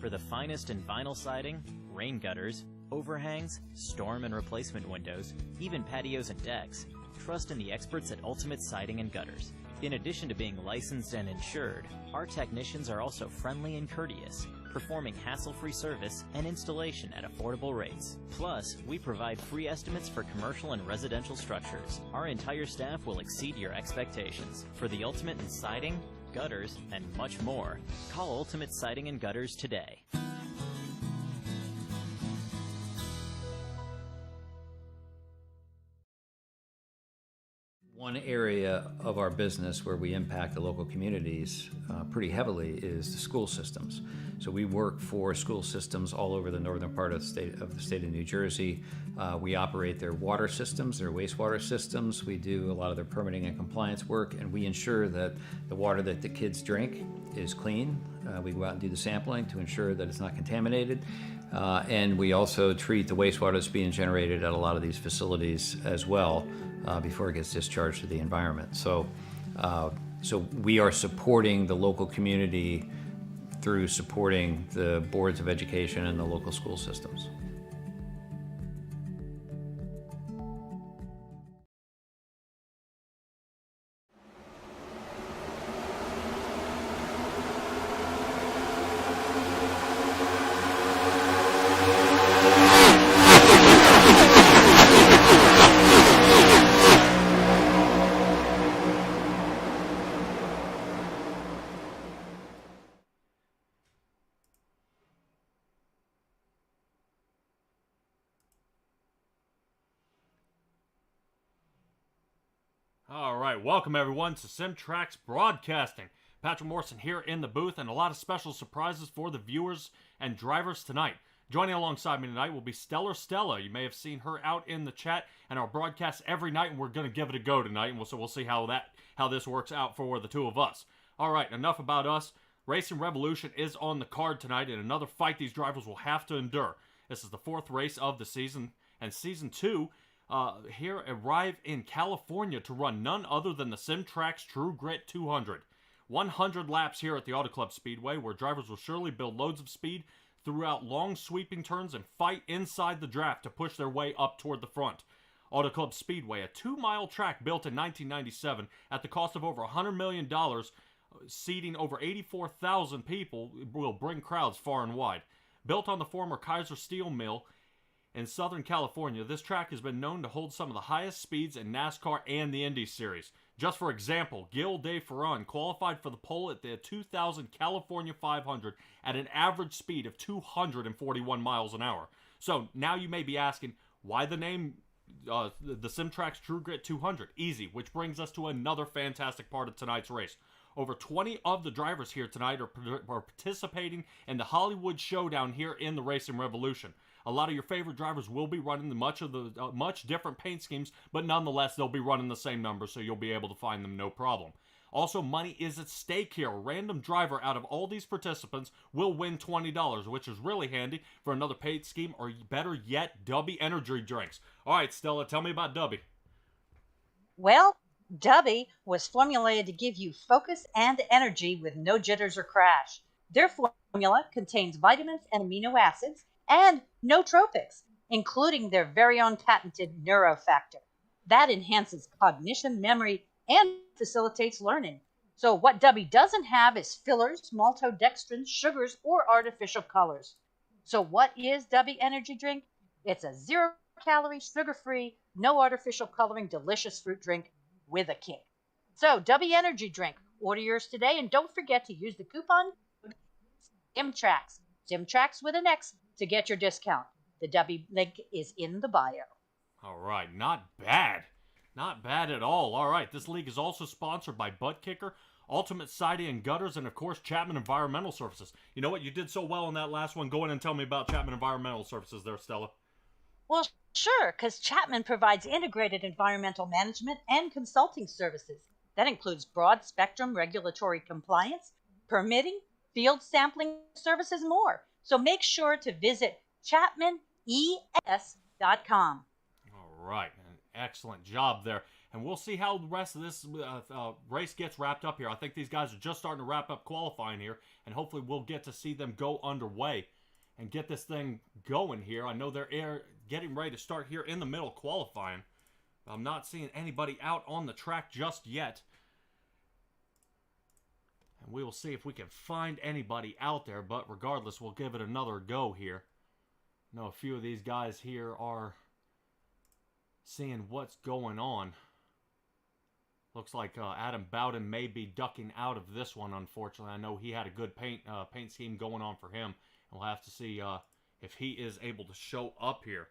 For the finest in vinyl siding, rain gutters, overhangs, storm and replacement windows, even patios and decks, trust in the experts at Ultimate Siding and Gutters. In addition to being licensed and insured, our technicians are also friendly and courteous, performing hassle-free service and installation at affordable rates. Plus, we provide free estimates for commercial and residential structures. Our entire staff will exceed your expectations. For the ultimate in siding, gutters, and much more, call Ultimate Siding and Gutters today. One area of our business where we impact the local communities pretty heavily is the school systems. So we work for school systems all over the northern part of the state of New Jersey. We operate their water systems, their wastewater systems. We do a lot of their permitting and compliance work, and we ensure that the water that the kids drink is clean. We go out and do the sampling to ensure that it's not contaminated. And we also treat the wastewater that's being generated at a lot of these facilities as well before it gets discharged to the environment. So we are supporting the local community through supporting the boards of education and the local school systems. All right, welcome everyone to SimTrax Broadcasting. Patrick Morrison here in the booth, and a lot of special surprises for the viewers and drivers tonight. Joining alongside me tonight will be Stellar Stella. You may have seen her out in the chat and our broadcast every night, and we're going to give it a go tonight, and we'll see how this works out for the two of us. All right, enough about us. Racing Revolution is on the card tonight, and another fight these drivers will have to endure. This is the fourth race of the season, and Season 2 here arrive in California to run none other than the SimTrax True Grit 200. 100 laps here at the Auto Club Speedway, where drivers will surely build loads of speed throughout long sweeping turns and fight inside the draft to push their way up toward the front. Auto Club Speedway, a 2-mile track built in 1997 at the cost of over $100 million, seating over 84,000 people, will bring crowds far and wide. Built on the former Kaiser Steel Mill in Southern California, this track has been known to hold some of the highest speeds in NASCAR and the Indy Series. Just for example, Gil de Ferran qualified for the pole at the 2000 California 500 at an average speed of 241 miles an hour. So now you may be asking, why the name the SimTrax True Grit 200? Easy, which brings us to another fantastic part of tonight's race. Over 20 of the drivers here tonight are participating in the Hollywood Showdown here in the Racing Revolution. A lot of your favorite drivers will be running much different paint schemes, but nonetheless, they'll be running the same numbers, so you'll be able to find them no problem. Also, money is at stake here. A random driver out of all these participants will win $20, which is really handy for another paint scheme, or better yet, Dubby energy drinks. All right, Stella, tell me about Dubby. Well, Dubby was formulated to give you focus and energy with no jitters or crash. Their formula contains vitamins and amino acids and nootropics, including their very own patented neurofactor. That enhances cognition, memory, and facilitates learning. So what Dubby doesn't have is fillers, maltodextrin, sugars, or artificial colors. So what is Dubby Energy Drink? It's a 0-calorie, sugar-free, no artificial coloring, delicious fruit drink with a kick. So Dubby Energy Drink. Order yours today, and don't forget to use the coupon code SimTrax, SimTrax with an X, to get your discount. The Dubby link is in the bio. All right, not bad. Not bad at all. All right, this league is also sponsored by Butt Kicker, Ultimate Siding and Gutters, and of course, Chapman Environmental Services. You know what? You did so well in that last one. Go in and tell me about Chapman Environmental Services there, Stella. Well, sure, because Chapman provides integrated environmental management and consulting services. That includes broad spectrum regulatory compliance, permitting, field sampling services, and more. So make sure to visit chapmanes.com. All right, an excellent job there. And we'll see how the rest of this race gets wrapped up here. I think these guys are just starting to wrap up qualifying here, and hopefully we'll get to see them go underway and get this thing going here. I know they're getting ready to start here in the middle qualifying. I'm not seeing anybody out on the track just yet. And we will see if we can find anybody out there, but regardless, we'll give it another go here. I know a few of these guys here are seeing what's going on. Looks like Adam Bowden may be ducking out of this one, unfortunately. I know he had a good paint scheme going on for him. And we'll have to see if he is able to show up here.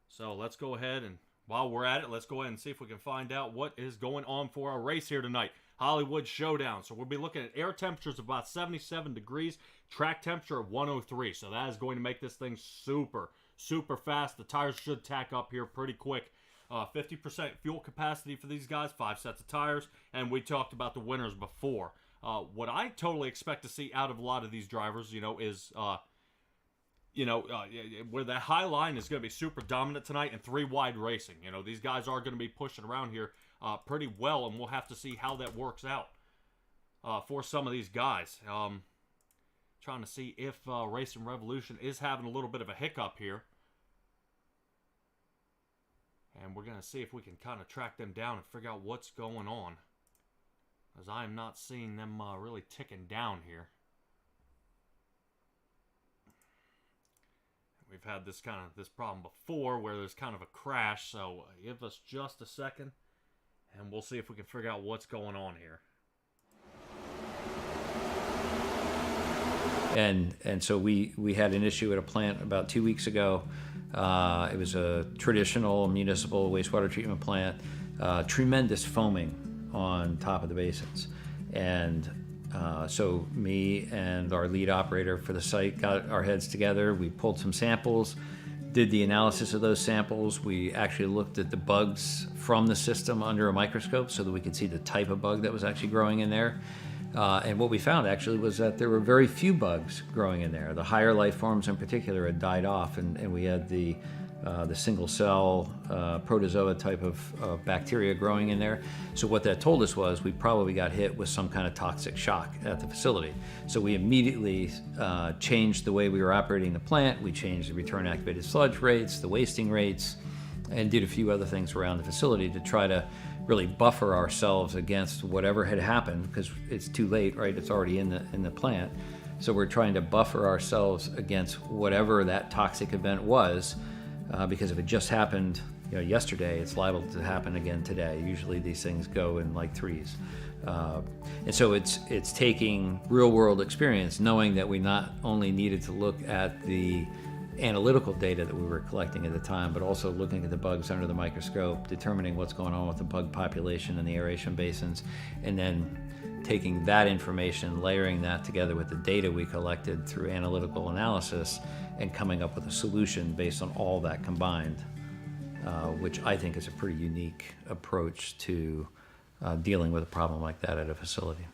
So let's go ahead and, while we're at it, let's go ahead and see if we can find out what is going on for our race here tonight. Hollywood Showdown. So we'll be looking at air temperatures of about 77 degrees, track temperature of 103. So that is going to make this thing super, super fast. The tires should tack up here pretty quick. 50% fuel capacity for these guys, 5 sets of tires, and we talked about the winners before. What I totally expect to see out of a lot of these drivers, is, where that high line is going to be super dominant tonight and 3 wide racing. These guys are going to be pushing around here pretty well, and we'll have to see how that works out for some of these guys. Trying to see if Racing Revolution is having a little bit of a hiccup here. And we're going to see if we can kind of track them down and figure out what's going on, as I am not seeing them really ticking down here. We've had this problem before where there's kind of a crash, so give us just a second, and we'll see if we can figure out what's going on here. And so we had an issue at a plant about 2 weeks ago. It was a traditional municipal wastewater treatment plant. Tremendous foaming on top of the basins. And so me and our lead operator for the site got our heads together. We pulled some samples, did the analysis of those samples. We actually looked at the bugs from the system under a microscope so that we could see the type of bug that was actually growing in there. And what we found actually was that there were very few bugs growing in there. The higher life forms in particular had died off, and we had the single cell protozoa type of bacteria growing in there. So what that told us was we probably got hit with some kind of toxic shock at the facility. So we immediately changed the way we were operating the plant. We changed the return activated sludge rates, the wasting rates, and did a few other things around the facility to try to really buffer ourselves against whatever had happened, because it's too late, right? It's already in the plant. So we're trying to buffer ourselves against whatever that toxic event was, because if it just happened yesterday, it's liable to happen again today. Usually these things go in like threes. And so it's taking real world experience, knowing that we not only needed to look at the analytical data that we were collecting at the time, but also looking at the bugs under the microscope, determining what's going on with the bug population in the aeration basins, and then taking that information, layering that together with the data we collected through analytical analysis, and coming up with a solution based on all that combined, which I think is a pretty unique approach to dealing with a problem like that at a facility.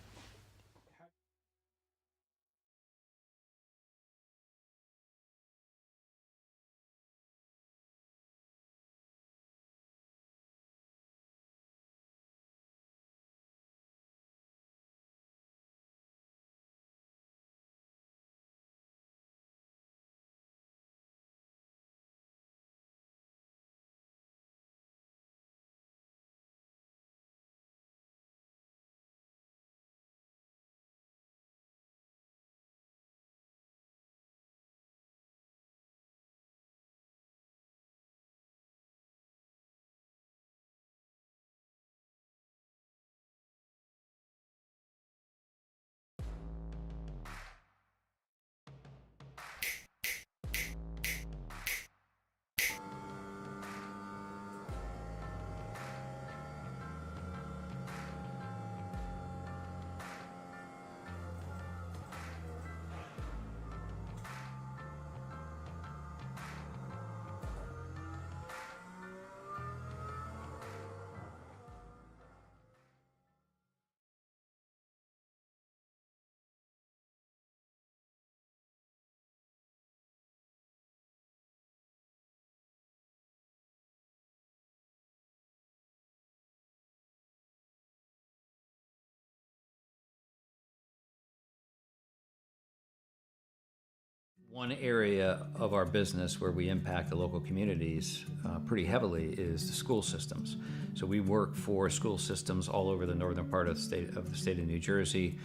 One area of our business where we impact the local communities pretty heavily is the school systems. So we work for school systems all over the northern part of the state of New Jersey.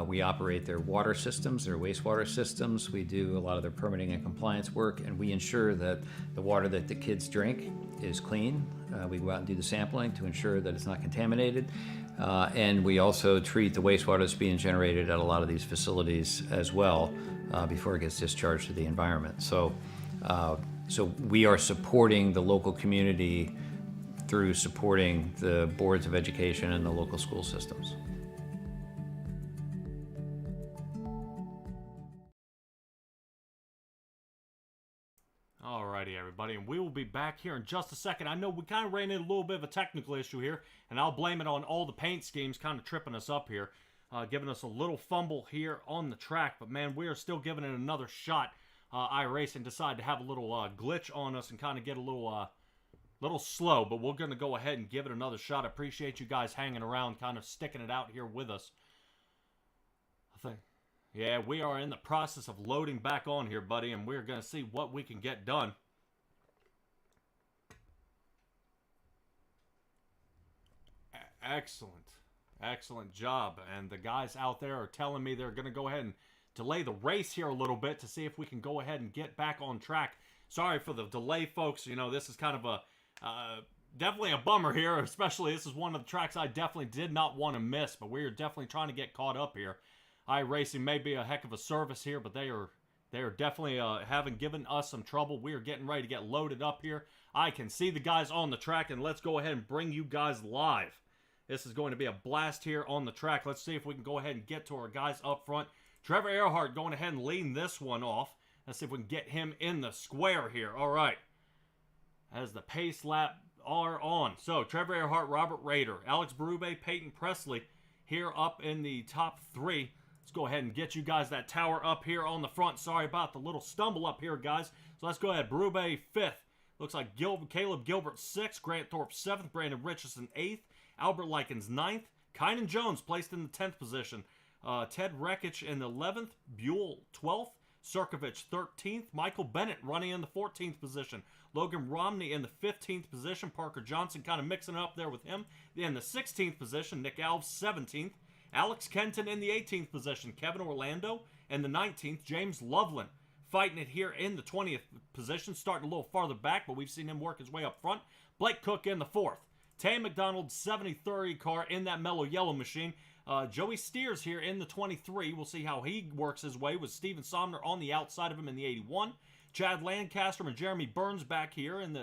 We operate their water systems, their wastewater systems. We do a lot of their permitting and compliance work, and we ensure that the water that the kids drink is clean. We go out and do the sampling to ensure that it's not contaminated. And we also treat the wastewater that's being generated at a lot of these facilities as well before it gets discharged to the environment. So we are supporting the local community through supporting the boards of education and the local school systems. Alrighty, everybody, and we will be back here in just a second. I know we kind of ran into a little bit of a technical issue here, and I'll blame it on all the paint schemes kind of tripping us up here, giving us a little fumble here on the track. But man, we are still giving it another shot. iRacing decided to have a little glitch on us and kind of get a little slow, but we're going to go ahead and give it another shot. I appreciate you guys hanging around, kind of sticking it out here with us. Yeah, we are in the process of loading back on here, buddy, and we're going to see what we can get done. Excellent. Excellent job. And the guys out there are telling me they're going to go ahead and delay the race here a little bit to see if we can go ahead and get back on track. Sorry for the delay, folks. You know, this is kind of a definitely a bummer here, especially this is one of the tracks I definitely did not want to miss, but we are definitely trying to get caught up here. iRacing may be a heck of a service here, but they are definitely having given us some trouble. We are getting ready to get loaded up here. I can see the guys on the track, and let's go ahead and bring you guys live. This is going to be a blast here on the track. Let's see if we can go ahead and get to our guys up front. Trevor Earhart going ahead and leading this one off. Let's see if we can get him in the square here. All right. As the pace lap are on. So, Trevor Earhart, Robert Rader, Alex Berube, Peyton Presley here up in the top three. Let's go ahead and get you guys that tower up here on the front. Sorry about the little stumble up here, guys. So let's go ahead. Berube 5th. Looks like Caleb Gilbert 6th. Grant Thorpe 7th. Brandon Richardson 8th. Albert Likens 9th. Kynan Jones placed in the 10th position. Ted Rekich in the 11th. Buell 12th. Sirkovich 13th. Michael Bennett running in the 14th position. Logan Romney in the 15th position. Parker Johnson kind of mixing it up there with him. In the 16th position. Nick Alves 17th. Alex Kenton in the 18th position. Kevin Orlando in the 19th. James Loveland fighting it here in the 20th position. Starting a little farther back, but we've seen him work his way up front. Blake Cook in the 4th. Tay McDonald, 73rd car in that mellow yellow machine. Joey Steers here in the 23. We'll see how he works his way with Steven Somner on the outside of him in the 81. Chad Lancaster and Jeremy Burns back here in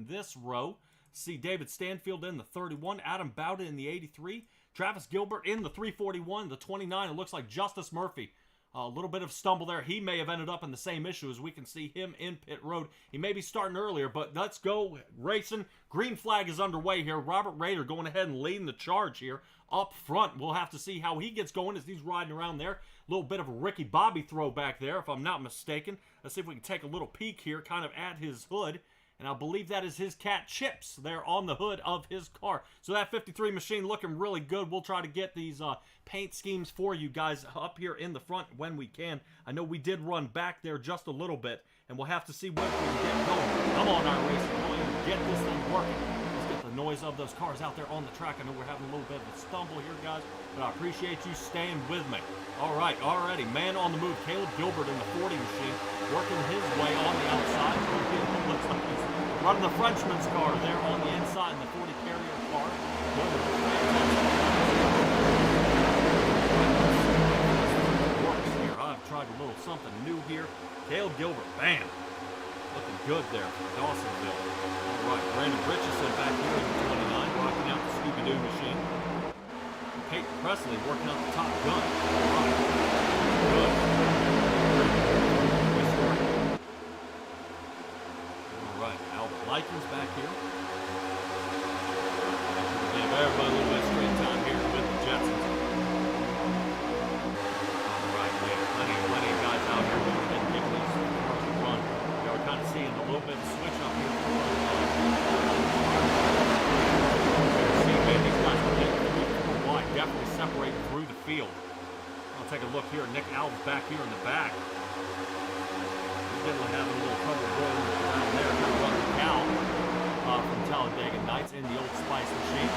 this row. See David Stanfield in the 31. Adam Bowden in the 83. Travis Gilbert in the 341, the 29. It looks like Justice Murphy. A little bit of stumble there. He may have ended up in the same issue as we can see him in pit road. He may be starting earlier, but let's go racing. Green flag is underway here. Robert Rader going ahead and leading the charge here up front. We'll have to see how he gets going as he's riding around there. A little bit of a Ricky Bobby throwback there, if I'm not mistaken. Let's see if we can take a little peek here, kind of at his hood. And I believe that is his cat Chips there on the hood of his car. So that 53 machine looking really good. We'll try to get these paint schemes for you guys up here in the front when we can. I know we did run back there just a little bit, and we'll have to see what we can get going. Come on, iRacing. Go ahead and get this thing working. Let's get the noise of those cars out there on the track. I know we're having a little bit of a stumble here, guys, but I appreciate you staying with me. All right, already, man on the move. Caleb Gilbert in the 40 machine, working his way on the outside. Looks like he's running the Frenchman's car there on the inside in the 40 carrier car. Works here. I've tried a little something new here. Caleb Gilbert, bam. Looking good there for Dawsonville. All right, Brandon Richardson back here in the 29, rocking out the Scooby-Doo machine. Peyton Presley working out the Top Gun. All right. Good. Likens back here. Give everybody a little bit of straight time here with the Jetsons. Alright, we have plenty of guys out here going ahead and giving these cars a run. We are kind of seeing a little bit of switch up here. See, man, these guys are getting 3-4 wide, definitely separating through the field. I'll take a look here. Nick Alves back here in the back. evidently having a little trouble rolling around there. Kind of running Cal from Talladega Nights in the Old Spice machine.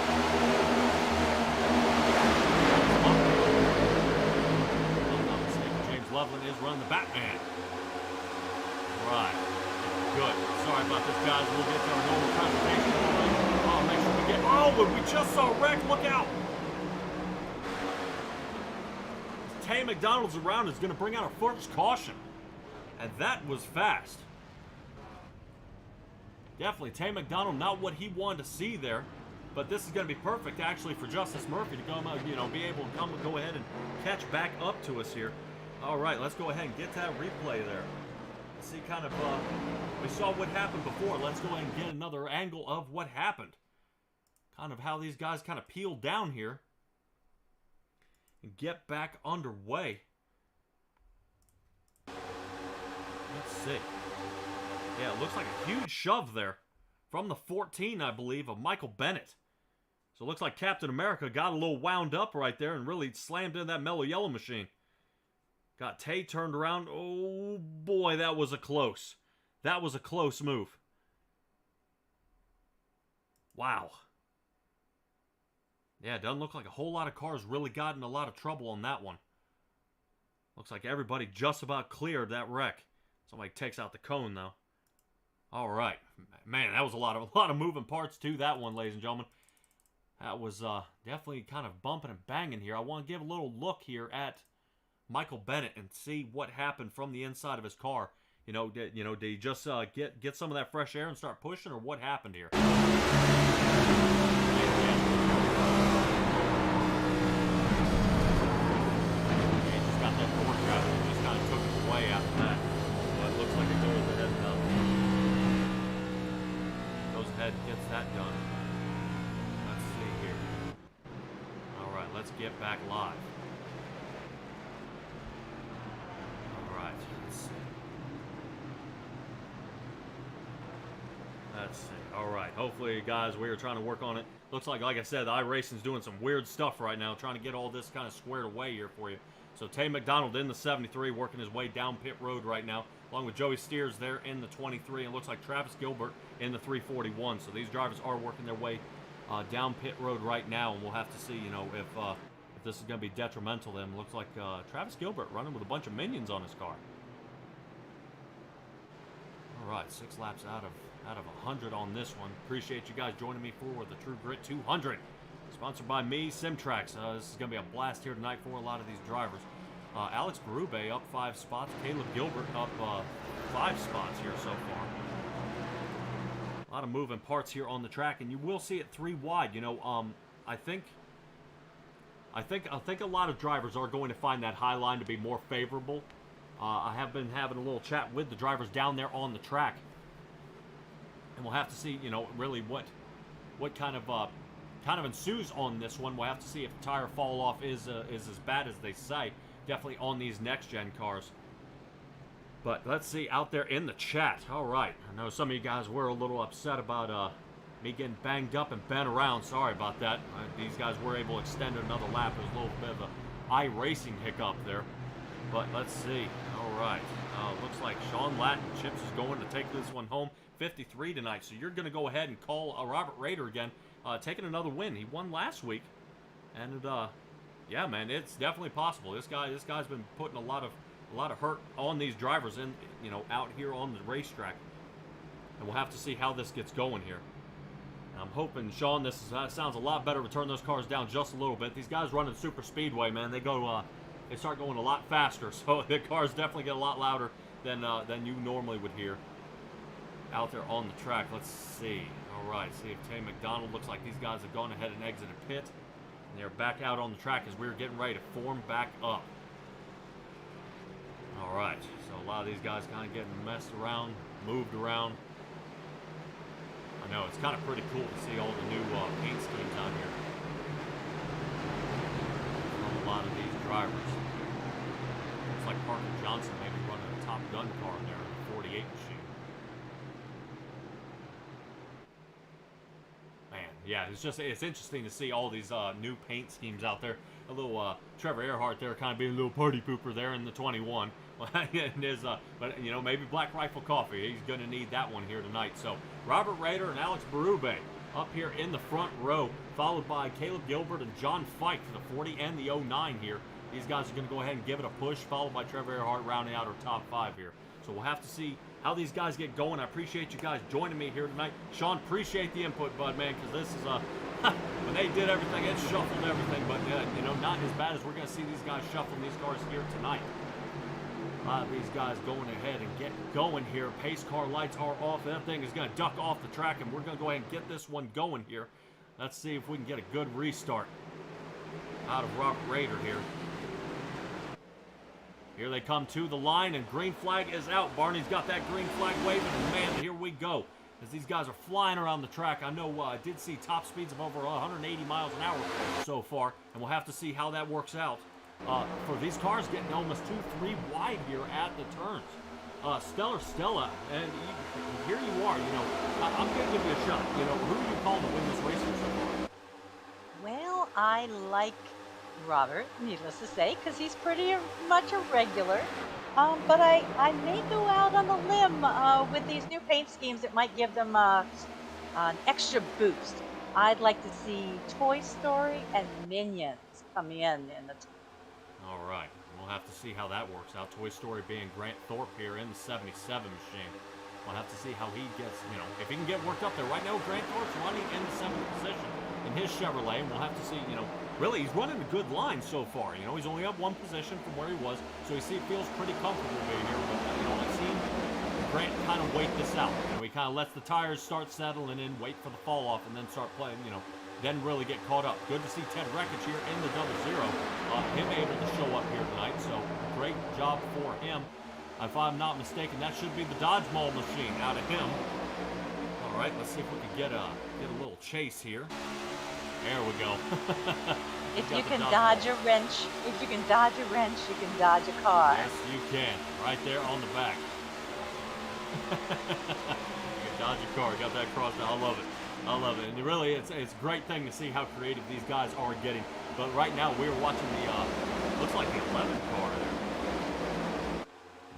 James Loveland is running the Batman. Right. Good. Sorry about this, guys. We'll get to our normal presentation. Oh, make sure we get... Oh, but we just saw a wreck. Look out. Tay McDonald's around is going to bring out a first caution. And that was fast. Definitely, Tay McDonald, not what he wanted to see there. But this is going to be perfect, actually, for Justice Murphy to come out, be able to go ahead and catch back up to us here. All right, let's go ahead and get that replay there. See kind of, we saw what happened before. Let's go ahead and get another angle of what happened. Kind of how these guys kind of peeled down here. And get back underway. Let's see. Yeah, it looks like a huge shove there. From the 14, I believe, of Michael Bennett. So it looks like Captain America got a little wound up right there and really slammed in that mellow yellow machine. Got Tay turned around. Oh, boy, that was a close. That was a close move. Wow. Yeah, it doesn't look like a whole lot of cars really got in a lot of trouble on that one. Looks like everybody just about cleared that wreck. Somebody takes out the cone, though. All right. Man, that was a lot of moving parts to that one, ladies and gentlemen. That was definitely kind of bumping and banging here. I want to give a little look here at Michael Bennett and see what happened from the inside of his car. Did he just get some of that fresh air and start pushing, or what happened here? Yeah, he just got that door traffic and just kind of took it away after that. But it looks like it goes ahead and goes ahead and gets that done. Let's see here. All right, let's get back live. Let's see. All right. Hopefully, guys, we are trying to work on it. Looks like I said, the iRacing's doing some weird stuff right now, trying to get all this kind of squared away here for you. So, Tay McDonald in the 73, working his way down pit road right now, along with Joey Steers there in the 23. And it looks like Travis Gilbert in the 341. So, these drivers are working their way down pit road right now, and we'll have to see, if this is going to be detrimental to them. Looks like Travis Gilbert running with a bunch of minions on his car. All right, 6 laps out of 100 on this one. Appreciate you guys joining me for the True Grit 200. Sponsored by me, SimTrax. This is going to be a blast here tonight for a lot of these drivers. Alex Berube up 5 spots. Caleb Gilbert up 5 spots here so far. A lot of moving parts here on the track, and you will see it 3 wide. I think a lot of drivers are going to find that high line to be more favorable. I have been having a little chat with the drivers down there on the track. And we'll have to see, really what kind of ensues on this one. We'll have to see if the tire fall off is as bad as they say. Definitely on these next-gen cars. But let's see out there in the chat. All right. I know some of you guys were a little upset about me getting banged up and bent around. Sorry about that. These guys were able to extend another lap. It was a little bit of an iRacing hiccup there. But let's see. All right. Looks like Sean Latin Chips is going to take this one home. 53 tonight. So you're going to go ahead and call Robert Rader again, taking another win. He won last week, and yeah, man, it's definitely possible. This guy's been putting a lot of hurt on these drivers in out here on the racetrack, and we'll have to see how this gets going here. And I'm hoping, Sean, this sounds a lot better. Turn those cars down just a little bit. These guys running Super Speedway, man, they start going a lot faster, so the cars definitely get a lot louder than you normally would hear out there on the track. Let's see. All right, see if Tay McDonald, looks like these guys have gone ahead and exited pit. And they're back out on the track as we're getting ready to form back up. All right, so a lot of these guys kind of getting messed around, moved around. I know, it's kind of pretty cool to see all the new paint schemes out here from a lot of these drivers. Looks like Parker Johnson maybe running a Top Gun car in there, a 48 machine. Yeah, it's interesting to see all these new paint schemes out there. A little Trevor Earhart there kind of being a little party pooper there in the 21. And there's, but you know, maybe Black Rifle Coffee. He's going to need that one here tonight. So Robert Rader and Alex Berube up here in the front row, followed by Caleb Gilbert and John Fike for the 40 and the 09 here. These guys are going to go ahead and give it a push, followed by Trevor Earhart rounding out our top 5 here. So we'll have to see how these guys get going. I appreciate you guys joining me here tonight. Sean, appreciate the input, bud, man, because this is when they did everything, it shuffled everything, but you know, not as bad as we're going to see these guys shuffling these cars here tonight. A lot of these guys going ahead and get going here. Pace car lights are off. That thing is going to duck off the track, and we're going to go ahead and get this one going here. Let's see if we can get a good restart out of Robert Rader here. Here they come to the line, and green flag is out. Barney's got that green flag waving, and man, here we go. As these guys are flying around the track. I know I did see top speeds of over 180 miles an hour so far, and we'll have to see how that works out. For these cars getting almost 2-3 wide here at the turns. Stellar Stella, and here you are, you know, I'm going to give you a shot. You know, who are you calling to win this race here so far? Well, I like Robert, needless to say, because he's pretty much a regular. But I may go out on a limb with these new paint schemes that might give them an extra boost. I'd like to see Toy Story and Minions come in the All right, we'll have to see how that works out. Toy Story being Grant Thorpe here in the 77 machine. We'll have to see how he gets, you know, if he can get worked up there. Right now, Grant Thorpe's running in the 7th position in his Chevrolet, and we'll have to see, you know, really, he's running a good line so far. You know, he's only up 1 position from where he was, so he feels pretty comfortable being here. But, you know, I've seen Grant kind of wait this out. You know, he kind of lets the tires start settling in, wait for the fall off, and then start playing, you know, then really get caught up. Good to see Ted Wreckage here in the 00. Him able to show up here tonight, so great job for him. If I'm not mistaken, that should be the Dodge Mall machine out of him. All right, let's see if we can get a little chase here. There we go. If you can dodge a wrench, you can dodge a car. Yes, you can. Right there on the back. You can dodge a car. Got that crossed out. I love it. I love it. And really, it's a great thing to see how creative these guys are getting. But right now, we're watching the, looks like the 11 car there.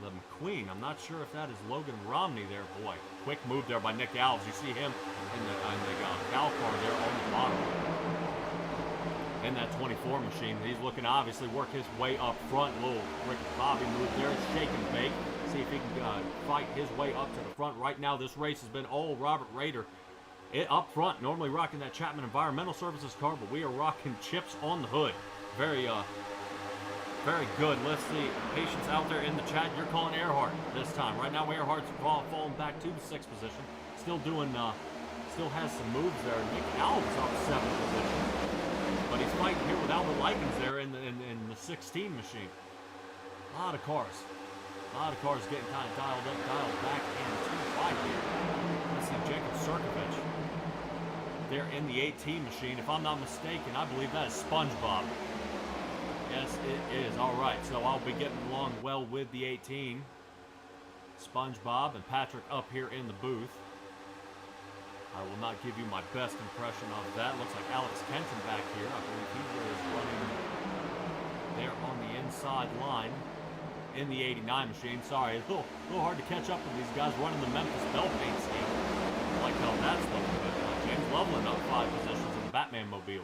The McQueen. I'm not sure if that is Logan Romney there. Boy, quick move there by Nick Alves. You see him in the Cal car there on the bottom. In that 24 machine. He's looking to obviously work his way up front. A little Rick Bobby move there. Shake and bake. See if he can fight his way up to the front. Right now, this race has been all Robert Rader. Up front, normally rocking that Chapman Environmental Services car, but we are rocking chips on the hood. Very good. Let's see. Patience out there in the chat. You're calling Earhart this time. Right now, Earhart's falling back to the 6th position. Still has some moves there. Nick Alves up 7th position. But he's fighting here with Albert Likens there in the 16 machine. A lot of cars. A lot of cars getting kind of dialed up, dialed back, and too wide here. Let's see Jacob Sirkovich there in the 18 machine. If I'm not mistaken, I believe that is SpongeBob. Yes, it is. All right, so I'll be getting along well with the 18. SpongeBob and Patrick up here in the booth. I will not give you my best impression of that. Looks like Alex Kenton back here. I believe he is running there on the inside line in the 89 machine. Sorry, a little hard to catch up with these guys running the Memphis Bell paint scheme. I like how that's looking good. James Loveland up 5 positions in the Batman Mobile.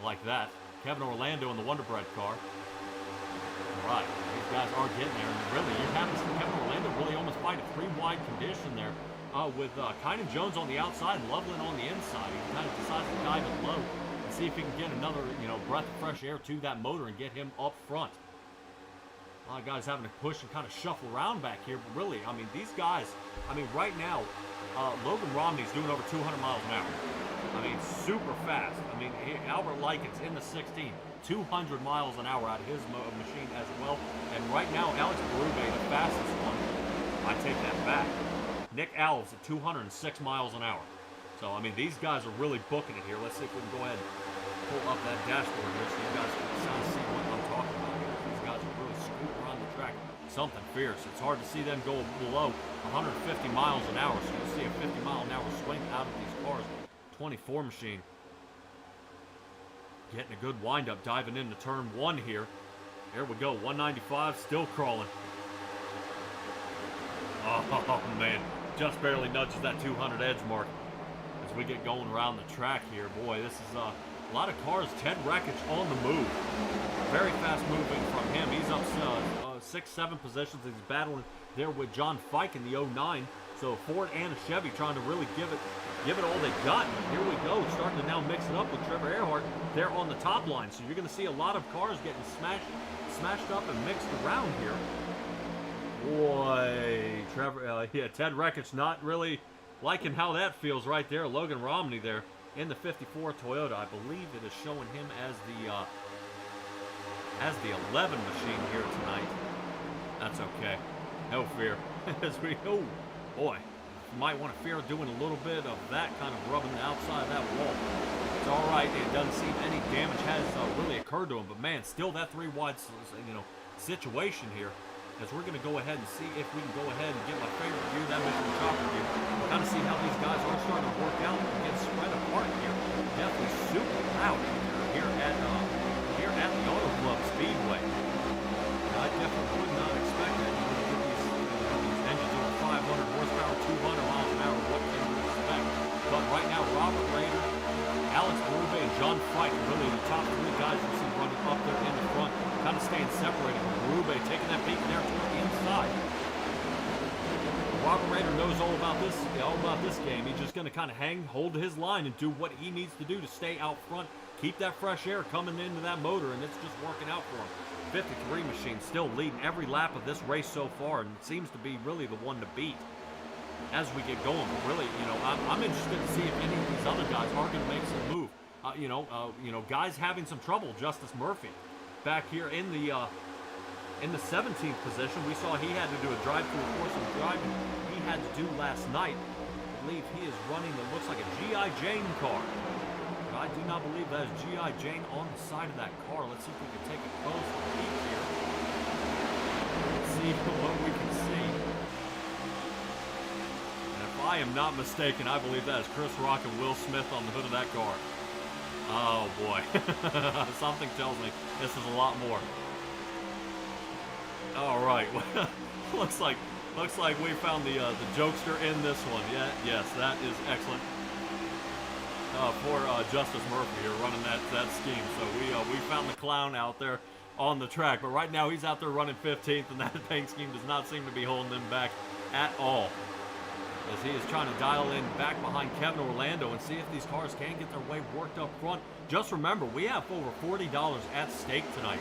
I like that. Kevin Orlando in the Wonder Bread car. All right, these guys are getting there. And really, you're having to see Kevin Orlando really almost fight a 3-wide condition there with Kynan Jones on the outside and Loveland on the inside. He kind of decides to dive it low and see if he can get another, breath of fresh air to that motor and get him up front. A lot of guys having to push and kind of shuffle around back here. But really, I mean, these guys, right now, Logan Romney's doing over 200 miles an hour. I mean, super fast. I mean, Albert Likens in the 16, 200 miles an hour out of his machine as well. And right now, Alex Berube, the fastest one. I take that back. Nick Alves at 206 miles an hour. So, I mean, these guys are really booking it here. Let's see if we can go ahead and pull up that dashboard here so you guys can kind of see what I'm talking about here. These guys are really scooting around the track. Something fierce. It's hard to see them go below 150 miles an hour. So you see a 50-mile-an-hour swing out of these cars. 24 machine. Getting a good windup, diving into turn 1 here. There we go, 195, still crawling. Oh, man. Just barely nudges that 200 edge mark as we get going around the track here. Boy, this is a lot of cars. Ted Wreckage on the move. Very fast moving from him. He's up 6-7 positions. He's battling there with John Fike in the 09. So a Ford and a Chevy trying to really give it all they got. But here we go, starting to now mix it up with Trevor Earhart there on the top line. So you're going to see a lot of cars getting smashed up and mixed around here. Boy, Ted Wreckage not really liking how that feels right there. Logan Romney there in the 54 Toyota. I believe it is showing him as the 11 machine here tonight. That's okay. No fear. As we, oh boy, you might want to fear doing a little bit of that kind of rubbing the outside of that wall. It's all right. It doesn't seem any damage has really occurred to him, but man, still that 3 wide, situation here. As we're going to go ahead and see if we can go ahead and get my favorite view, that Mission Chopper view. Kind of see how these guys are starting to work out and get spread apart here. Definitely super loud here at the Auto Club Speedway. I definitely would not expect that. You get these engines over 500 horsepower, 200 miles an hour. What can you expect? But right now, Robert Rayner, Alex Berube, and John Fike, really the top 3 guys we see running up there in the front, kind of staying separated. Berube taking that peek there toward the inside. Robert Rayner knows all about this game. He's just going to kind of hold his line and do what he needs to do to stay out front, keep that fresh air coming into that motor, and it's just working out for him. 53 machine still leading every lap of this race so far, and seems to be really the one to beat as we get going. But really, I'm interested to see if any of these other guys are going to make some move. Guys having some trouble. Justice Murphy back here in the 17th position. We saw he had to do a drive-through course of driving he had to do last night. I believe he is running what looks like a G.I. Jane car. But I do not believe that is G.I. Jane on the side of that car. Let's see if we can take a closer peek here. Let's see what we can see. And if I am not mistaken, I believe that is Chris Rock and Will Smith on the hood of that car. Oh boy. Something tells me this is a lot more. All right. looks like we found the jokester in this one. Yeah, yes, that is excellent. For Justice Murphy here running that scheme. So we found the clown out there on the track, but right now he's out there running 15th, and that paint scheme does not seem to be holding him back at all. As he is trying to dial in back behind Kevin Orlando and see if these cars can get their way worked up front. Just remember, we have over $40 at stake tonight.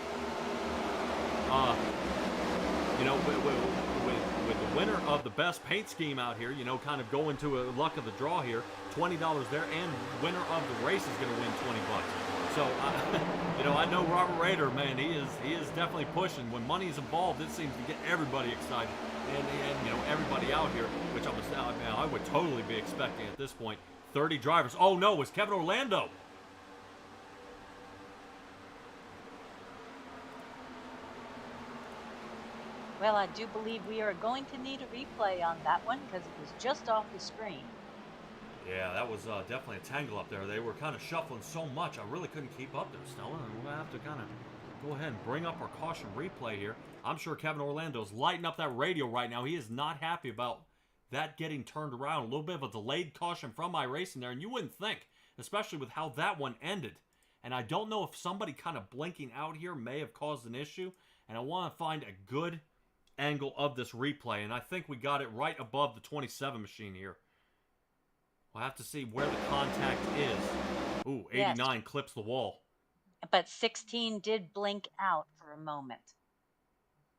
With the winner of the best paint scheme out here, kind of going to a luck of the draw here, $20 there, and winner of the race is going to win $20. So, I know Robert Raider, man, he is definitely pushing. When money is involved, it seems to get everybody excited, and everybody out here, which I would totally be expecting at this point. 30 drivers. Oh no, it's Kevin Orlando. Well, I do believe we are going to need a replay on that one because it was just off the screen. Yeah, that was definitely a tangle up there. They were kind of shuffling so much, I really couldn't keep up there, Stella. And we'll have to kind of go ahead and bring up our caution replay here. I'm sure Kevin Orlando's lighting up that radio right now. He is not happy about that getting turned around. A little bit of a delayed caution from iRacing there, and you wouldn't think, especially with how that one ended. And I don't know if somebody kind of blinking out here may have caused an issue, and I want to find a good angle of this replay, and I think we got it right above the 27 machine here. We'll have to see where the contact is. Ooh, 89 yes. Clips the wall. But 16 did blink out for a moment,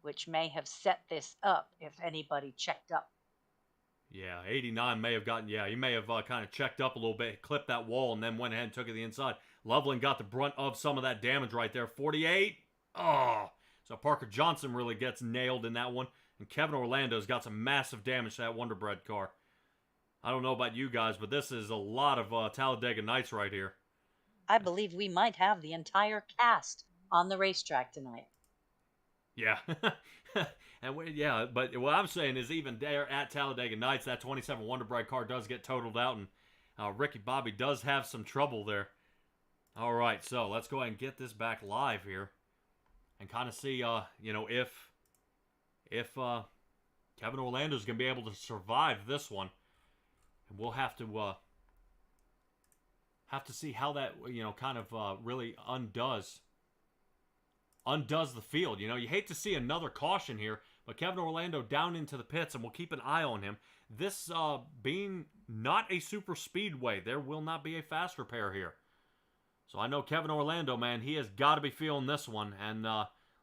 which may have set this up if anybody checked up. Yeah, 89 may have gotten, he may have kind of checked up a little bit, clipped that wall, and then went ahead and took it to the inside. Loveland got the brunt of some of that damage right there. 48. Oh, so Parker Johnson really gets nailed in that one. And Kevin Orlando's got some massive damage to that Wonder Bread car. I don't know about you guys, but this is a lot of Talladega Nights right here. I believe we might have the entire cast on the racetrack tonight. Yeah. But what I'm saying is even there at Talladega Nights, that 27 Wonder Bread car does get totaled out, and Ricky Bobby does have some trouble there. All right, so let's go ahead and get this back live here and kind of see, if Kevin Orlando's going to be able to survive this one. And we'll have to see how that, kind of really undoes the field. You hate to see another caution here, but Kevin Orlando down into the pits, and we'll keep an eye on him. This being not a super speedway, there will not be a fast repair here. So I know Kevin Orlando, man, he has got to be feeling this one. And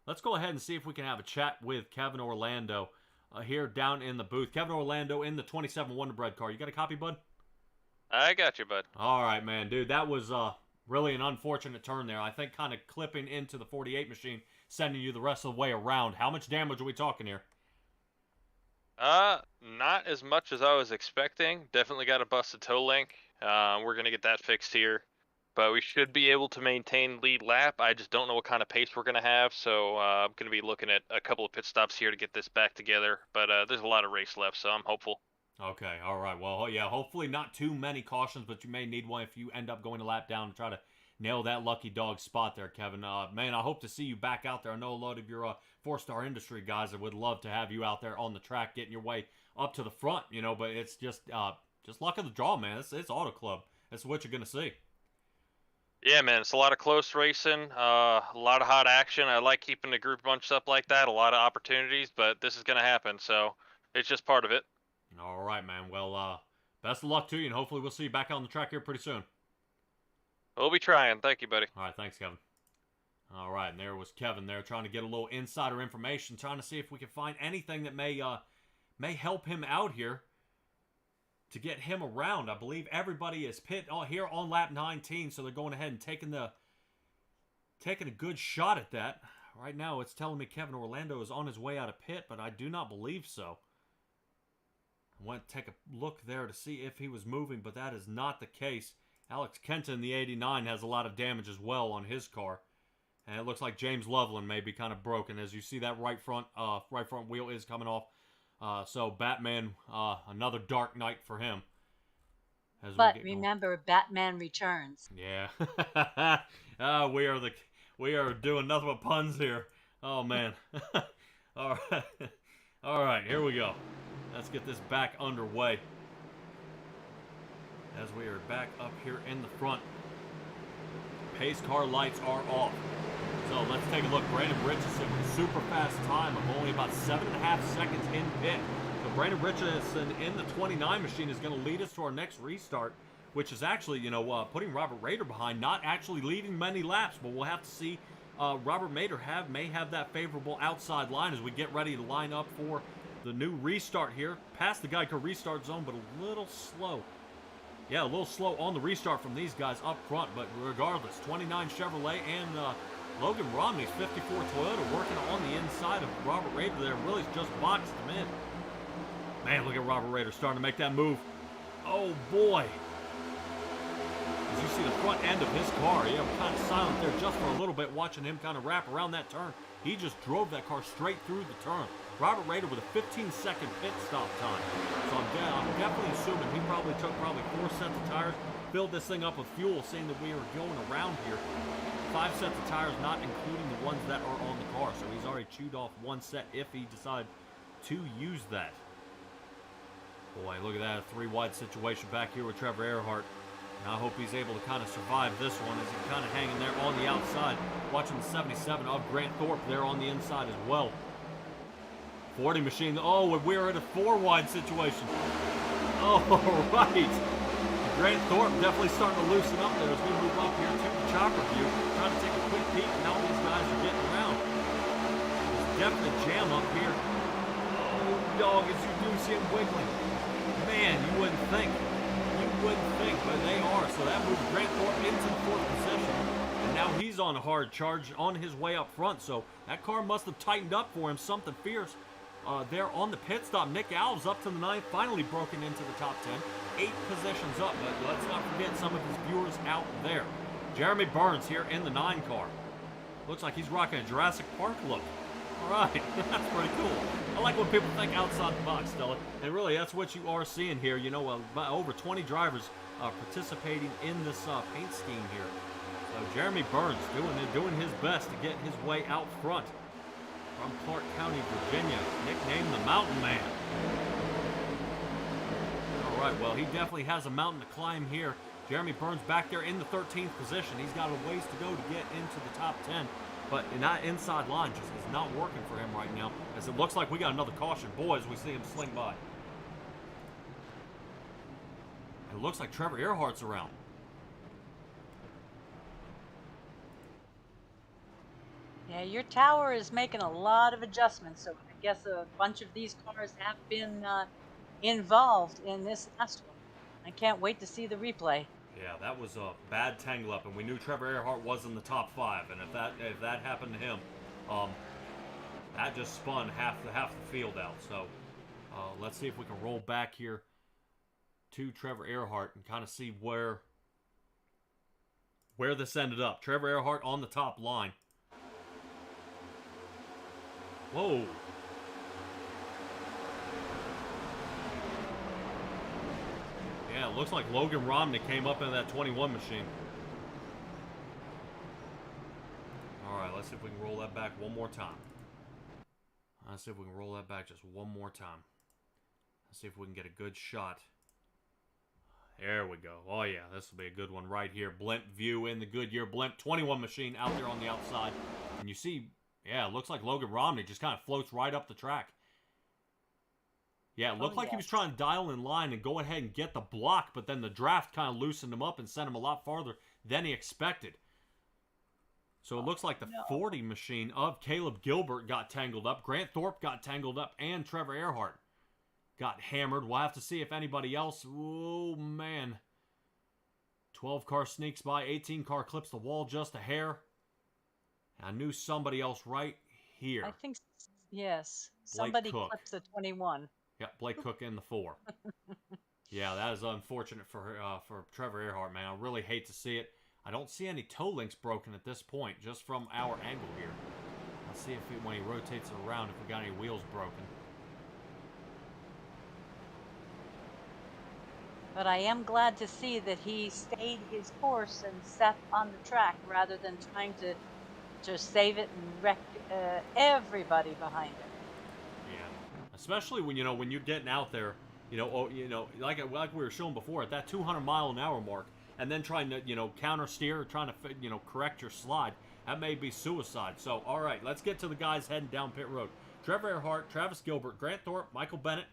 let's go ahead and see if we can have a chat with Kevin Orlando here down in the booth. Kevin Orlando in the 27 Wonder Bread car. You got a copy, bud? I got you, bud. All right, man, dude. That was really an unfortunate turn there. I think kind of clipping into the 48 machine, sending you the rest of the way around. How much damage are we talking here? Not as much as I was expecting. Definitely got a busted toe link. We're going to get that fixed here. But we should be able to maintain lead lap. I just don't know what kind of pace we're going to have. So I'm going to be looking at a couple of pit stops here to get this back together. But there's a lot of race left, so I'm hopeful. Okay, all right. Well, yeah, hopefully not too many cautions, but you may need one if you end up going a lap down and try to nail that lucky dog spot there, Kevin. Man, I hope to see you back out there. I know a lot of your four-star industry guys that would love to have you out there on the track getting your way up to the front, but it's just luck of the draw, man. It's Auto Club. That's what you're going to see. Yeah, man, it's a lot of close racing, a lot of hot action. I like keeping the group bunched up like that, a lot of opportunities, but this is going to happen, so it's just part of it. All right, man. Well, best of luck to you, and hopefully we'll see you back on the track here pretty soon. We'll be trying. Thank you, buddy. All right, thanks, Kevin. All right, and there was Kevin there trying to get a little insider information, trying to see if we can find anything that may help him out here to get him around. I believe everybody is pit here on lap 19, so they're going ahead and taking a good shot at that. Right now, it's telling me Kevin Orlando is on his way out of pit, but I do not believe so. I went to take a look there to see if he was moving, but that is not the case. Alex Kenton, the 89, has a lot of damage as well on his car. And it looks like James Loveland may be kind of broken. As you see, that right front wheel is coming off. So Batman, another dark night for him. But remember, Batman Returns. Yeah. We are doing nothing but puns here. Oh man. All right. All right, here we go. Let's get this back underway. As we are back up here in the front. Pace car lights are off. So let's take a look. Brandon Richardson with a super fast time of only about 7.5 seconds in pit. So Brandon Richardson in the 29 machine is going to lead us to our next restart, which is actually, putting Robert Rader behind, not actually leading many laps, but we'll have to see. Robert Rader may have that favorable outside line as we get ready to line up for the new restart here. Past the Geico restart zone, but a little slow. Yeah, a little slow on the restart from these guys up front, but regardless, 29 Chevrolet and Logan Romney's 54 Toyota working on the inside of Robert Rader there. Really just boxed him in. Man, look at Robert Rader starting to make that move. Oh, boy. As you see the front end of his car, yeah, we're kind of silent there just for a little bit, watching him kind of wrap around that turn. He just drove that car straight through the turn. Robert Rader with a 15-second pit stop time. So I'm definitely assuming he took 4 sets of tires, filled this thing up with fuel, seeing that we are going around here. 5 sets of tires, not including the ones that are on the car. So he's already chewed off 1 set if he decides to use that. Boy, look at that, a 3-wide situation back here with Trevor Earhart. And I hope he's able to kind of survive this one as he's kind of hanging there on the outside, watching the 77 of Grant Thorpe there on the inside as well. 40 machine, oh, and we're in a 4-wide situation. Oh, right. Grant Thorpe definitely starting to loosen up there as we move up here to the chopper view, trying to take a quick peek at how these guys are getting around. There's a definite jam up here. Oh, dog, as you do see him wiggling. Man, you wouldn't think. But they are. So that moves Grant Thorpe into the 4th position. And now he's on a hard charge on his way up front. So that car must have tightened up for him something fierce. There on the pit stop, Nick Alves up to the 9th, finally broken into the top 10. 8 positions up, but let's not forget some of his viewers out there. Jeremy Burns here in the 9 car. Looks like he's rocking a Jurassic Park look. All right, that's pretty cool. I like when people think outside the box, Stella. And really, that's what you are seeing here. Over 20 drivers participating in this paint scheme here. So Jeremy Burns doing his best to get his way out front. from Clark County, Virginia, nicknamed the Mountain Man. All right, well, he definitely has a mountain to climb here. Jeremy Burns back there in the 13th position. He's got a ways to go to get into the top 10, but that inside line just is not working for him right now, as it looks like we got another caution. Boys, we see him sling by. It looks like Trevor Earhart's around. Yeah, your tower is making a lot of adjustments, so I guess a bunch of these cars have been involved in this last one. I can't wait to see the replay. Yeah, that was a bad tangle up, and we knew Trevor Earhart was in the top 5, and if that happened to him, that just spun half the field out. So let's see if we can roll back here to Trevor Earhart and kind of see where this ended up. Trevor Earhart on the top line. Whoa. Yeah, it looks like Logan Romney came up into that 21 machine. All right, let's see if we can roll that back one more time. Let's see if we can roll that back just one more time. Let's see if we can get a good shot. There we go. Oh, yeah, this will be a good one right here. Blimp view in the Goodyear Blimp 21 machine out there on the outside. And you see, yeah, it looks like Logan Romney just kind of floats right up the track. Yeah, it looked like he was trying to dial in line and go ahead and get the block, but then the draft kind of loosened him up and sent him a lot farther than he expected. So it looks like the 40 machine of Caleb Gilbert got tangled up. Grant Thorpe got tangled up, and Trevor Earhart got hammered. We'll have to see if anybody else... Oh, man. 12 car sneaks by. 18 car clips the wall just a hair. I knew somebody else right here. I think, yes. Somebody clipped the 21. Yeah, Blake Cook in the 4. Yeah, that is unfortunate for Trevor Earhart, man. I really hate to see it. I don't see any toe links broken at this point, just from our angle here. Let's see if when he rotates it around, if we got any wheels broken. But I am glad to see that he stayed his course and sat on the track rather than trying to just save it and wreck everybody behind it. Yeah, especially when when you're getting out there, like we were showing before at that 200-mile-an-hour mark, and then trying to counter steer, trying to correct your slide. That may be suicide. So all right, let's get to the guys heading down pit road. Trevor Earhart, Travis Gilbert, Grant Thorpe, Michael Bennett,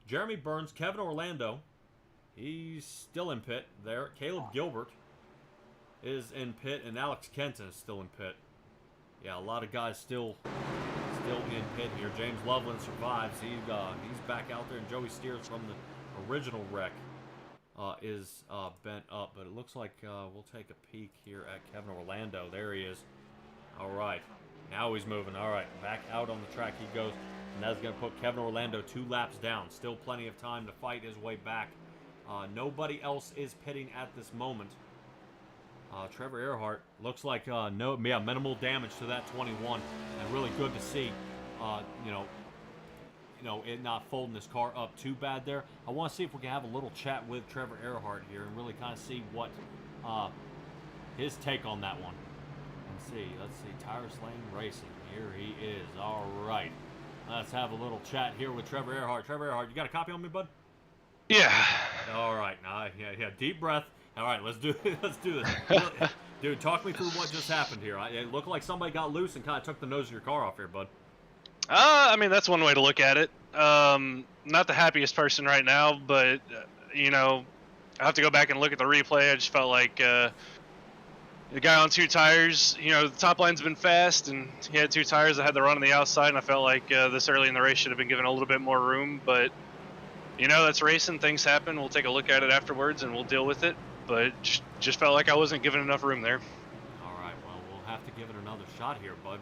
Jeremy Burns, Kevin Orlando. He's still in pit there. Caleb Gilbert is in pit, and Alex Kenton is still in pit. Yeah, a lot of guys still in pit here. James Loveland survives. He's back out there, and Joey Steers from the original wreck is bent up. But it looks like we'll take a peek here at Kevin Orlando. There he is. All right, now he's moving. All right, back out on the track he goes, and that's going to put Kevin Orlando 2 laps down. Still plenty of time to fight his way back. Nobody else is pitting at this moment. Trevor Earhart looks like minimal damage to that 21, and really good to see. It not folding his car up too bad there. I want to see if we can have a little chat with Trevor Earhart here and really kind of see what his take on that one. Let's see, Tire Slaying Racing. Here he is. All right, let's have a little chat here with Trevor Earhart. Trevor Earhart, you got a copy on me, bud? Yeah. All right, now, yeah, deep breath. All right, let's do this. Dude, talk me through what just happened here. It looked like somebody got loose and kind of took the nose of your car off here, bud. I mean, that's one way to look at it. Not the happiest person right now, but, I have to go back and look at the replay. I just felt like the guy on 2 tires, the top line's been fast, and he had 2 tires that had the run on the outside, and I felt like this early in the race should have been given a little bit more room, but, that's racing. Things happen. We'll take a look at it afterwards, and we'll deal with it. But just felt like I wasn't given enough room there. All right, well, we'll have to give it another shot here, bud.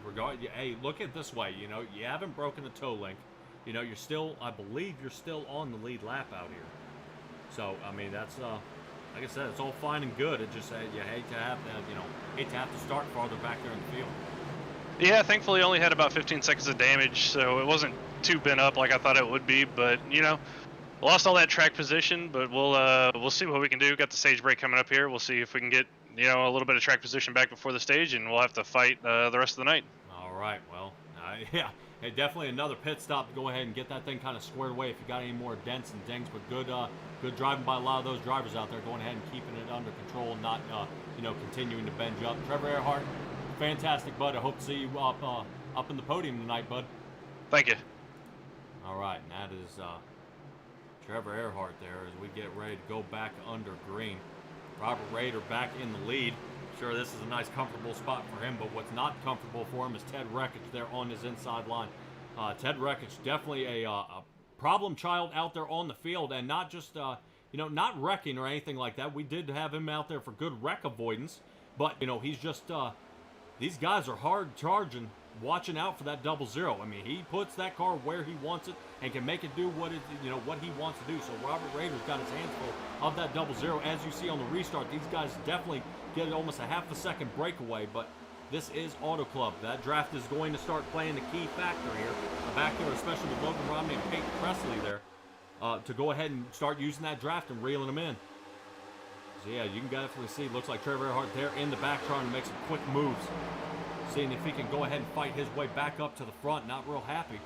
Hey, look at it this way. You haven't broken the toe link. You're still, I believe you're still on the lead lap out here. So, I mean, that's, like I said, it's all fine and good. It just, you hate to have to start farther back there in the field. Yeah, thankfully I only had about 15 seconds of damage, so it wasn't too bent up like I thought it would be. But, lost all that track position, but we'll see what we can do. Got the stage break coming up here. We'll see if we can get a little bit of track position back before the stage, and we'll have to fight the rest of the night. All right. Well, Yeah, hey, definitely another pit stop to go ahead and get that thing kind of squared away if you got any more dents and dings. But good driving by a lot of those drivers out there, going ahead and keeping it under control and not, continuing to bend you up. Trevor Earhart, fantastic, bud. I hope to see you up in the podium tonight, bud. Thank you. All right, and that is Trevor Earhart there as we get ready to go back under green. Robert Rader back in the lead. Sure, this is a nice, comfortable spot for him, but what's not comfortable for him is Ted Rekich there on his inside line. Ted Rekich, definitely a problem child out there on the field, and not just, not wrecking or anything like that. We did have him out there for good wreck avoidance, but, he's just, these guys are hard charging, watching out for that 00. I mean, he puts that car where he wants it and can make it do what he wants to do. So Robert Rader's got his hands full of that 00. As you see on the restart, these guys definitely get almost a half a second breakaway, but this is Auto Club. That draft is going to start playing the key factor here. Back there, especially with Logan Romney and Peyton Presley there, to go ahead and start using that draft and reeling them in. So yeah, you can definitely see, looks like Trevor Earhart there in the back trying to make some quick moves. Seeing if he can go ahead and fight his way back up to the front. Not real happy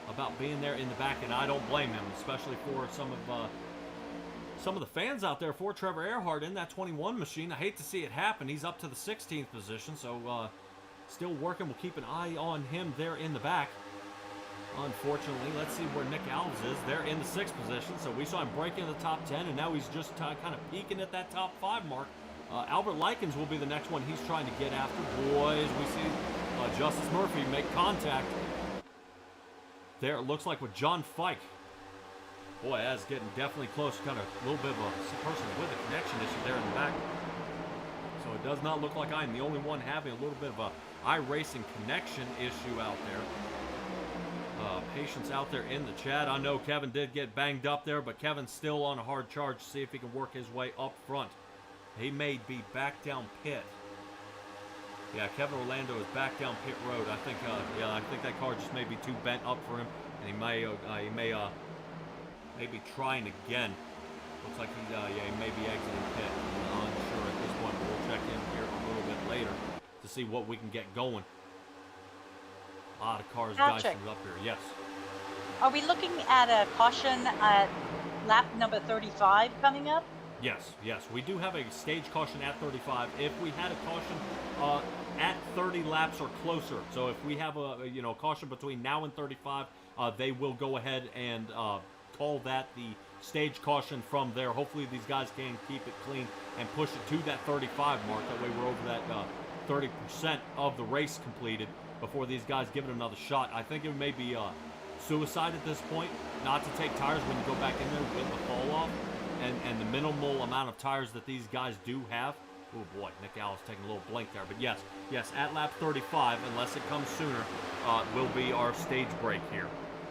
about being there in the back, and I don't blame him, especially for some of the fans out there for Trevor Earhart in that 21 machine. I hate to see it happen. He's up to the 16th position, so still working. We'll keep an eye on him there in the back. Unfortunately, let's see where Nick Alves is. They're in the 6th position, so we saw him break into the top 10, and now he's just kind of peeking at that top 5 mark. Albert Likens will be the next one he's trying to get after. Boys, we see Justice Murphy make contact. There it looks like with John Fike. Boy, that's getting definitely close. Kind of a little bit of a person with a connection issue there in the back. So it does not look like I'm the only one having a little bit of a iRacing connection issue out there. Patience out there in the chat. I know Kevin did get banged up there, but Kevin's still on a hard charge to see if he can work his way up front. He may be back down pit. Yeah, Kevin Orlando is back down pit road. I think, I think that car just may be too bent up for him, and he may be trying again. Looks like he may be exiting pit. I'm unsure at this point, but we'll check in here a little bit later to see what we can get going. A lot of cars dicing up here. Yes. Are we looking at a caution at lap number 35 coming up? Yes. We do have a stage caution at 35. If we had a caution at 30 laps or closer, so if we have a caution between now and 35, they will go ahead and call that the stage caution from there. Hopefully these guys can keep it clean and push it to that 35 mark. That way we're over that 30% of the race completed before these guys give it another shot. I think it may be suicide at this point not to take tires when you go back in there with the fall off. And the minimal amount of tires that these guys do have. Oh boy, Nick Alves taking a little blink there. But yes, at lap 35, unless it comes sooner, will be our stage break here.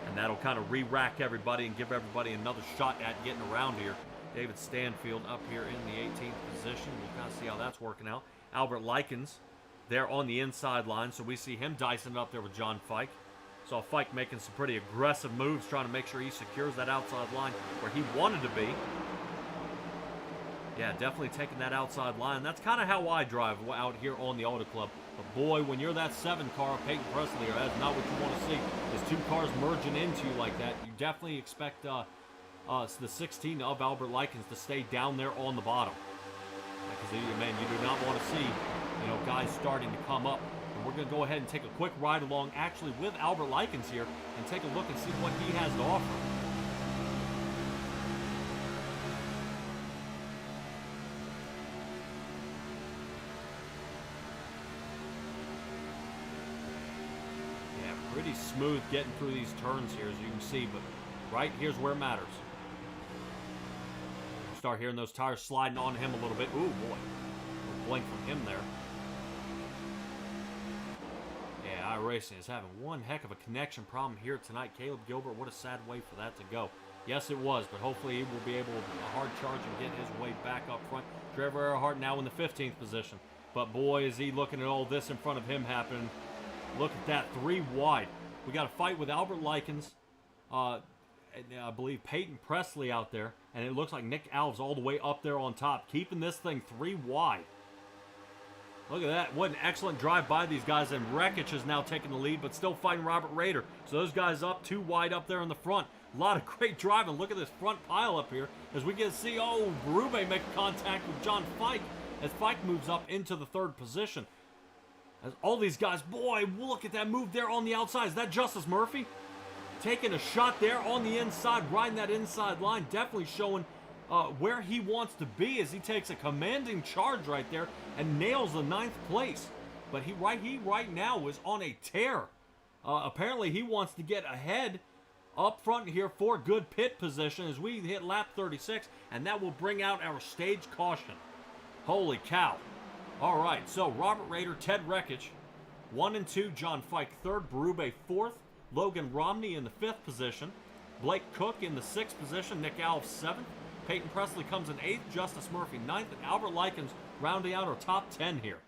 And that'll kind of re-rack everybody and give everybody another shot at getting around here. David Stanfield up here in the 18th position. We'll kind of see how that's working out. Albert Likens there on the inside line. So we see him dicing it up there with John Fike. Saw Fike making some pretty aggressive moves, trying to make sure he secures that outside line where he wanted to be. Yeah, definitely taking that outside line. That's kind of how I drive out here on the Auto Club. But boy, when you're that 7 car of Peyton Presley, that's not what you want to see. Is 2 cars merging into you like that. You definitely expect the 16 of Albert Likens to stay down there on the bottom. Because, man, you do not want to see, guys starting to come up. And we're going to go ahead and take a quick ride along, actually, with Albert Likens here, and take a look and see what he has to offer. Pretty smooth getting through these turns here, as you can see, but right here's where it matters. Start hearing those tires sliding on him a little bit. Ooh, boy. A little blink from him there. Yeah, iRacing is having one heck of a connection problem here tonight. Caleb Gilbert, what a sad way for that to go. Yes, it was, but hopefully he will be able to hard charge and get his way back up front. Trevor Earhart now in the 15th position. But boy, is he looking at all this in front of him happening. Look at that, 3 wide. We got a fight with Albert Likens, I believe Peyton Presley out there, and it looks like Nick Alves all the way up there on top, keeping this thing 3 wide. Look at that. What an excellent drive by these guys. And Wreckage has now taken the lead, but still fighting Robert Rader. So those guys up too wide up there in the front. A lot of great driving. Look at this front pile up here as we get to see, Berube make contact with John Fike as Fike moves up into the third position. As all these guys, boy, look at that move there on the outside. Is that Justice Murphy? Taking a shot there on the inside, riding that inside line. Definitely showing where he wants to be as he takes a commanding charge right there and nails the 9th place. But he right now is on a tear. Apparently he wants to get ahead up front here for good pit position as we hit lap 36, and that will bring out our stage caution. Holy cow. All right, so Robert Rader, Ted Wreckage, 1 and 2, John Fike 3rd, Berube 4th, Logan Romney in the 5th position, Blake Cook in the 6th position, Nick Alves 7th, Peyton Presley comes in 8th, Justice Murphy 9th, and Albert Likens rounding out our top 10 here.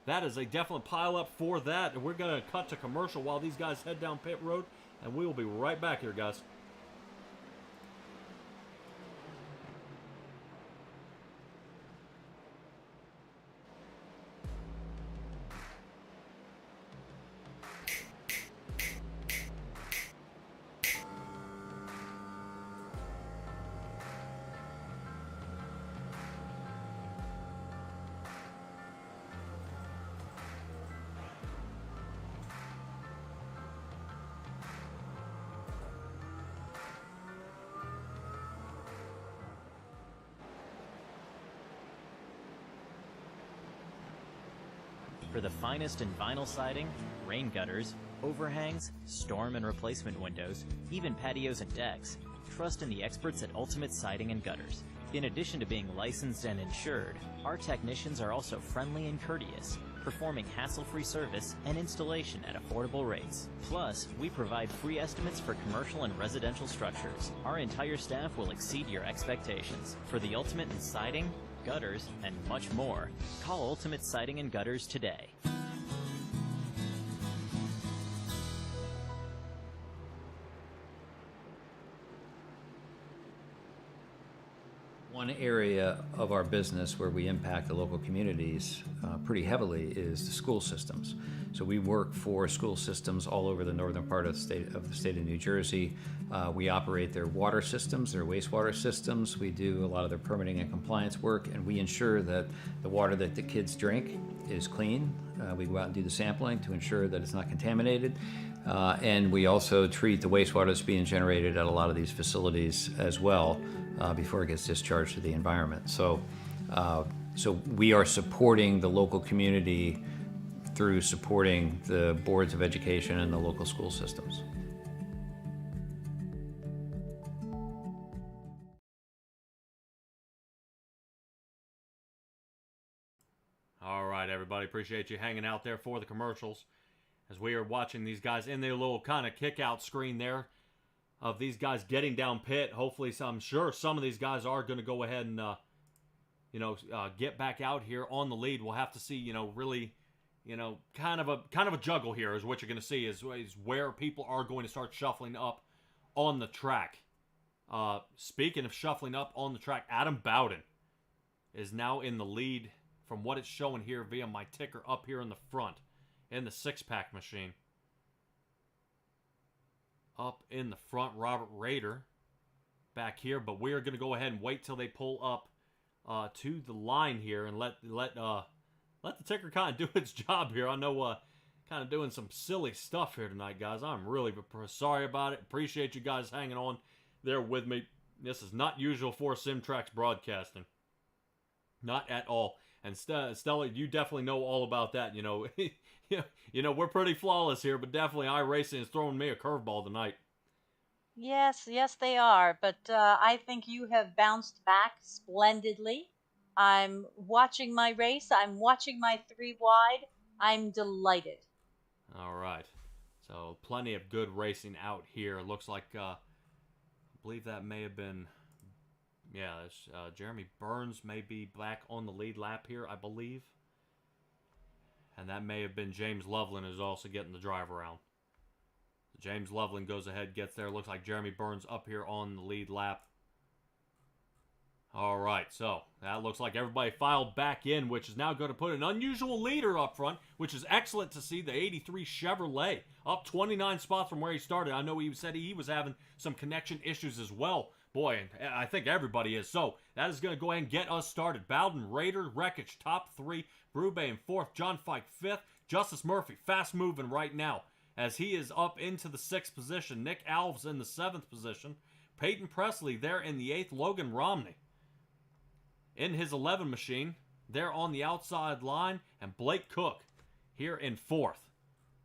That is a definite pile up for that, and we're going to cut to commercial while these guys head down pit road, and we will be right back here, guys. For the finest in vinyl siding, rain gutters, overhangs, storm and replacement windows, even patios and decks, trust in the experts at Ultimate Siding and Gutters. In addition to being licensed and insured, our technicians are also friendly and courteous, performing hassle-free service and installation at affordable rates. Plus, we provide free estimates for commercial and residential structures. Our entire staff will exceed your expectations. For the ultimate in siding, gutters, and much more, call Ultimate Siding and Gutters today. One area of our business where we impact the local communities pretty heavily is the school systems. So we work for school systems all over the northern part of the state of New Jersey. We operate their water systems, their wastewater systems. We do a lot of their permitting and compliance work, and we ensure that the water that the kids drink is clean. We go out and do the sampling to ensure that it's not contaminated. And we also treat the wastewater that's being generated at a lot of these facilities as well before it gets discharged to the environment. So we are supporting the local community through supporting the boards of education and the local school systems. All right, everybody. Appreciate you hanging out there for the commercials as we are watching these guys in their little kind of kick-out screen there of these guys getting down pit. Hopefully, I'm sure some of these guys are going to go ahead and, get back out here on the lead. We'll have to see, really, kind of a juggle here is what you're going to see is where people are going to start shuffling up on the track. Speaking of shuffling up on the track, Adam Bowden is now in the lead from what it's showing here via my ticker up here in the front in the six-pack machine. Up in the front, Robert Rader back here, but we're going to go ahead and wait till they pull up to the line here and let the ticker kind of do its job here. I know kind of doing some silly stuff here tonight, guys. I'm really sorry about it. Appreciate you guys hanging on there with me. This is not usual for Simtrax Broadcasting. Not at all. And Stella, you definitely know all about that. We're pretty flawless here, but definitely iRacing is throwing me a curveball tonight. Yes, they are. But I think you have bounced back splendidly. I'm watching my race. I'm watching my 3 wide. I'm delighted. All right. So plenty of good racing out here. Looks like, I believe that may have been... Yeah, Jeremy Burns may be back on the lead lap here, I believe. And that may have been James Loveland who's also getting the drive around. James Loveland goes ahead, gets there. Looks like Jeremy Burns up here on the lead lap. All right, so that looks like everybody filed back in, which is now going to put an unusual leader up front, which is excellent to see. The 83 Chevrolet up 29 spots from where he started. I know he said he was having some connection issues as well. Boy, and I think everybody is. So that is going to go ahead and get us started. Bowden, Raider, Wreckage, top 3. Brube in 4th. John Fike 5th. Justice Murphy, fast moving right now, as he is up into the 6th position. Nick Alves in the 7th position. Peyton Presley there in the 8th. Logan Romney in his 11 machine, there on the outside line, and Blake Cook here in 4th.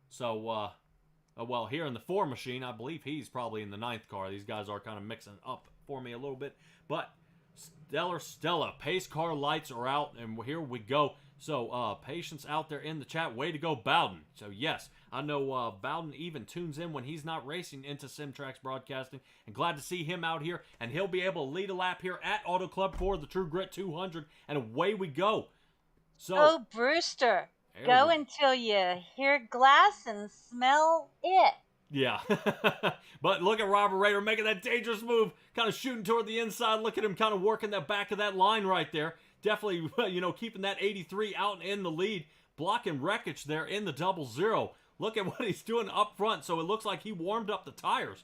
So, well, here in the 4 machine, I believe he's probably in the 9th car. These guys are kind of mixing up for me a little bit. But Stella, pace car lights are out, and here we go. So, patience out there in the chat. Way to go, Bowden. So, yes, I know Bowden even tunes in when he's not racing into Simtrax Broadcasting. And glad to see him out here. And he'll be able to lead a lap here at Auto Club for the True Grit 200. And away we go. So, Oh, Brewster, go until you hear glass and smell it. Yeah. But look at Robert Raider making that dangerous move. Kind of shooting toward the inside. Look at him kind of working that back of that line right there. Definitely, keeping that 83 out in the lead. Blocking Wreckage there in the 00. Look at what he's doing up front. So it looks like he warmed up the tires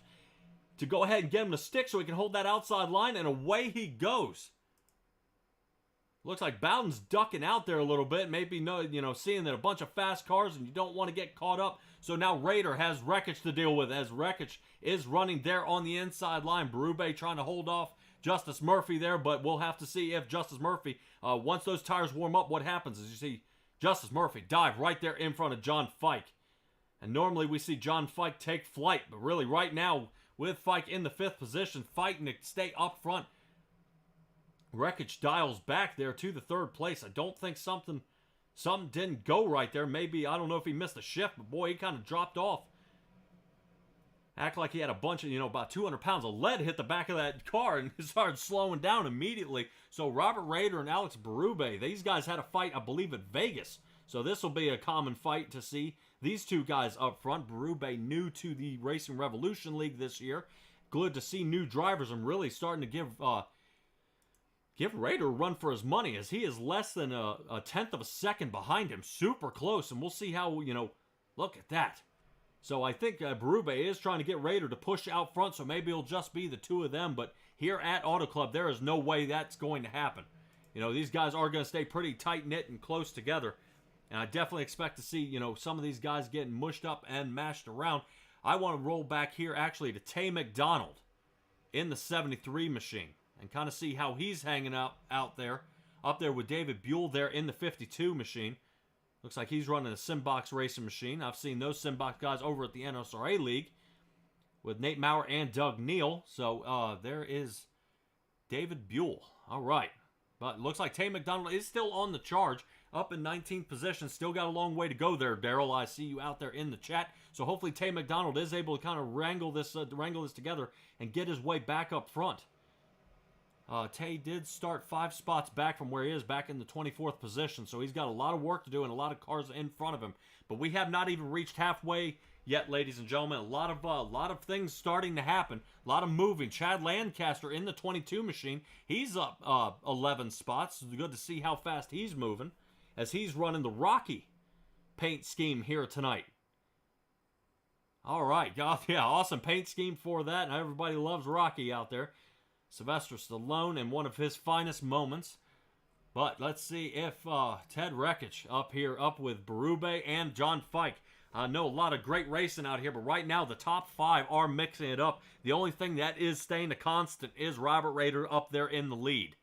to go ahead and get him to stick so he can hold that outside line. And away he goes. Looks like Bowden's ducking out there a little bit. Maybe, seeing that a bunch of fast cars and you don't want to get caught up. So now Raider has Wreckage to deal with, as Wreckage is running there on the inside line. Berube trying to hold off Justice Murphy there, but we'll have to see if Justice Murphy, once those tires warm up, what happens is you see Justice Murphy dive right there in front of John Fike. And normally we see John Fike take flight, but really right now with Fike in the 5th position, fighting to stay up front. Wreckage dials back there to the 3rd place. I don't think something didn't go right there. Maybe, I don't know if he missed a shift, but boy, he kind of dropped off. Act like he had a bunch of, about 200 pounds of lead hit the back of that car and started slowing down immediately. So Robert Raider and Alex Berube, these guys had a fight, I believe, at Vegas. So this will be a common fight to see these two guys up front. Berube new to the Racing Revolution League this year. Good to see new drivers and really starting to give Raider a run for his money, as he is less than a 1/10 of a second behind him. Super close, and we'll see how, look at that. So I think Berube is trying to get Raider to push out front, so maybe it'll just be the two of them. But here at Auto Club, there is no way that's going to happen. These guys are going to stay pretty tight-knit and close together. And I definitely expect to see, some of these guys getting mushed up and mashed around. I want to roll back here, actually, to Tay McDonald in the 73 machine and kind of see how he's hanging out there. Up there with David Buell there in the 52 machine. Looks like he's running a Simbox racing machine. I've seen those Simbox guys over at the NSRA League with Nate Maurer and Doug Neal. So there is David Buell. All right. But it looks like Tay McDonald is still on the charge. Up in 19th position. Still got a long way to go there, Daryl. I see you out there in the chat. So hopefully Tay McDonald is able to kind of wrangle this together and get his way back up front. Tay did start 5 spots back from where he is, back in the 24th position. So he's got a lot of work to do and a lot of cars in front of him. But we have not even reached halfway yet, ladies and gentlemen. A lot of things starting to happen. A lot of moving. Chad Lancaster in the 22 machine. He's up 11 spots. It's good to see how fast he's moving, as he's running the Rocky paint scheme here tonight. All right. Yeah, awesome paint scheme for that. And everybody loves Rocky out there. Sylvester Stallone in one of his finest moments. But let's see if Ted Wreckage up here, up with Berube and John Fike. I know a lot of great racing out here, but right now the top 5 are mixing it up. The only thing that is staying a constant is Robert Raider up there in the lead.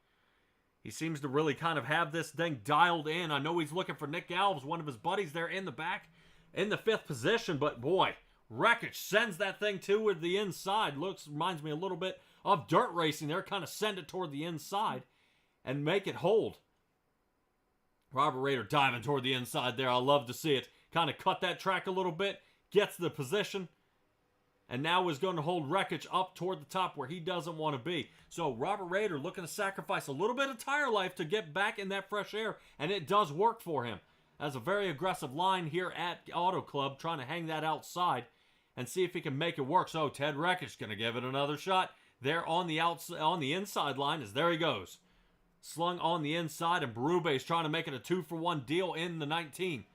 He seems to really kind of have this thing dialed in. I know he's looking for Nick Alves, one of his buddies there in the back, in the 5th position. But boy, Wreckage sends that thing toward the inside. Reminds me a little bit of dirt racing there. Kind of send it toward the inside and make it hold. Robert Raider diving toward the inside there. I love to see it. Kind of cut that track a little bit. Gets the position. And now is going to hold Wreckage up toward the top where he doesn't want to be. So Robert Raider looking to sacrifice a little bit of tire life to get back in that fresh air. And it does work for him. That's a very aggressive line here at Auto Club. Trying to hang that outside and see if he can make it work. So Ted Wreckage going to give it another shot. There on the inside line, as there he goes. slung on the inside, and Berube is trying to make it a 2-for-1 deal in the 19.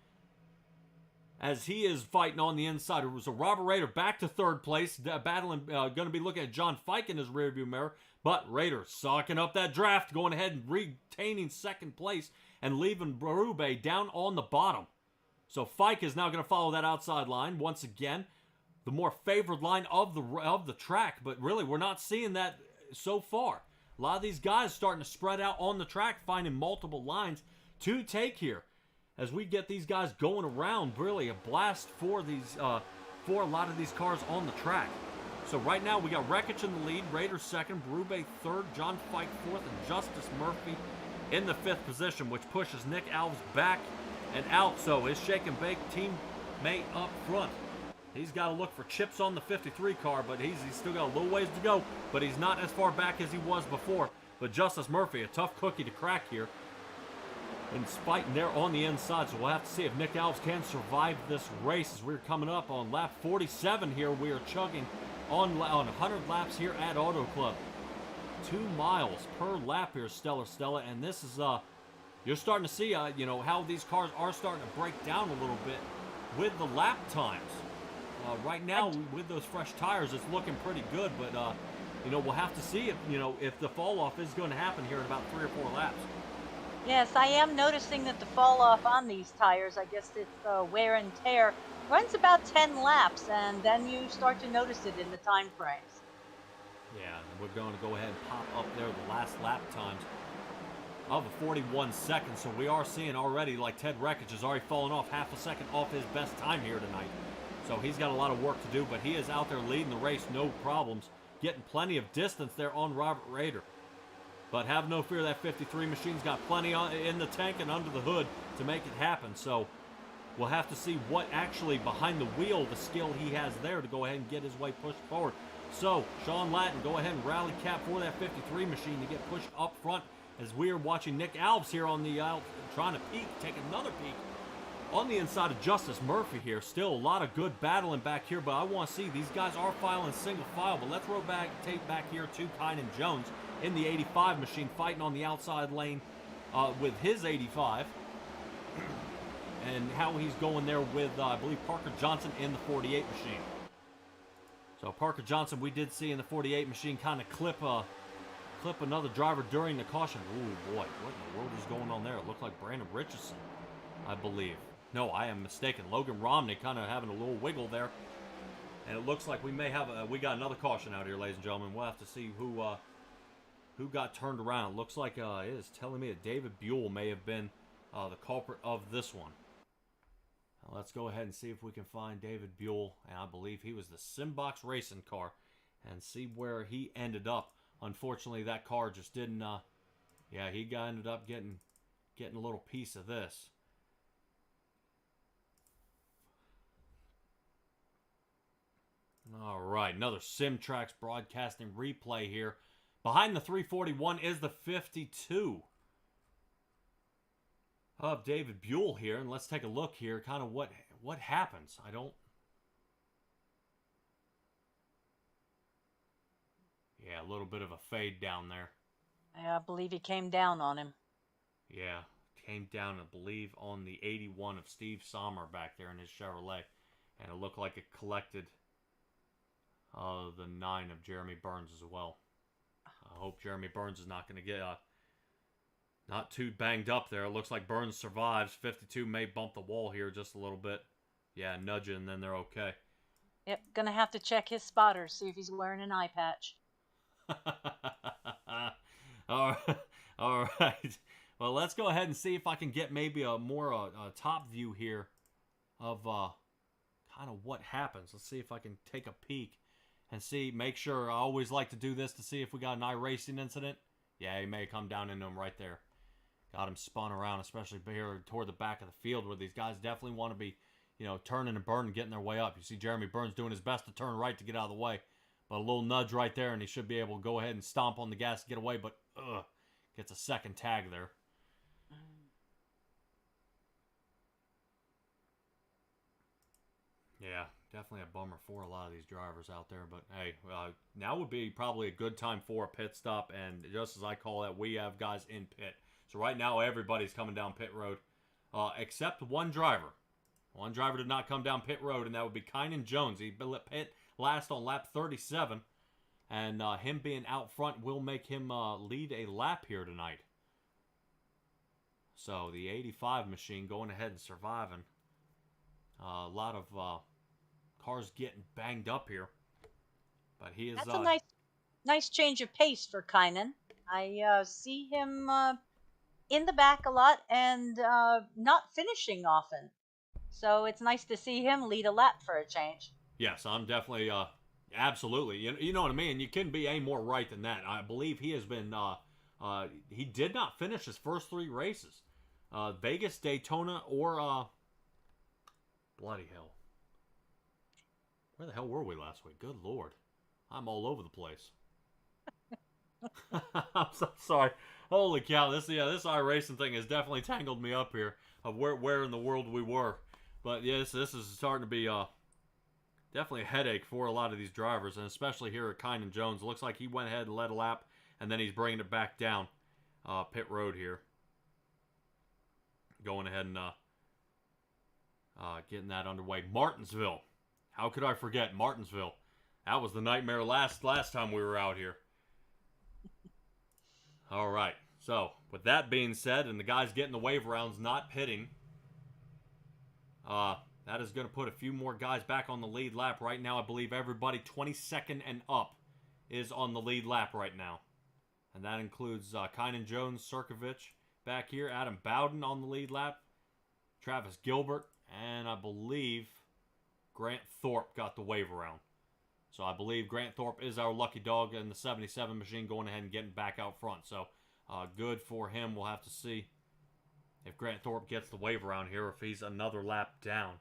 As he is fighting on the inside. It was a Robert Rader back to third place, battling, going to be looking at John Fike in his rearview mirror. But Rader socking up that draft, going ahead and retaining second place and leaving Berube down on the bottom. So Fike is now going to follow that outside line once again, the more favored line of the track. But really, we're not seeing that so far. A lot of these guys starting to spread out on the track, finding multiple lines to take here. As we get these guys going around, really a blast for these for a lot of these cars on the track. So right now we got Wreckage in the lead, Raiders second, Berube third, John Fike fourth, and Justice Murphy in the fifth position, which pushes Nick Alves back and out. So his Shake and Bake teammate up front. He's got to look for chips on the 53 car, but he's still got a little ways to go, but he's not as far back as he was before. But Justice Murphy, a tough cookie to crack here. And fighting there on the inside, so we'll have to see if Nick Alves can survive this race as we're coming up on lap 47 here. We are chugging on 100 laps here at Auto Club. 2 miles per lap here, Stella, and this is you're starting to see how these cars are starting to break down a little bit with the lap times. Right now, with those fresh tires, it's looking pretty good, but we'll have to see if the fall off is going to happen here in about 3 or 4 laps. Yes, I am noticing that the fall off on these tires, I guess it's wear and tear, runs about 10 laps, and then you start to notice it in the time frames. Yeah, and we're going to go ahead and pop up there the last lap times of a 41 seconds. So we are seeing already, like Ted Wreckage has already fallen off half a second off his best time here tonight. So he's got a lot of work to do, but he is out there leading the race, no problems, getting plenty of distance there on Robert Rader. But have no fear, that 53 machine's got plenty in the tank and under the hood to make it happen. So we'll have to see what actually behind the wheel, the skill he has there to go ahead and get his way pushed forward. So Sean Lattin, go ahead and rally cap for that 53 machine to get pushed up front as we are watching Nick Alves here on the out, trying to peek, take another peek on the inside of Justice Murphy here. Still a lot of good battling back here, but I want to see these guys are filing single file. But let's roll back, tape back here to Kynan Jones in the 85 machine, fighting on the outside lane with his 85. And how he's going there with, I believe, Parker Johnson in the 48 machine. So Parker Johnson, we did see in the 48 machine kind of clip another driver during the caution. Ooh, boy, what in the world is going on there? It looked like Brandon Richardson, I believe. No, I am mistaken. Logan Romney kind of having a little wiggle there. And it looks like we may have we got another caution out here, ladies and gentlemen. We'll have to see who got turned around. It looks like it is telling me that David Buell may have been the culprit of this one. Now let's go ahead and see if we can find David Buell. And I believe he was the Simbox racing car. And see where he ended up. Unfortunately, that car just didn't, yeah, he ended up getting a little piece of this. All right, another Simtrax broadcasting replay here. Behind the 341 is the 52 of David Buell here. And let's take a look here, kind of what happens. Yeah, a little bit of a fade down there. Yeah, I believe he came down on him. Yeah, came down, I believe, on the 81 of Steve Sommer back there in his Chevrolet. And it looked like it collected the 9 of Jeremy Burns as well. I hope Jeremy Burns is not going to get not too banged up there. It looks like Burns survives. 52 may bump the wall here just a little bit. Yeah, nudge it, and then they're okay. Yep, gonna have to check his spotters, see if he's wearing an eye patch. All right. Well, let's go ahead and see if I can get maybe a more top view here of kind of what happens. Let's see if I can take a peek and see, make sure. I always like to do this to see if we got an iRacing incident. Yeah, he may come down into him right there. Got him spun around, especially here toward the back of the field where these guys definitely want to be, turning and burning, getting their way up. You see Jeremy Burns doing his best to turn right to get out of the way. But a little nudge right there, and he should be able to go ahead and stomp on the gas to get away, but gets a second tag there. Yeah, Definitely a bummer for a lot of these drivers out there. But hey, now would be probably a good time for a pit stop. And just as I call it, we have guys in pit. So right now, everybody's coming down pit road, except one driver. One driver did not come down pit road, and that would be Kynan Jones. He pit last on lap 37. And him being out front will make him lead a lap here tonight. So the 85 machine going ahead and surviving. A lot of cars getting banged up here. But he is... That's a nice change of pace for Kynan. I see him in the back a lot and not finishing often. So it's nice to see him lead a lap for a change. Yes, I'm definitely... absolutely. You know what I mean? You couldn't be any more right than that. I believe he has been... he did not finish his first 3 races. Vegas, Daytona, or... bloody hell. Where the hell were we last week? Good Lord. I'm all over the place. I'm so sorry. Holy cow. This iRacing thing has definitely tangled me up here of where in the world we were. But yes, this is starting to be definitely a headache for a lot of these drivers, and especially here at Kynan Jones. It looks like he went ahead and led a lap, and then he's bringing it back down pit road here. Going ahead and getting that underway. Martinsville. How could I forget Martinsville? That was the nightmare last time we were out here. All right. So, with that being said, and the guys getting the wave rounds, not pitting, that is going to put a few more guys back on the lead lap. Right now, I believe everybody 22nd and up is on the lead lap right now. And that includes Kynan Jones, Sirkovich back here, Adam Bowden on the lead lap, Travis Gilbert, and I believe Grant Thorpe got the wave around. So I believe Grant Thorpe is our lucky dog in the 77 machine, going ahead and getting back out front. So good for him. We'll have to see if Grant Thorpe gets the wave around here, or if he's another lap down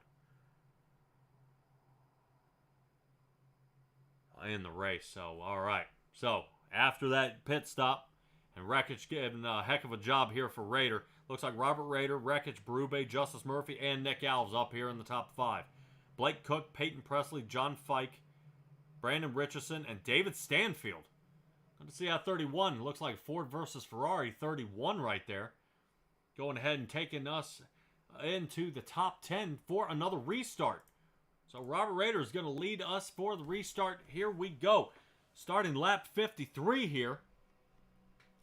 in the race. So, all right. So after that pit stop, and Wreckage getting a heck of a job here for Rader. Looks like Robert Rader, Wreckage, Berube, Justice Murphy, and Nick Alves up here in the top 5. Blake Cook, Peyton Presley, John Fike, Brandon Richardson, and David Stanfield. Good to see how 31 looks like Ford versus Ferrari 31 right there. Going ahead and taking us into the top 10 for another restart. So Robert Rader is going to lead us for the restart. Here we go. Starting lap 53 here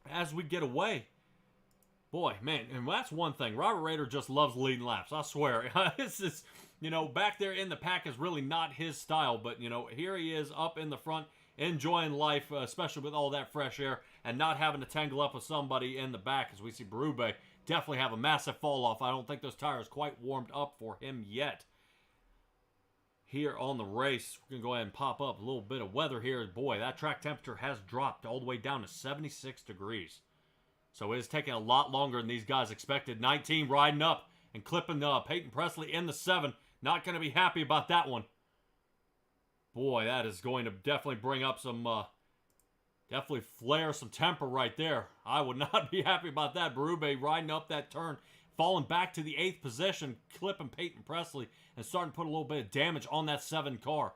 as we get away. Boy, man, and that's one thing. Robert Rader just loves leading laps. I swear. This is, back there in the pack is really not his style. But, here he is up in the front, enjoying life, especially with all that fresh air, and not having to tangle up with somebody in the back, as we see Berube definitely have a massive fall off. I don't think those tires quite warmed up for him yet. Here on the race, we're going to go ahead and pop up a little bit of weather here. Boy, that track temperature has dropped all the way down to 76 degrees. So it is taking a lot longer than these guys expected. 19 riding up and clipping Peyton Presley in the 7. Not going to be happy about that one. Boy, that is going to definitely bring up some, definitely flare some temper right there. I would not be happy about that. Berube riding up that turn, falling back to the 8th position, clipping Peyton Presley, and starting to put a little bit of damage on that 7 car.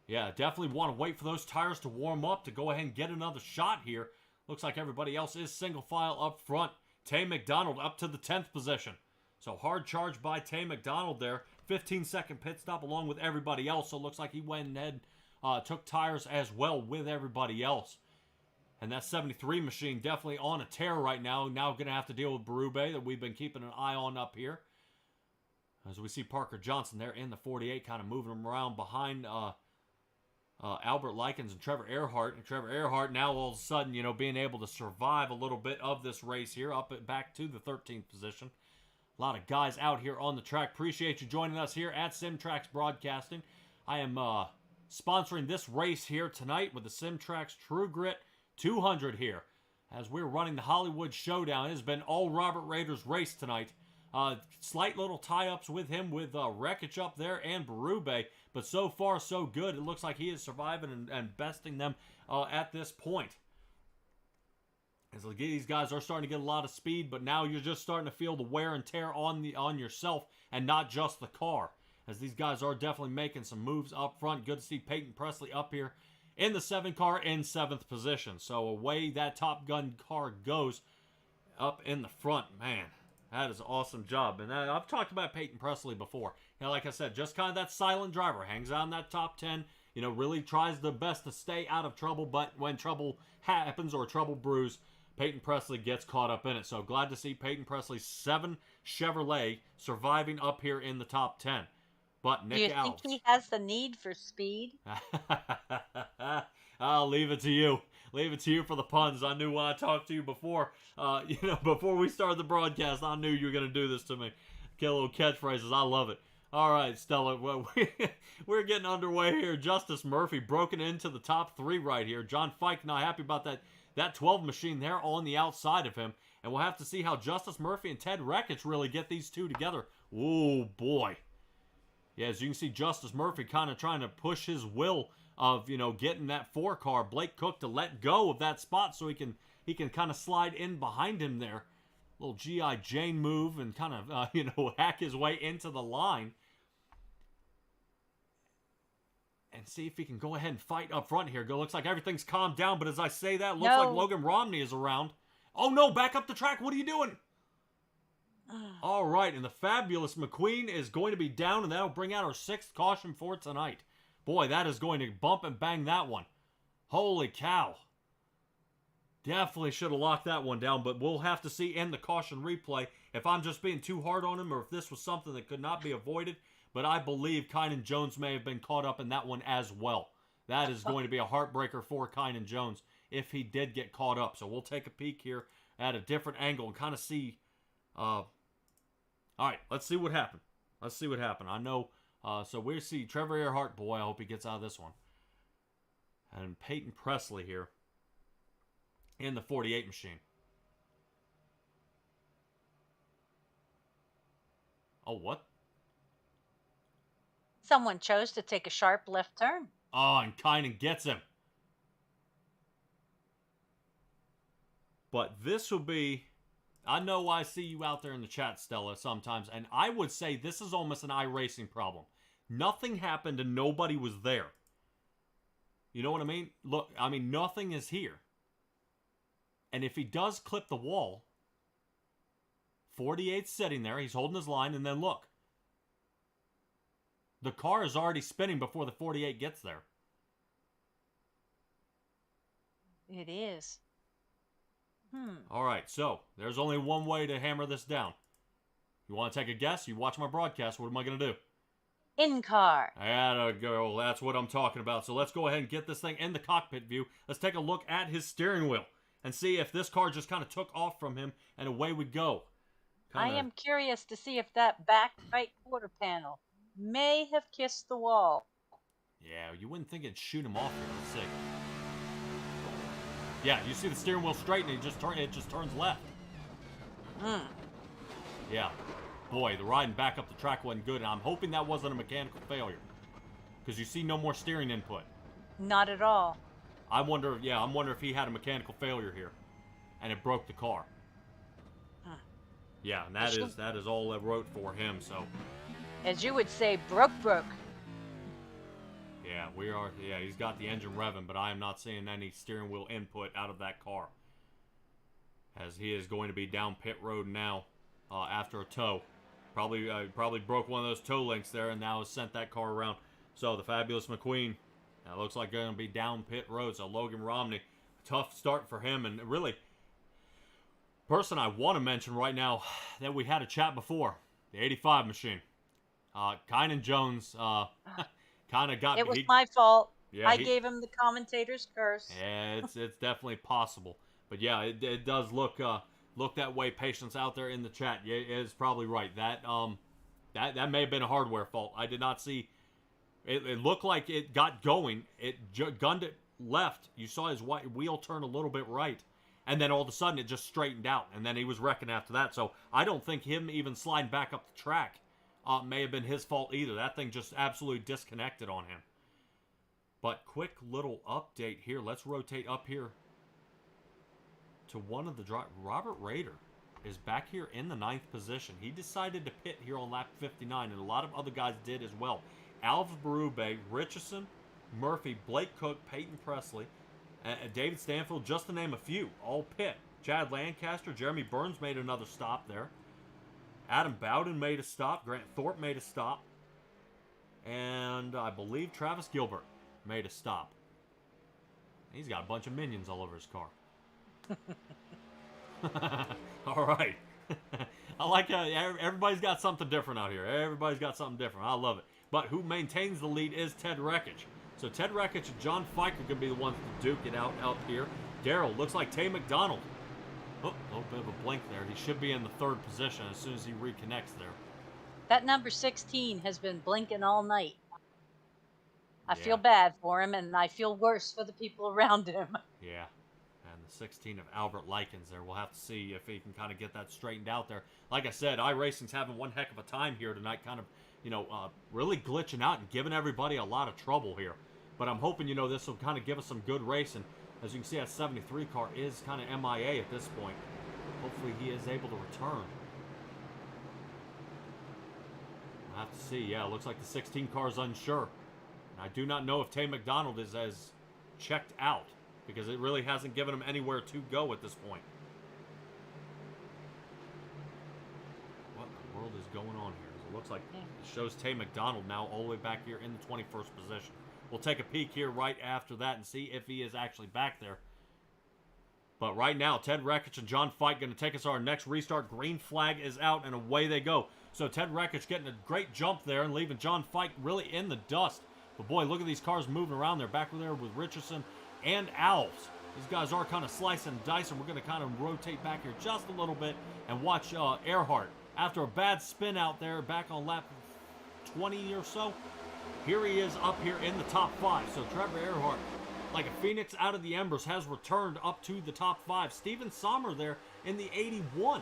Yeah, definitely want to wait for those tires to warm up to go ahead and get another shot here. Looks like everybody else is single file up front. Tay McDonald up to the 10th position. So hard charge by Tay McDonald there. 15-second pit stop along with everybody else. So it looks like he went ahead, took tires as well with everybody else. And that 73 machine definitely on a tear right now. Now going to have to deal with Berube that we've been keeping an eye on up here. As we see Parker Johnson there in the 48, kind of moving him around behind Albert Likens and Trevor Earhart. And Trevor Earhart now all of a sudden, being able to survive a little bit of this race here, back to the 13th position. A lot of guys out here on the track. Appreciate you joining us here at SimTrax Broadcasting. I am sponsoring this race here tonight with the SimTrax True Grit 200 here. As we're running the Hollywood Showdown, it has been all Robert Rader's race tonight. Slight little tie-ups with him with Wreckage up there and Berube, but so far so good. It looks like he is surviving and besting them at this point. As these guys are starting to get a lot of speed, but now you're just starting to feel the wear and tear on yourself and not just the car. as these guys are definitely making some moves up front. Good to see Peyton Presley up here in the 7 car in 7th position. So away that Top Gun car goes up in the front. Man, that is an awesome job. And I've talked about Peyton Presley before. Like I said, just kind of that silent driver. Hangs out in that top 10. Really tries the best to stay out of trouble. But when trouble happens or trouble brews, Peyton Presley gets caught up in it. So glad to see Peyton Presley's 7 Chevrolet surviving up here in the top 10. But Nick Do you Alves. think he has the need for speed? I'll leave it to you. Leave it to you for the puns. I knew when I talked to you before, before we started the broadcast, I knew you were going to do this to me. Get little catchphrases. I love it. All right, Stella, well, we're getting underway here. Justice Murphy broken into the top 3 right here. John Fike not happy about that 12 machine there on the outside of him. And we'll have to see how Justice Murphy and Ted Rekich really get these two together. Oh, boy. Yeah, as you can see, Justice Murphy kind of trying to push his will of, getting that 4 car, Blake Cook, to let go of that spot so he can kind of slide in behind him there. Little G.I. Jane move and kind of, hack his way into the line. And see if he can go ahead and fight up front here. Looks like everything's calmed down, but as I say that, looks like Logan Romney is around. Oh, no, back up the track. What are you doing? All right, and the fabulous McQueen is going to be down, and that'll bring out our 6th caution for tonight. Boy, that is going to bump and bang that one. Holy cow. Definitely should have locked that one down, but we'll have to see in the caution replay if I'm just being too hard on him or if this was something that could not be avoided. But I believe Kynan Jones may have been caught up in that one as well. That is going to be a heartbreaker for Kynan Jones if he did get caught up. So we'll take a peek here at a different angle and kind of see. All right, let's see what happened. Let's see what happened. I know. So we see Trevor Earhart. Boy, I hope he gets out of this one. And Peyton Presley here in the 48 machine. Oh, what? Someone chose to take a sharp left turn. Oh, and Kynan gets him. But this will be... I know I see you out there in the chat, Stella, sometimes, and I would say this is almost an iRacing problem. Nothing happened and nobody was there. You know what I mean? Look, nothing is here. And if he does clip the wall, 48's sitting there, he's holding his line, and then look. The car is already spinning before the 48 gets there. It is. All right, so there's only one way to hammer this down. You want to take a guess? You watch my broadcast. What am I going to do? In-car. Atta girl, that's what I'm talking about. So let's go ahead and get this thing in the cockpit view. Let's take a look at his steering wheel and see if this car just kind of took off from him, and away we go. I am curious to see if that back right quarter panel may have kissed the wall. Yeah, you wouldn't think it'd shoot him off here. Let's see. Yeah, you see the steering wheel straight and it just turns left. Yeah. Boy, the riding back up the track wasn't good, and I'm hoping that wasn't a mechanical failure. Because you see no more steering input. Not at all. I'm wondering if he had a mechanical failure here. And it broke the car. Yeah, and that is all that wrote for him, so. As you would say, broke. Yeah, he's got the engine revving, but I am not seeing any steering wheel input out of that car. As he is going to be down pit road now after a tow. Probably broke one of those tow links there and now has sent that car around. So the fabulous McQueen looks like going to be down pit road. So Logan Romney, tough start for him. And really, person I want to mention right now that we had a chat before, the 85 machine. Kynan Jones kind of got... It was my fault. Yeah, I gave him the commentator's curse. Yeah, it's definitely possible. But yeah, it does look that way. Patience out there in the chat. Yeah, is probably right. That may have been a hardware fault. I did not see. It looked like it got going. It gunned it left. You saw his wheel turn a little bit right, and then all of a sudden it just straightened out, and then he was wrecking after that. So I don't think him even sliding back up the track may have been his fault either. That thing just absolutely disconnected on him. But quick little update here. Let's rotate up here to one of the drivers. Robert Rader is back here in the 9th position. He decided to pit here on lap 59, and a lot of other guys did as well. Alves Berube, Richardson, Murphy, Blake Cook, Peyton Presley, David Stanfield, just to name a few, all pit. Chad Lancaster, Jeremy Burns made another stop there. Adam Bowden made a stop. Grant Thorpe made a stop. And I believe Travis Gilbert made a stop. He's got a bunch of minions all over his car. All right. I like everybody's got something different out here. Everybody's got something different. I love it. But who maintains the lead is Ted Rekich. So Ted Rekich and John Fike are going to be the ones to duke it out here. Darrell, looks like Tay McDonald. Oh, a little bit of a blink there. He should be in the 3rd position as soon as he reconnects there. That number 16 has been blinking all night. I Yeah. feel bad for him, and I feel worse for the people around him. Yeah. And the 16 of Albert Likens there. We'll have to see if he can kind of get that straightened out there. Like I said, iRacing's having one heck of a time here tonight, kind of, really glitching out and giving everybody a lot of trouble here. But I'm hoping, this will kind of give us some good racing. As you can see, that 73 car is kind of MIA at this point. Hopefully he is able to return. We'll have to see. Yeah, it looks like the 16 car is unsure. And I do not know if Tay McDonald is as checked out, because it really hasn't given him anywhere to go at this point. What in the world is going on here? It looks like it shows Tay McDonald now all the way back here in the 21st position. We'll take a peek here right after that and see if he is actually back there. But right now, Ted Rekich and John Fike going to take us to our next restart. Green flag is out, and away they go. So Ted Rekich getting a great jump there and leaving John Fike really in the dust. But boy, look at these cars moving around. They're back there with Richardson and Alves. These guys are kind of slicing and dicing. We're going to kind of rotate back here just a little bit and watch Earhart. After a bad spin out there back on lap 20 or so, here he is up here in the top 5. So Trevor Earhart, like a phoenix out of the embers, has returned up to the top 5. Steven Sommer there in the 81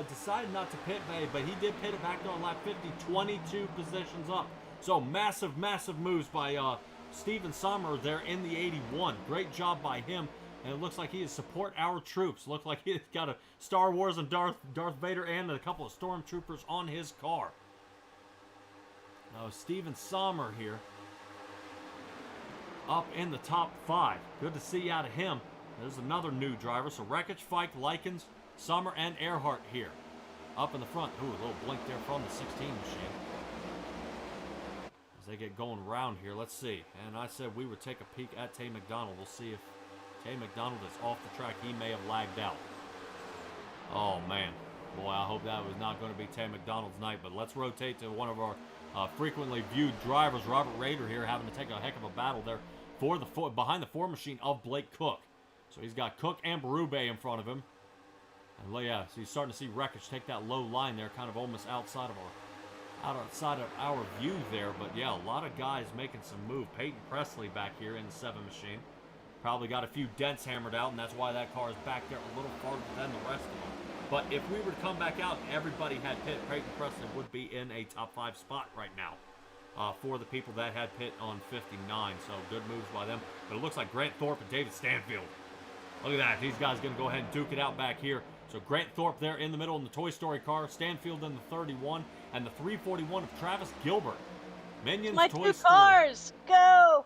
decided not to pit, but he did pit it back there on lap 50, 22 positions up. So massive, massive moves by Steven Sommer there in the 81. Great job by him. And it looks like he is support our troops. Looks like he's got a Star Wars and Darth Vader and a couple of stormtroopers on his car. Now Steven Sommer here up in the top 5. Good to see out of him. There's another new driver. So Rekich, Fike, Likens, Sommer, and Earhart here. Up in the front. Ooh, a little blink there from the 16 machine. As they get going around here, let's see. And I said we would take a peek at Tay McDonald. We'll see if Tay McDonald is off the track. He may have lagged out. Oh, man. Boy, I hope that was not going to be Tay McDonald's night. But let's rotate to one of our frequently viewed drivers, Robert Rader here, having to take a heck of a battle there for the behind the 4 machine of Blake Cook. So he's got Cook and Berube in front of him. And yeah, so he's starting to see Rekich take that low line there, kind of almost outside of our view there. But yeah, a lot of guys making some move. Peyton Presley back here in the 7 machine. Probably got a few dents hammered out, and that's why that car is back there a little farther than the rest of them. But if we were to come back out and everybody had pit, Peyton Presley would be in a top 5 spot right now for the people that had pit on 59. So good moves by them. But it looks like Grant Thorpe and David Stanfield. Look at that. These guys going to go ahead and duke it out back here. So Grant Thorpe there in the middle in the Toy Story car. Stanfield in the 31. And the 341 of Travis Gilbert. Minions, My Toy 2 Story. cars! Go!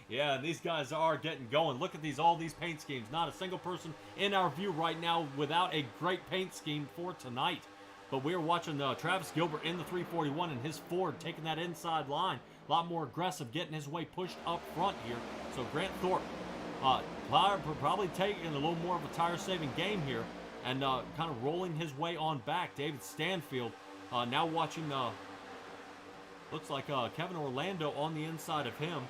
Yeah, these guys are getting going. Look at all these paint schemes. Not a single person in our view right now without a great paint scheme for tonight. But we're watching Travis Gilbert in the 341 and his Ford taking that inside line. A lot more aggressive, getting his way pushed up front here. So Grant Thorpe probably taking a little more of a tire-saving game here and kind of rolling his way on back. David Stanfield now watching, looks like Kevin Orlando on the inside of him.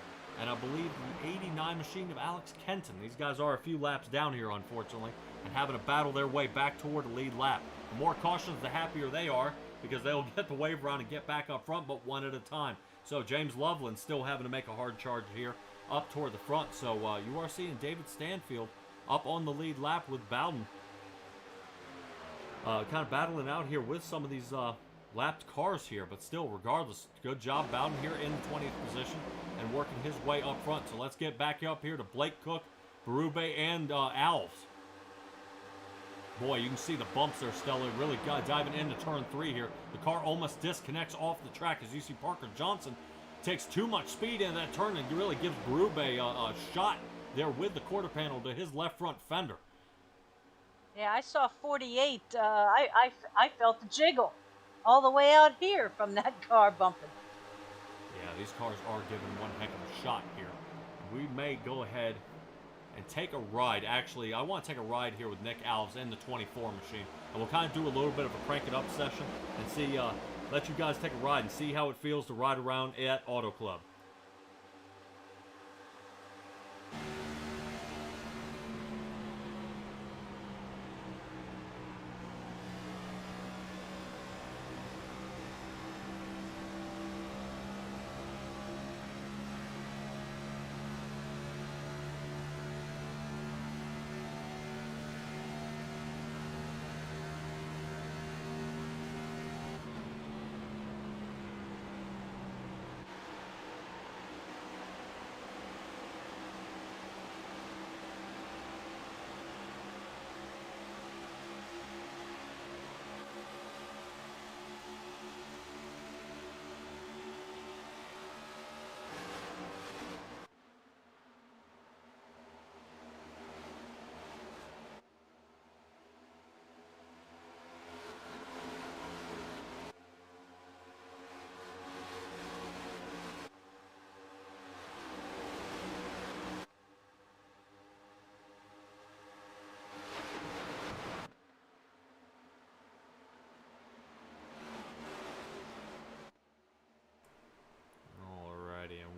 And I believe the 89 machine of Alex Kenton. These guys are a few laps down here, unfortunately, and having to battle their way back toward the lead lap. The more cautions, the happier they are, because they'll get the wave around and get back up front, but one at a time. So James Loveland still having to make a hard charge here up toward the front. So you are seeing David Stanfield up on the lead lap with Bowden. Kind of battling out here with some of these lapped cars here, but still, regardless, good job Bowden here in the 20th position and working his way up front. So let's get back up here to Blake Cook, Berube, and Alves. Boy, you can see the bumps there, Stella, really diving into turn 3 here. The car almost disconnects off the track as you see Parker Johnson takes too much speed into that turn and really gives Berube a shot there with the quarter panel to his left front fender. Yeah, I saw 48. I felt the jiggle all the way out here from that car bumping. Yeah, these cars are giving one heck of a shot here. We may go ahead and take a ride. Actually, I want to take a ride here with Nick Alves in the 24 machine. And we'll kind of do a little bit of a crank it up session and see, let you guys take a ride and see how it feels to ride around at Auto Club.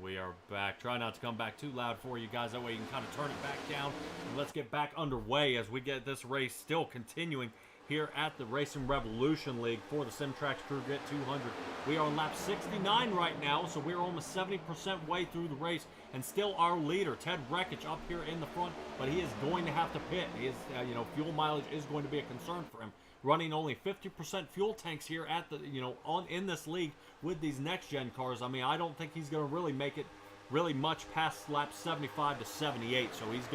We are back. Try not to come back too loud for you guys. That way you can kind of turn it back down. And let's get back underway as we get this race still continuing here at the Racing Revolution League for the Simtrax Crew Get 200. We are on lap 69 right now, so we're almost 70% way through the race. And still our leader, Ted Rekich, up here in the front. But he is going to have to pit. He is, fuel mileage is going to be a concern for him. Running only 50% fuel tanks here at the, in this league with these next-gen cars. I mean, I don't think he's going to really make it really much past lap 75 to 78. So it's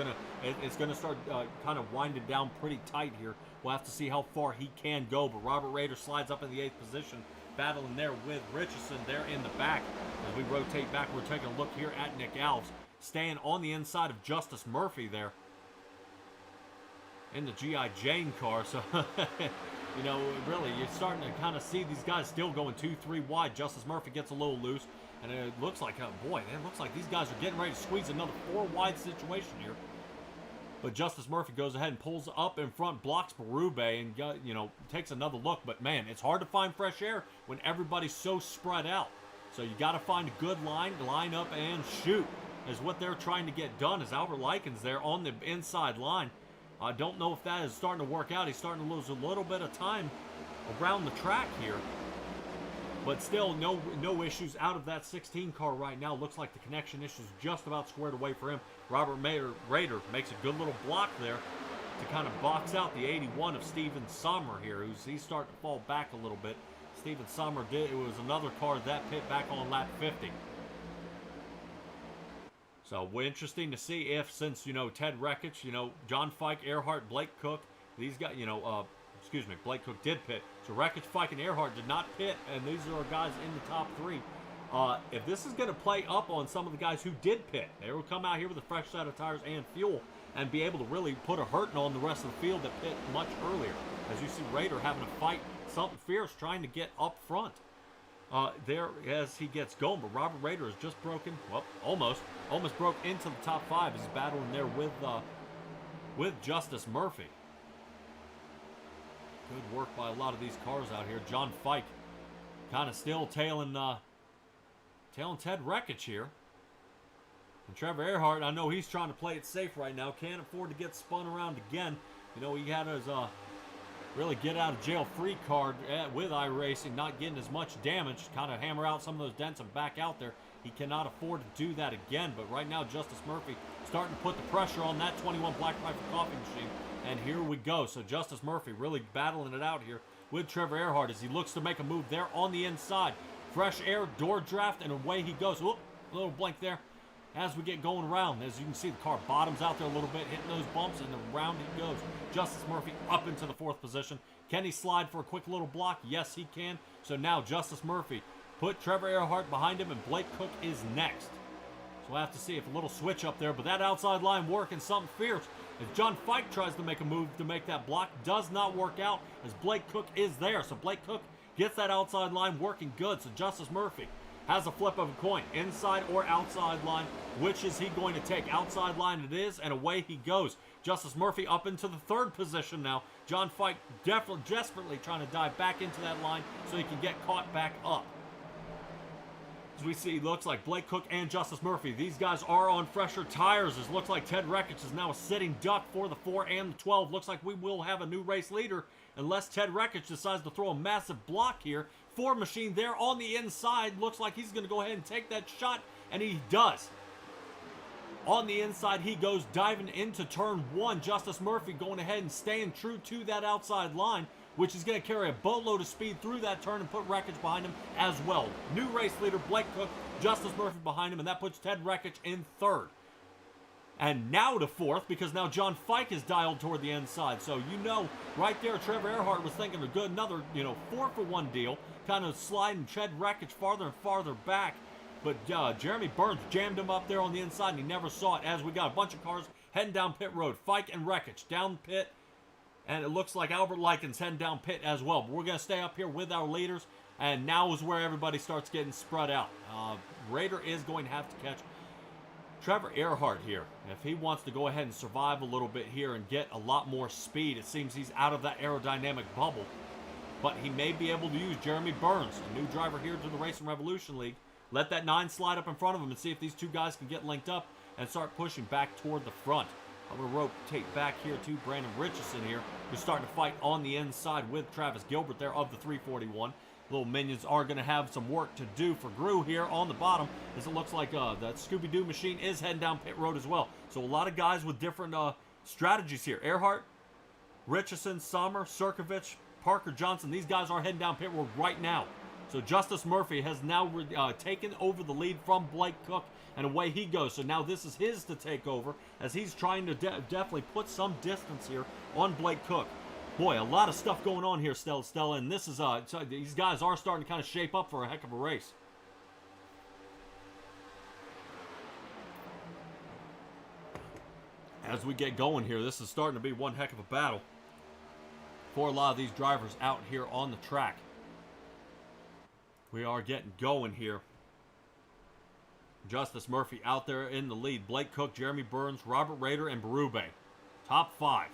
going to start kind of winding down pretty tight here. We'll have to see how far he can go. But Robert Rader slides up in the 8th position, battling there with Richardson there in the back. As we rotate back, we're taking a look here at Nick Alves, staying on the inside of Justice Murphy there in the G.I. Jane car. So, really, you're starting to kind of see these guys still going 2-3 wide. Justice Murphy gets a little loose, and it looks like, it looks like these guys are getting ready to squeeze another 4 wide situation here. But Justice Murphy goes ahead and pulls up in front, blocks Berube, and, takes another look. But, man, it's hard to find fresh air when everybody's so spread out. So you got to find a good line up, and shoot, is what they're trying to get done, as Albert Likens there on the inside line. I don't know if that is starting to work out. He's starting to lose a little bit of time around the track here. But still, no issues out of that 16 car right now. Looks like the connection issues just about squared away for him. Robert Rader makes a good little block there to kind of box out the 81 of Steven Sommer here. He's starting to fall back a little bit. Steven Sommer it was another car that pit back on lap 50. So, interesting to see if, since, Ted Rekich, John Fike, Earhart, Blake Cook, these guys, Blake Cook did pit. So, Rekich, Fike, and Earhart did not pit, and these are guys in the top 3. If this is going to play up on some of the guys who did pit, they will come out here with a fresh set of tires and fuel and be able to really put a hurting on the rest of the field that pit much earlier. As you see Rader having to fight something fierce trying to get up front. There as he gets going, but Robert Rader has just broken, well, almost broke into the top 5 as he's battling there with Justice Murphy. Good work by a lot of these cars out here. John Fike kind of still tailing Ted Rekich here. And Trevor Earhart, I know he's trying to play it safe right now. Can't afford to get spun around again. He had his really get out of jail free card with iRacing, not getting as much damage, kind of hammer out some of those dents and back out there. He cannot afford to do that again, but right now Justice Murphy starting to put the pressure on that 21 Black Rifle coffee machine, and here we go. So Justice Murphy really battling it out here with Trevor Earhart as he looks to make a move there on the inside. Fresh air, door draft, and away he goes. Whoop, a little blank there. as we get going around. As you can see, the car bottoms out there a little bit, hitting those bumps, and around he goes. Justice Murphy up into the 4th position. Can he slide for a quick little block? Yes, he can. So now Justice Murphy put Trevor Earhart behind him, and Blake Cook is next. So we'll have to see if a little switch up there, but that outside line working something fierce. As John Fike tries to make a move to make that block, does not work out as Blake Cook is there. So Blake Cook gets that outside line working good. So Justice Murphy has a flip of a coin, inside or outside line. Which is he going to take? Outside line it is, and away he goes. Justice Murphy up into the 3rd position now. John Fike desperately trying to dive back into that line so he can get caught back up. As we see, looks like Blake Cook and Justice Murphy, these guys are on fresher tires. It looks like Ted Rekich is now a sitting duck for the 4 and the 12. Looks like we will have a new race leader unless Ted Rekich decides to throw a massive block here. 4 machine there on the inside. Looks like he's going to go ahead and take that shot, and he does. On the inside, he goes diving into turn 1. Justice Murphy going ahead and staying true to that outside line, which is going to carry a boatload of speed through that turn and put Rekich behind him as well. New race leader, Blake Cook, Justice Murphy behind him, and that puts Ted Rekich in 3rd. And now to 4th, because now John Fike is dialed toward the inside. So you know, right there, Trevor Earhart was thinking a good, another, 4-for-1 deal, kind of sliding Ted Rekich farther and farther back. But Jeremy Burns jammed him up there on the inside, and he never saw it, as we got a bunch of cars heading down pit road. Fike and Rekich down pit, and it looks like Albert Likens heading down pit as well. But we're going to stay up here with our leaders, and now is where everybody starts getting spread out. Raider is going to have to catch Trevor Earhart here. If he wants to go ahead and survive a little bit here and get a lot more speed, it seems he's out of that aerodynamic bubble. But he may be able to use Jeremy Burns, a new driver here to the Racing Revolution League. Let that 9 slide up in front of him and see if these two guys can get linked up and start pushing back toward the front. I'm going to rotate back here to Brandon Richardson here, who's starting to fight on the inside with Travis Gilbert there of the 341. Little minions are going to have some work to do for Gru here on the bottom, as it looks like that Scooby-Doo machine is heading down pit road as well. So a lot of guys with different strategies here. Earhart, Richardson, Sommer, Sirkovich, Parker Johnson, these guys are heading down pit road right now. So Justice Murphy has now taken over the lead from Blake Cook, and away he goes. So now this is his to take over, as he's trying to definitely put some distance here on Blake Cook. Boy, a lot of stuff going on here, Stella, and this is these guys are starting to kind of shape up for a heck of a race. As we get going here, this is starting to be one heck of a battle for a lot of these drivers out here on the track. We are getting going here. Justice Murphy out there in the lead. Blake Cook, Jeremy Burns, Robert Rader, and Berube. Top 5.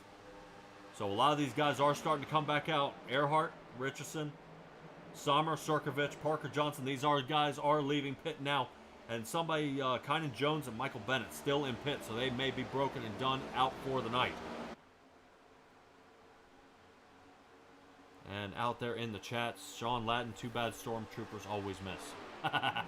So a lot of these guys are starting to come back out. Earhart, Richardson, Sommer, Sirkovich, Parker Johnson. These guys are leaving pit now. And somebody, Kynan Jones and Michael Bennett, still in pit. So they may be broken and done out for the night. And out there in the chats, Sean Lattin, too bad stormtroopers always miss. I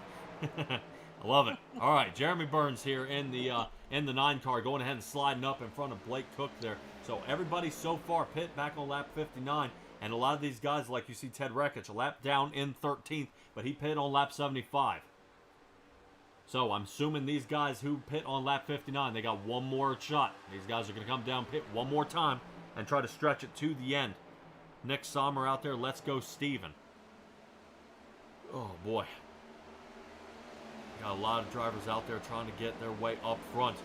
love it. All right, Jeremy Burns here in the 9 car, going ahead and sliding up in front of Blake Cook there. So everybody so far pit back on lap 59, and a lot of these guys, like you see Ted Rekich, a lap down in 13th, but he pit on lap 75. So I'm assuming these guys who pit on lap 59, they got one more shot. These guys are going to come down pit one more time and try to stretch it to the end. Nick Sommer out there. Let's go, Steven. Oh, boy. Got a lot of drivers out there trying to get their way up front.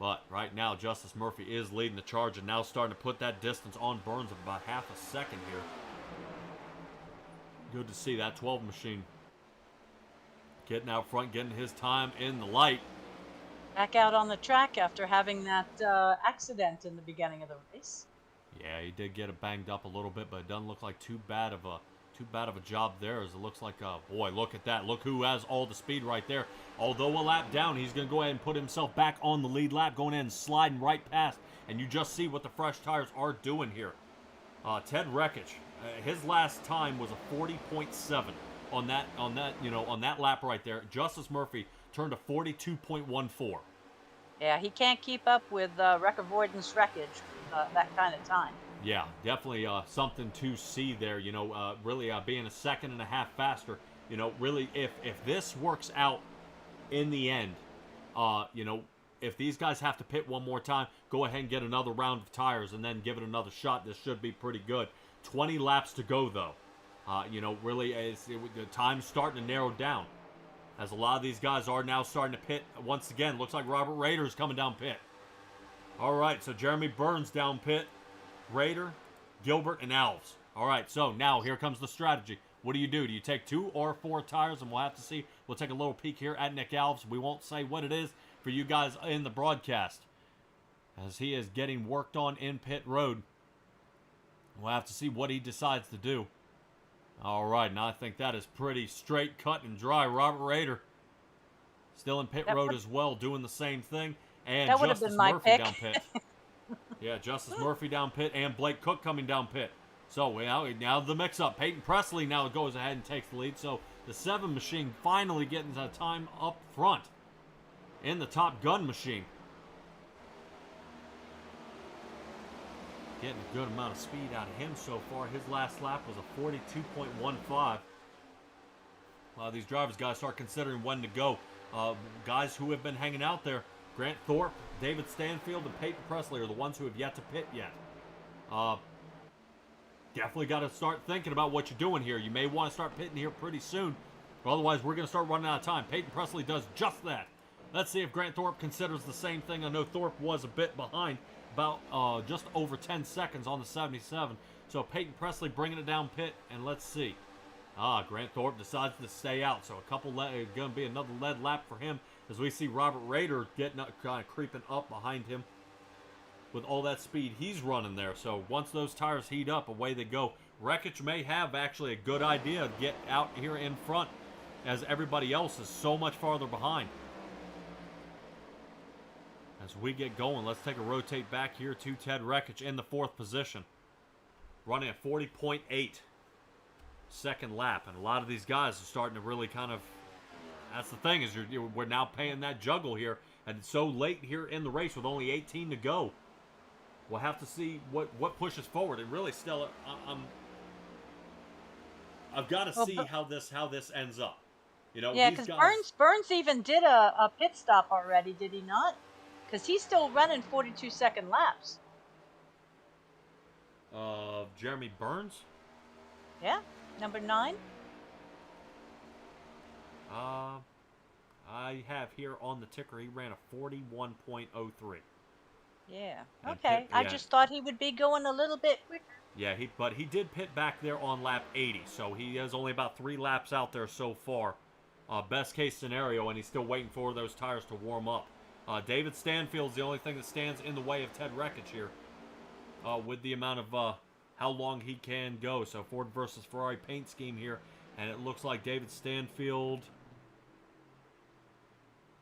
But right now, Justice Murphy is leading the charge and now starting to put that distance on Burns of about half a second here. Good to see that 12 machine getting out front, getting his time in the light. Back out on the track after having that accident in the beginning of the race. Yeah, he did get it banged up a little bit, but it doesn't look like too bad of a job there. As it looks like, boy, look at that. Look who has all the speed right there. Although a lap down, he's going to go ahead and put himself back on the lead lap, going in and sliding right past. And you just see what the fresh tires are doing here. Ted Rekich, his last time was a 40.7 on that lap right there. Justice Murphy turned a 42.14. Yeah, he can't keep up with wreck avoidance wreckage that kind of time. Yeah, definitely something to see there. Really being a second and a half faster. Really, if this works out in the end, if these guys have to pit one more time, go ahead and get another round of tires and then give it another shot. This should be pretty good. 20 laps to go, though. Really, the time's starting to narrow down, as a lot of these guys are now starting to pit. Once again, looks like Robert Rader's coming down pit. All right, so Jeremy Burns down pit. Rader, Gilbert, and Alves. All right, so now here comes the strategy. What do? Do you take 2 or 4 tires? And we'll have to see. We'll take a little peek here at Nick Alves. We won't say what it is for you guys in the broadcast, as he is getting worked on in pit road. We'll have to see what he decides to do. All right, now I think that is pretty straight, cut, and dry. Robert Rader still in pit road as well, doing the same thing. And that would have Justice been my Murphy pick. down pit. Yeah, Justice Murphy down pit, and Blake Cook coming down pit. So now the mix-up. Peyton Presley now goes ahead and takes the lead. So the 7 machine finally getting the time up front in the Top Gun machine. Getting a good amount of speed out of him so far. His last lap was a 42.15. A lot of these drivers got to start considering when to go. Guys who have been hanging out there, Grant Thorpe, David Stanfield, and Peyton Presley are the ones who have yet to pit yet. Definitely got to start thinking about what you're doing here. You may want to start pitting here pretty soon, or otherwise we're going to start running out of time. Peyton Presley does just that. Let's see if Grant Thorpe considers the same thing. I know Thorpe was a bit behind, about just over 10 seconds on the 77. So Peyton Presley bringing it down pit, and let's see. Grant Thorpe decides to stay out, so going to be another lead lap for him, as we see Robert Rader getting kind of creeping up behind him with all that speed he's running there. So once those tires heat up, away they go. Wreckage may have actually a good idea to get out here in front, as everybody else is so much farther behind. As we get going, let's take a rotate back here to Ted Wreckage in the 4th position, running at 40.8 second lap. And a lot of these guys are starting to really kind of, that's the thing, is we're now paying that juggle here, and it's so late here in the race with only 18 to go. We'll have to see what pushes forward. And really, Stella, I've got to see how this ends up. Yeah, because Burns even did a pit stop already, did he not? Because he's still running 42-second laps. Jeremy Burns? Yeah, number 9. I have here on the ticker he ran a 41.03. Yeah. Okay. I just thought he would be going a little bit quicker. Yeah, but he did pit back there on lap 80, so he has only about 3 laps out there so far. Best case scenario, and he's still waiting for those tires to warm up. David Stanfield's the only thing that stands in the way of Ted Wreckage here, with the amount of how long he can go. So Ford versus Ferrari paint scheme here, and it looks like David Stanfield.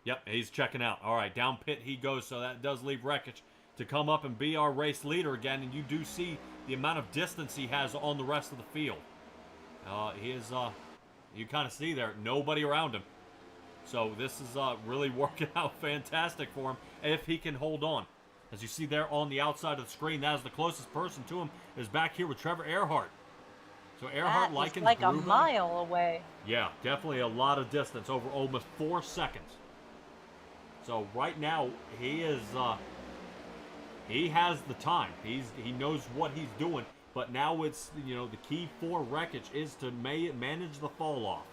Yep, he's checking out. All right, down pit he goes, so that does leave Wreckage to come up and be our race leader again, and you do see the amount of distance he has on the rest of the field. You kind of see there, nobody around him. So this is really working out fantastic for him if he can hold on. As you see there on the outside of the screen, that is the closest person to him, is back here with Trevor Earhart. So Earhart is like a mile away. Yeah, definitely a lot of distance, over almost 4 seconds. So right now he is he has the time. He knows what he's doing, but now it's the key for Wreckage is to manage the fall off.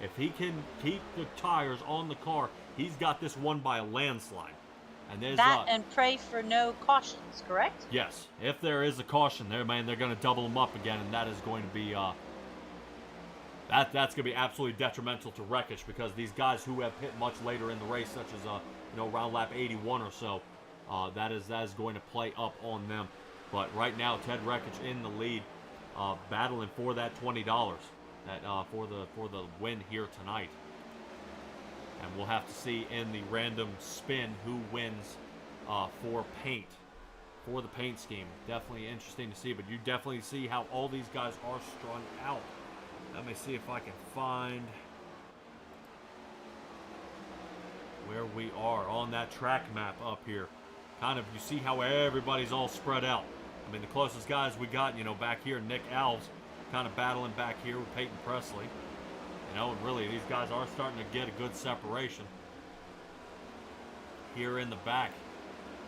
If he can keep the tires on the car, he's got this won by a landslide. And there's and pray for no cautions, correct? Yes. If there is a caution there, man, they're going to double them up again, and that is going to be that's going to be absolutely detrimental to Wreckage, because these guys who have hit much later in the race, such as around lap 81 or so, that is going to play up on them. But right now, Ted Wreckage in the lead, battling for that $20 for the win here tonight. And we'll have to see in the random spin who wins for the paint scheme. Definitely interesting to see, but you definitely see how all these guys are strung out. Let me see if I can find where we are on that track map up here. Kind of, you see how everybody's all spread out. I mean, the closest guys we got, back here, Nick Alves, kind of battling back here with Peyton Presley. And really, these guys are starting to get a good separation. here in the back.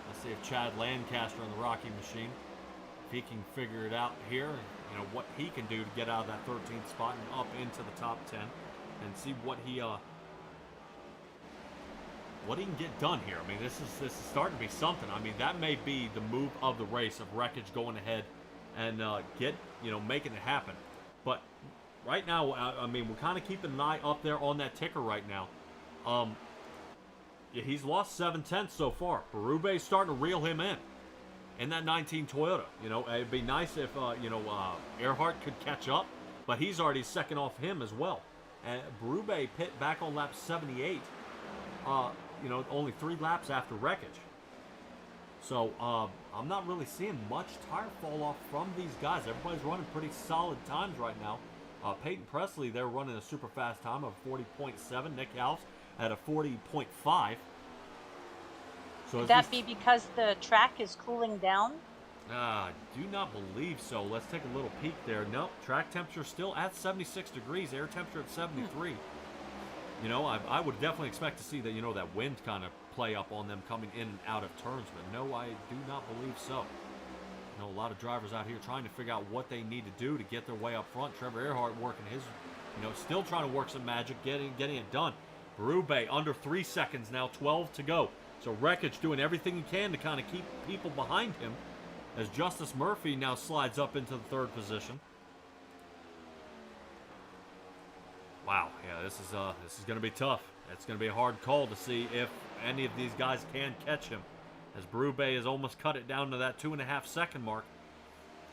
Let's see if Chad Lancaster in the Rocky Machine, if he can figure it out here, you know, what he can do to get out of that 13th spot and up into the top 10, and see what he can get done here. I mean, this is starting to be something. I mean, that may be the move of the race, of Wreckage going ahead and making it happen. But right now, I mean, we're kind of keeping an eye up there on that ticker right now. Yeah, he's lost 7/10 so far. Berube's starting to reel him in that 19 Toyota. You know, it'd be nice if Earhart could catch up, but he's already second off him as well. And Berube pit back on lap 78. Only 3 laps after Wreckage. So I'm not really seeing much tire fall off from these guys. Everybody's running pretty solid times right now. Peyton Presley, they're running a super fast time of 40.7. Nick House at a 40.5. So Could that be because the track is cooling down? I do not believe so. Let's take a little peek there. Nope, track temperature still at 76 degrees. Air temperature at 73. You know, I would definitely expect to see that, that wind kind of play up on them coming in and out of turns. But no, I do not believe so. A lot of drivers out here trying to figure out what they need to do to get their way up front. Trevor Earhart working his, still trying to work some magic, getting it done. Berube under 3 seconds now, 12 to go. So Wreckage doing everything he can to kind of keep people behind him as Justice Murphy now slides up into the 3rd position. Wow, yeah, this is going to be tough. It's going to be a hard call to see if any of these guys can catch him, as Berube has almost cut it down to that 2.5 second mark.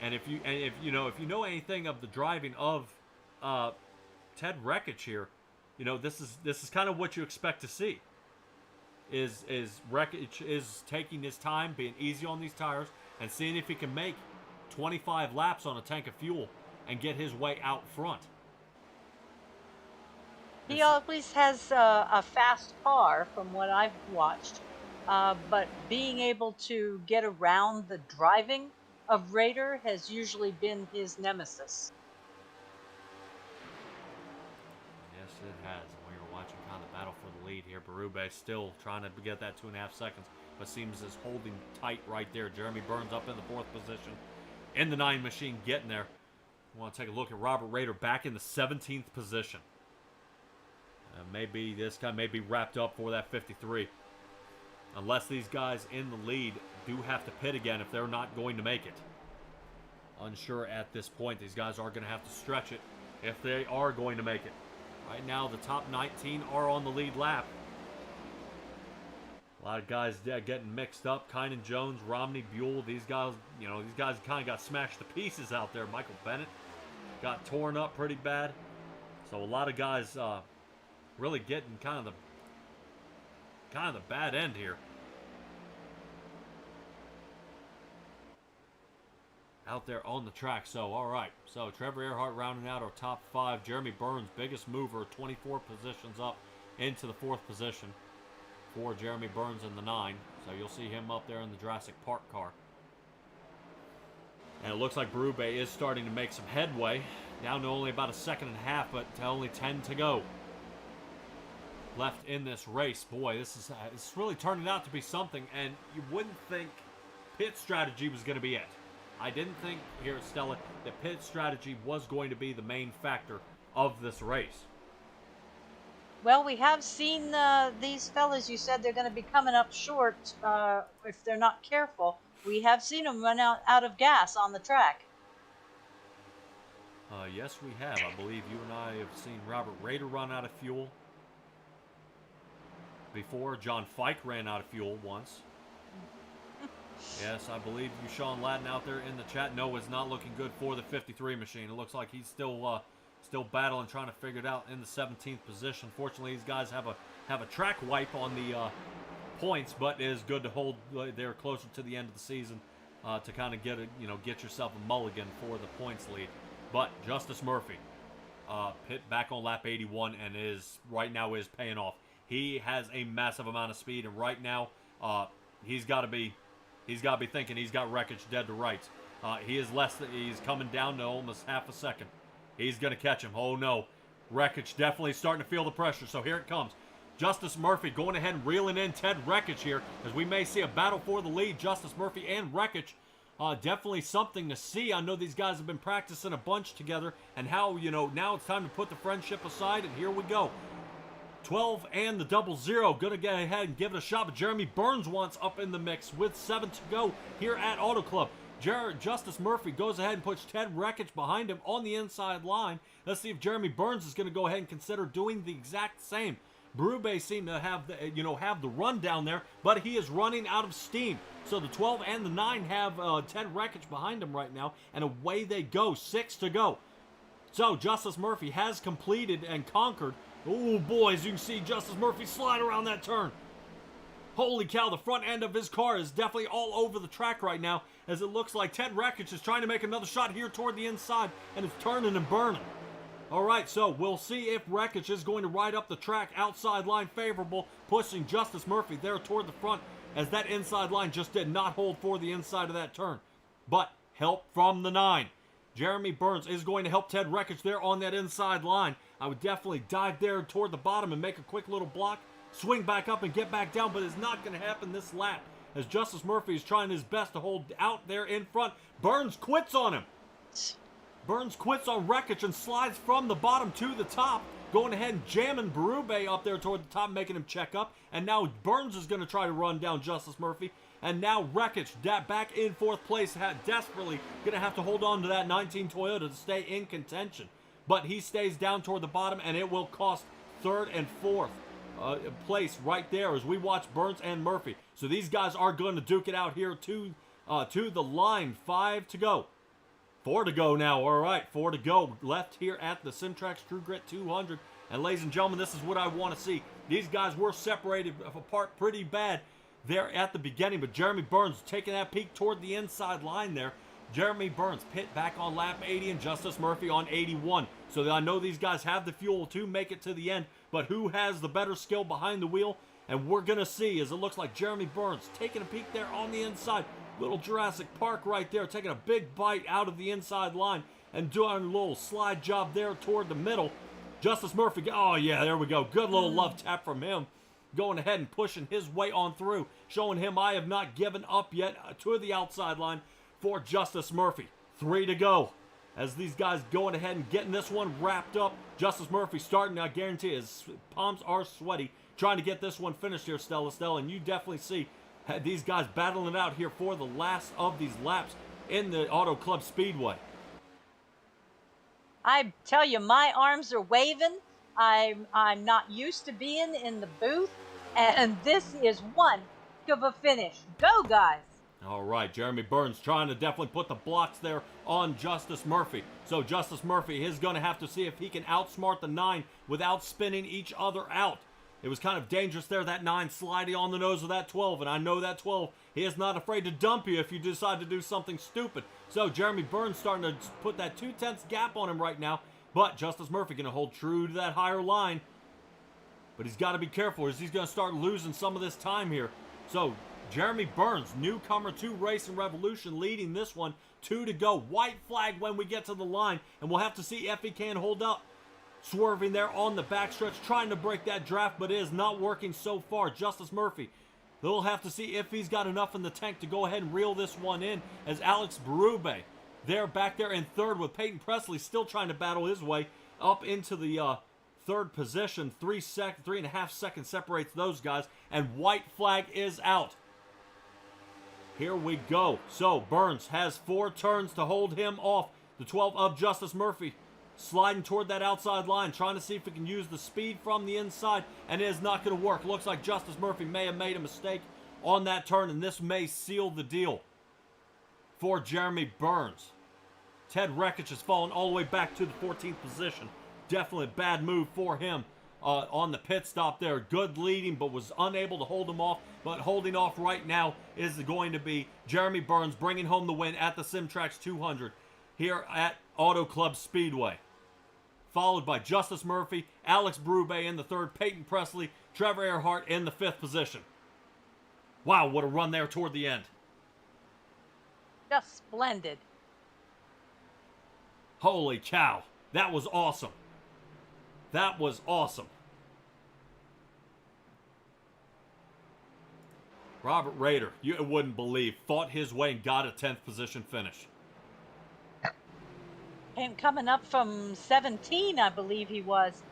And if you know anything of the driving of Ted Wreckage here, this is kind of what you expect to see. Is Wreckage is taking his time, being easy on these tires, and seeing if he can make 25 laps on a tank of fuel and get his way out front. He always has a fast car, from what I've watched, but being able to get around the driving of Raider has usually been his nemesis. Yes, it has. We were watching kind of the battle for the lead here. Berube still trying to get that 2.5 seconds, but seems is holding tight right there. Jeremy Burns up in the 4th position. In the 9 machine getting there. We want to take a look at Robert Raider back in the 17th position. Maybe this guy may be wrapped up for that 53. Unless these guys in the lead do have to pit again if they're not going to make it. Unsure at this point. These guys are going to have to stretch it if they are going to make it. Right now, the top 19 are on the lead lap. A lot of guys getting mixed up. Kynan Jones, Romney, Buell. These guys kind of got smashed to pieces out there. Michael Bennett got torn up pretty bad. So a lot of guys really getting kind of the bad end here. Out there on the track. So, all right. So, Trevor Earhart rounding out our top 5. Jeremy Burns, biggest mover, 24 positions up into the 4th position for Jeremy Burns in the 9. So, you'll see him up there in the Jurassic Park car. And it looks like Berube is starting to make some headway. Down to only about 1.5 seconds, but to only 10 to go left in this race. Boy, it's really turning out to be something, and you wouldn't think pit strategy was going to be it. I didn't think here at Stella that pit strategy was going to be the main factor of this race. Well, we have seen these fellas, you said they're going to be coming up short if they're not careful. We have seen them run out of gas on the track. Yes, we have. I believe you and I have seen Robert Raider run out of fuel before. John Fike ran out of fuel once. Yes, I believe you, Sean Ladden, out there in the chat. No, it's not looking good for the 53 machine. It looks like he's still battling, trying to figure it out in the 17th position. Fortunately, these guys have a track wipe on the points, but it is good to hold there closer to the end of the season to kind of get yourself a mulligan for the points lead. But Justice Murphy pit back on lap 81 and right now is paying off. He has a massive amount of speed, and right now he's got to be thinking he's got Wreckage dead to rights. He's coming down to almost 0.5 seconds. He's going to catch him. Oh no. Wreckage definitely starting to feel the pressure. So here it comes. Justice Murphy going ahead and reeling in Ted Wreckage here, as we may see a battle for the lead. Justice Murphy and Wreckage, definitely something to see. I know these guys have been practicing a bunch together, and how, now it's time to put the friendship aside, and here we go. 12 and the 00 gonna get ahead and give it a shot, but Jeremy Burns wants up in the mix with 7 to go here at Auto Club. Justice Murphy goes ahead and puts Ted Wreckage behind him on the inside line. Let's see if Jeremy Burns is going to go ahead and consider doing the exact same. Berube seemed to have the run down there, but he is running out of steam. So the 12 and the 9 have Ted Wreckage behind him right now, and away they go. 6 to go. So Justice Murphy has completed and conquered. Oh, boys, you can see Justice Murphy slide around that turn. Holy cow, the front end of his car is definitely all over the track right now, as it looks like Ted Wreckage is trying to make another shot here toward the inside, and it's turning and burning. All right, so we'll see if Wreckage is going to ride up the track, outside line favorable, pushing Justice Murphy there toward the front, as that inside line just did not hold for the inside of that turn. But help from the 9. Jeremy Burns is going to help Ted Wreckage there on that inside line. I would definitely dive there toward the bottom and make a quick little block, swing back up and get back down, but it's not going to happen this lap, as Justice Murphy is trying his best to hold out there in front. Burns quits on him. Burns quits on Wreckage and slides from the bottom to the top, going ahead and jamming Berube up there toward the top, making him check up. And now Burns is going to try to run down Justice Murphy. And now Wreckage back in 4th place, desperately going to have to hold on to that 19 Toyota to stay in contention. But he stays down toward the bottom, and it will cost 3rd and 4th. Place right there as we watch Burns and Murphy. So these guys are going to duke it out here to the line. 5 to go. 4 to go now. All right, 4 to go left here at the Simtrax True Grit 200. And ladies and gentlemen, this is what I want to see. These guys were separated apart pretty bad there at the beginning, but Jeremy Burns taking that peek toward the inside line there. Jeremy Burns pit back on lap 80 and Justice Murphy on 81. So I know these guys have the fuel to make it to the end, but who has the better skill behind the wheel? And we're going to see, as it looks like Jeremy Burns taking a peek there on the inside. Little Jurassic Park right there, taking a big bite out of the inside line and doing a little slide job there toward the middle. Justice Murphy, oh yeah, there we go. Good little love tap from him. Going ahead and pushing his way on through, showing him I have not given up yet to the outside line for Justice Murphy. 3 to go. As these guys going ahead and getting this one wrapped up. Justice Murphy starting, I guarantee his palms are sweaty, trying to get this one finished here, Stella. And you definitely see these guys battling it out here for the last of these laps in the Auto Club Speedway. I tell you, my arms are waving. I'm not used to being in the booth, and this is one heck of a finish. Go, guys! All right, Jeremy Burns trying to definitely put the blocks there on Justice Murphy. So Justice Murphy is going to have to see if he can outsmart the 9 without spinning each other out. It was kind of dangerous there, that 9 sliding on the nose of that 12, and I know that 12, he is not afraid to dump you if you decide to do something stupid. So Jeremy Burns starting to put that 2/10 gap on him right now, but Justice Murphy going to hold true to that higher line. But he's got to be careful, as he's going to start losing some of this time here. So Jeremy Burns, newcomer to Racing Revolution, leading this one. 2 to go. White flag when we get to the line, and we'll have to see if he can hold up. Swerving there on the backstretch, trying to break that draft, but it is not working so far. Justice Murphy, they'll have to see if he's got enough in the tank to go ahead and reel this one in, as Alex Berube, they're back there in 3rd with Peyton Presley still trying to battle his way up into the 3rd position. 3.5 seconds separates those guys, and white flag is out. Here we go. So Burns has 4 turns to hold him off. The 12 of Justice Murphy sliding toward that outside line, trying to see if he can use the speed from the inside, and it is not going to work. Looks like Justice Murphy may have made a mistake on that turn, and this may seal the deal for Jeremy Burns. Ted Wreckage has fallen all the way back to the 14th position. Definitely a bad move for him on the pit stop there. Good leading, but was unable to hold him off. But holding off right now is going to be Jeremy Burns, bringing home the win at the Simtrax 200 here at Auto Club Speedway. Followed by Justice Murphy, Alex Berube in the 3rd, Peyton Presley, Trevor Earhart in the 5th position. Wow, what a run there toward the end. Just splendid. Holy cow, that was awesome. That was awesome. Robert Rader, you wouldn't believe, fought his way and got a 10th position finish. And coming up from 17, I believe he was.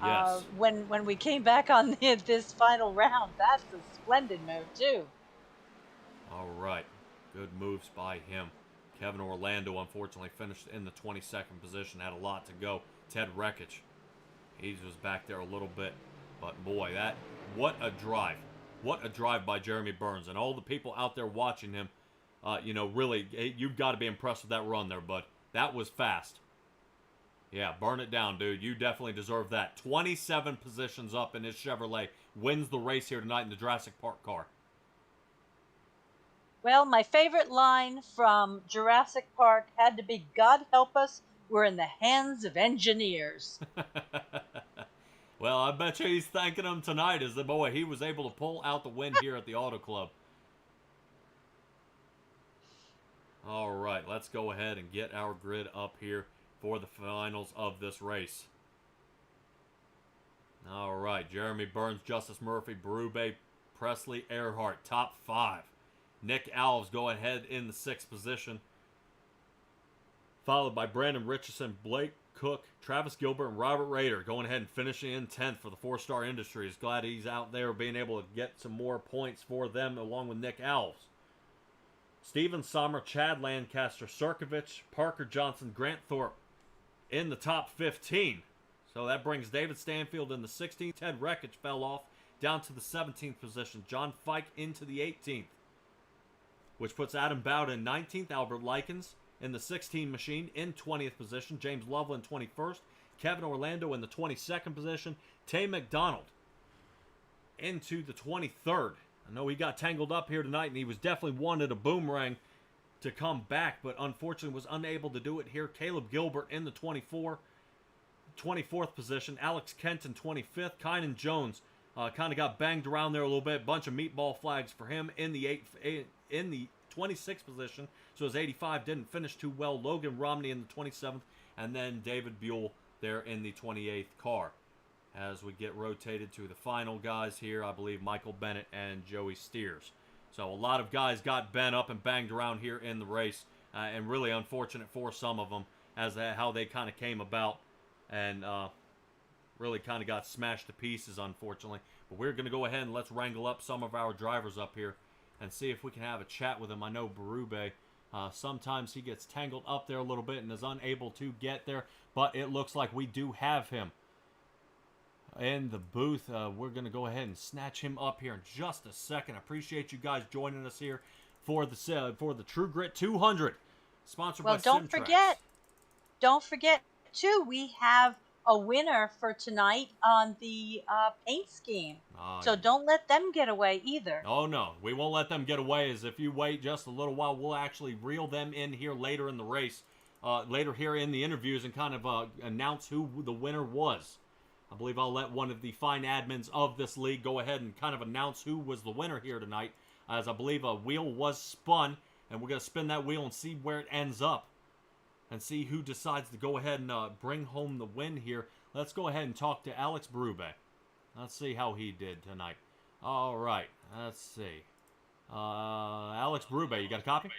Yes. When we came back on this final round, that's a splendid move too. All right. Good moves by him. Kevin Orlando, unfortunately, finished in the 22nd position. Had a lot to go. Ted Rekich, he was back there a little bit. But boy, what a drive. What a drive by Jeremy Burns. And all the people out there watching him, really, you've got to be impressed with that run there, bud. That was fast. Yeah, burn it down, dude. You definitely deserve that. 27 positions up in his Chevrolet. Wins the race here tonight in the Jurassic Park car. Well, my favorite line from Jurassic Park had to be, "God help us, we're in the hands of engineers." Well, I bet you he's thanking him tonight as the boy. He was able to pull out the win here at the Auto Club. All right, let's go ahead and get our grid up here for the finals of this race. All right, Jeremy Burns, Justice Murphy, Berube, Presley, Earhart, top 5. Nick Alves going ahead in the 6th position, followed by Brandon Richardson, Blake Cook, Travis Gilbert, and Robert Rader going ahead and finishing in 10th for the 4-Star Industries. Glad he's out there being able to get some more points for them along with Nick Alves. Steven Sommer, Chad Lancaster, Sirkovich, Parker Johnson, Grant Thorpe in the top 15. So that brings David Stanfield in the 16th. Ted Rekich fell off down to the 17th position. John Fike into the 18th, which puts Adam Bowden in 19th. Albert Likens in the 16 machine in 20th position. James Loveland 21st. Kevin Orlando in the 22nd position. Tay McDonald into the 23rd. I know he got tangled up here tonight, and he was definitely wanted a boomerang to come back, but unfortunately was unable to do it here. Caleb Gilbert in the 24th position. Alex Kent in 25th. Kynan Jones kind of got banged around there a little bit. Bunch of meatball flags for him in the 26th position. So his 85 didn't finish too well. Logan Romney in the 27th, and then David Buell there in the 28th car. As we get rotated to the final guys here, I believe Michael Bennett and Joey Steers. So a lot of guys got bent up and banged around here in the race, and really unfortunate for some of them as how they kind of came about and really kind of got smashed to pieces, unfortunately. But we're going to go ahead and let's wrangle up some of our drivers up here and see if we can have a chat with them. I know Berube, sometimes he gets tangled up there a little bit and is unable to get there, but it looks like we do have him in the booth. We're going to go ahead and snatch him up here in just a second. I appreciate you guys joining us here for the True Grit 200, sponsored by Simtrax. Don't forget too, we have a winner for tonight on the paint scheme. So don't let them get away either. Oh no, we won't let them get away. As if you wait just a little while, we'll actually reel them in here later in the race, later here in the interviews, and kind of announce who the winner was. I believe I'll let one of the fine admins of this league go ahead and kind of announce who was the winner here tonight, as I believe a wheel was spun, and we're going to spin that wheel and see where it ends up and see who decides to go ahead and bring home the win here. Let's go ahead and talk to Alex Berube. Let's see how he did tonight. All right, let's see. Alex Berube, you got a copy?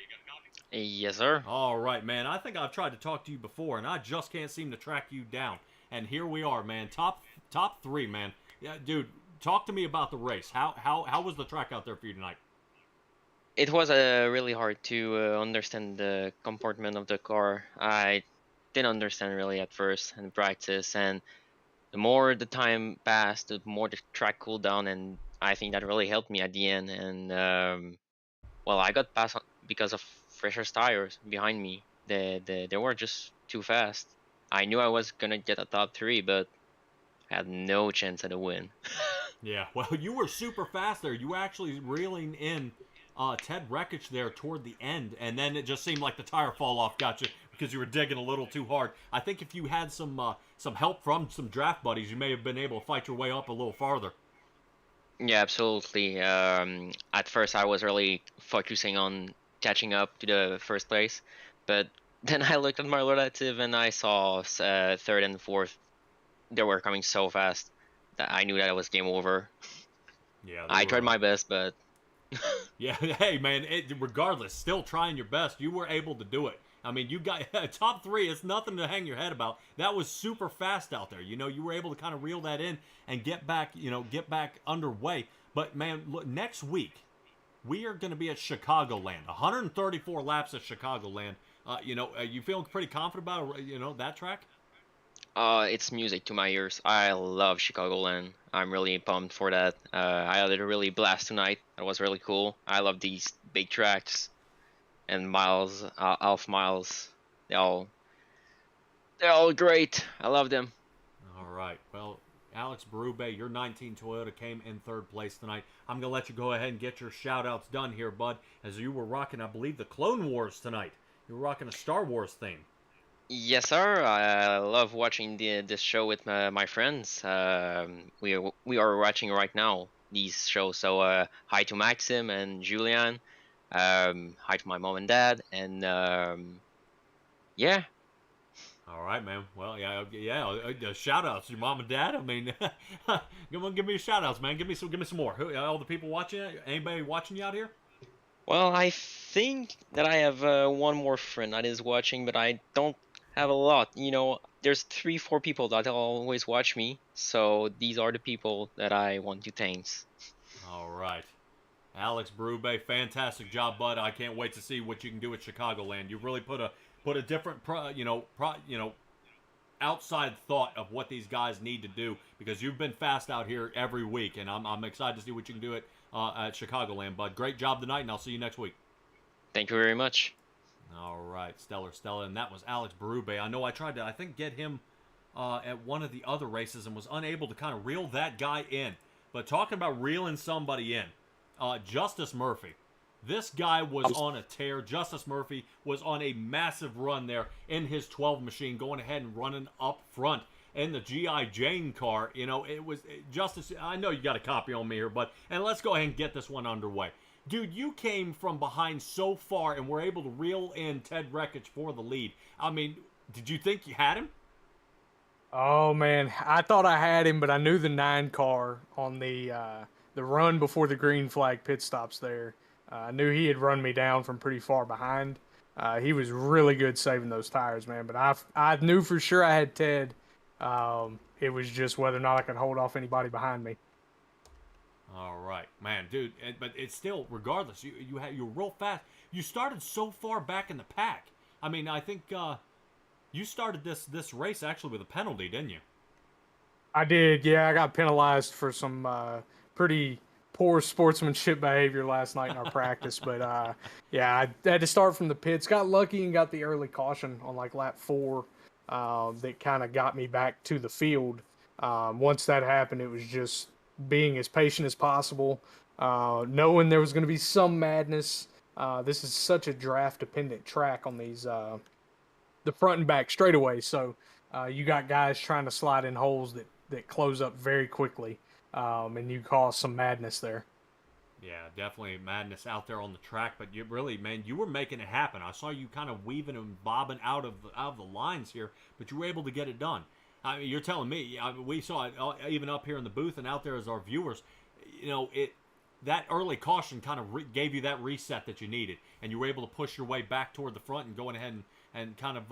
Yes, sir. All right, man. I think I've tried to talk to you before, and I just can't seem to track you down. And here we are, man. Top 3, man. Yeah, dude, talk to me about the race. How was the track out there for you tonight? It was really hard to understand the comportment of the car. I didn't understand really at first in practice, and the more the time passed, the more the track cooled down, and I think that really helped me at the end. And I got passed because of Fisher's tires behind me. They were just too fast. I knew I was gonna get a top 3, but I had no chance at a win. Yeah, well, you were super fast there. You were actually reeling in Ted Rekich there toward the end, and then it just seemed like the tire fall off got you because you were digging a little too hard. I think if you had some help from some draft buddies, you may have been able to fight your way up a little farther. Yeah, absolutely. At first, I was really focusing on catching up to the first place, but then I looked at my relative and I saw 3rd and 4th. They were coming so fast that I knew that it was game over. Yeah, I tried my best, but Yeah, hey man, regardless, still trying your best. You were able to do it. I mean, you got top 3. It's nothing to hang your head about. That was super fast out there. You know, you were able to kind of reel that in and get back, get back underway. But man, look, next week we are going to be at Chicagoland. 134 laps at Chicagoland. You feeling pretty confident about that track? It's music to my ears. I love Chicagoland. I'm really pumped for that. I had a really blast tonight. That was really cool. I love these big tracks and miles, half miles. They're all great. I love them. All right. Well, Alex Berube, your 19 Toyota came in 3rd place tonight. I'm going to let you go ahead and get your shout-outs done here, bud, as you were rocking, I believe, the Clone Wars tonight. You were rocking a Star Wars theme. Yes, sir. I love watching this show with my friends. We are watching right now these shows. So hi to Maxim and Julian. Hi to my mom and dad, and yeah. All right, man. Well, yeah. Shout outs to your mom and dad. I mean, give me shout outs, man. Give me some more. All the people watching. Anybody watching you out here? Well, I think that I have one more friend that is watching, but I don't have a lot. There's 3-4 people that always watch me, so these are the people that I want to thank. All right. Alex Berube, fantastic job, bud. I can't wait to see what you can do at Chicagoland. You really put a different, outside thought of what these guys need to do, because you've been fast out here every week, and I'm excited to see what you can do at Chicagoland, bud. Great job tonight, and I'll see you next week. Thank you very much. All right, Stellar Stella, and that was Alex Berube. I know I tried to, get him at one of the other races and was unable to kind of reel that guy in. But talking about reeling somebody in, Justice Murphy. This guy was on a tear. Justice Murphy was on a massive run there in his 12 machine, going ahead and running up front in the G.I. Jane car. It was Justice. I know you got a copy on me here, and let's go ahead and get this one underway. Dude, you came from behind so far and were able to reel in Ted Rekich for the lead. I mean, did you think you had him? Oh man, I thought I had him, but I knew the 9 car on the run before the green flag pit stops there. I knew he had run me down from pretty far behind. He was really good saving those tires, man. But I knew for sure I had Ted. It was just whether or not I could hold off anybody behind me. All right, man, dude. But it's still, regardless, you're real fast. You started so far back in the pack. I mean, I think you started this race actually with a penalty, didn't you? I did, yeah. I got penalized for some pretty poor sportsmanship behavior last night in our practice. But yeah, I had to start from the pits. Got lucky and got the early caution on like lap 4 that kind of got me back to the field. Once that happened, it was just being as patient as possible, knowing there was going to be some madness. This is such a draft-dependent track on these the front and back straightaways. So you got guys trying to slide in holes that close up very quickly. And you cause some madness there. Yeah, definitely madness out there on the track. But you really, man, you were making it happen. I saw you kind of weaving and bobbing out of the lines here, but you were able to get it done. I mean, you're telling me. We saw it even up here in the booth and out there as our viewers. That early caution kind of gave you that reset that you needed, and you were able to push your way back toward the front and going ahead and kind of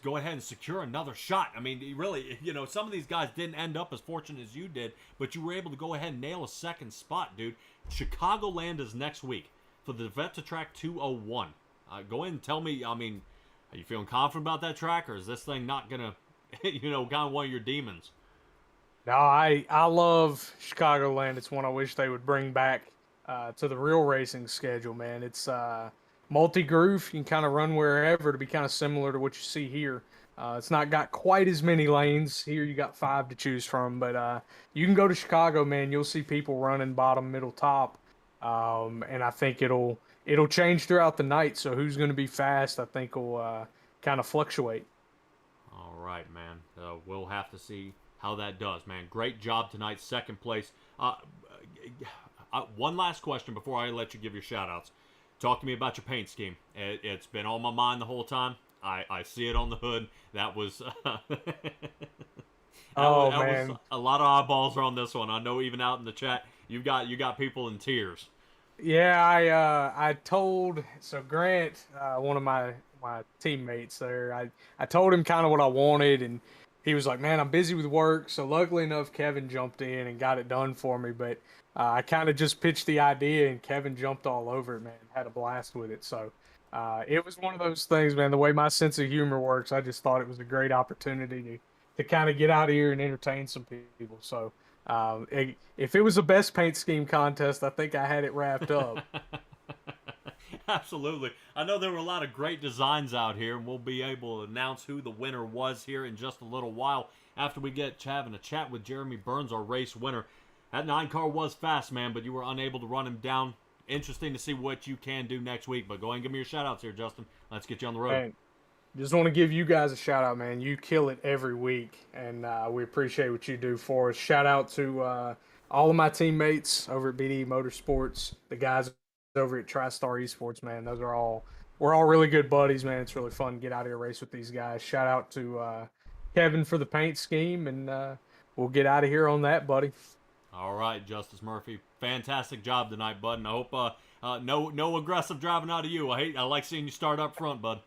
go ahead and secure another shot. I mean, really, some of these guys didn't end up as fortunate as you did, but you were able to go ahead and nail a second spot, dude. Chicagoland is next week for the Vet to Track 201. Go ahead and tell me, I mean, are you feeling confident about that track, or is this thing not going to, kind of one of your demons? No, I love Chicagoland. It's one I wish they would bring back to the real racing schedule, man. It's multi-groove. You can kind of run wherever to be kind of similar to what you see here. It's not got quite as many lanes. Here you got 5 to choose from, but you can go to Chicago, man. You'll see people running bottom, middle, top, and I think it'll change throughout the night. So who's going to be fast, I think, will kind of fluctuate. All right, man. We'll have to see how that does, man. Great job tonight, second place. One last question before I let you give your shout-outs. Talk to me about your paint scheme. It's been on my mind the whole time. I see it on the hood. That was man. A lot of eyeballs are on this one. I know even out in the chat, you got people in tears. Yeah, I told Grant, one of my teammates there. I told him kind of what I wanted, and he was like, "Man, I'm busy with work." So luckily enough, Kevin jumped in and got it done for me. But I kind of just pitched the idea, and Kevin jumped all over it, man. Had a blast with it. So it was one of those things, man. The way my sense of humor works, I just thought it was a great opportunity to kind of get out here and entertain some people. So. If it was a best paint scheme contest, I think I had it wrapped up. Absolutely. I know there were a lot of great designs out here, and we'll be able to announce who the winner was here in just a little while after we get having a chat with Jeremy Burns, our race winner. That 9 car was fast, man, but you were unable to run him down. Interesting to see what you can do next week, but go ahead and give me your shout-outs here, Justin. Let's get you on the road. Hey, just want to give you guys a shout out, man. You kill it every week, and we appreciate what you do for us. Shout out to all of my teammates over at BD Motorsports, the guys over at TriStar Esports, man. We're all really good buddies, man. It's really fun to get out here and race with these guys. Shout out to Kevin for the paint scheme, and we'll get out of here on that, buddy. All right, Justice Murphy, fantastic job tonight, bud. And I hope no aggressive driving out of you. I like seeing you start up front, bud.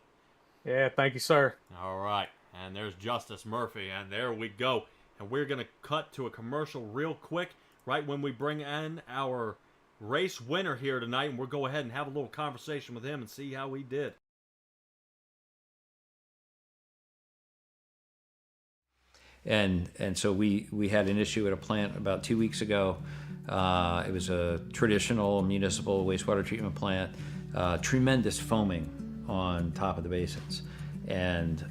Yeah, thank you, sir. All right, and there's Justice Murphy, and there we go. And we're going to cut to a commercial real quick, right when we bring in our race winner here tonight, and we'll go ahead and have a little conversation with him and see how he did. And so we had an issue at a plant about 2 weeks ago. It was a traditional municipal wastewater treatment plant, tremendous foaming on top of the basins. And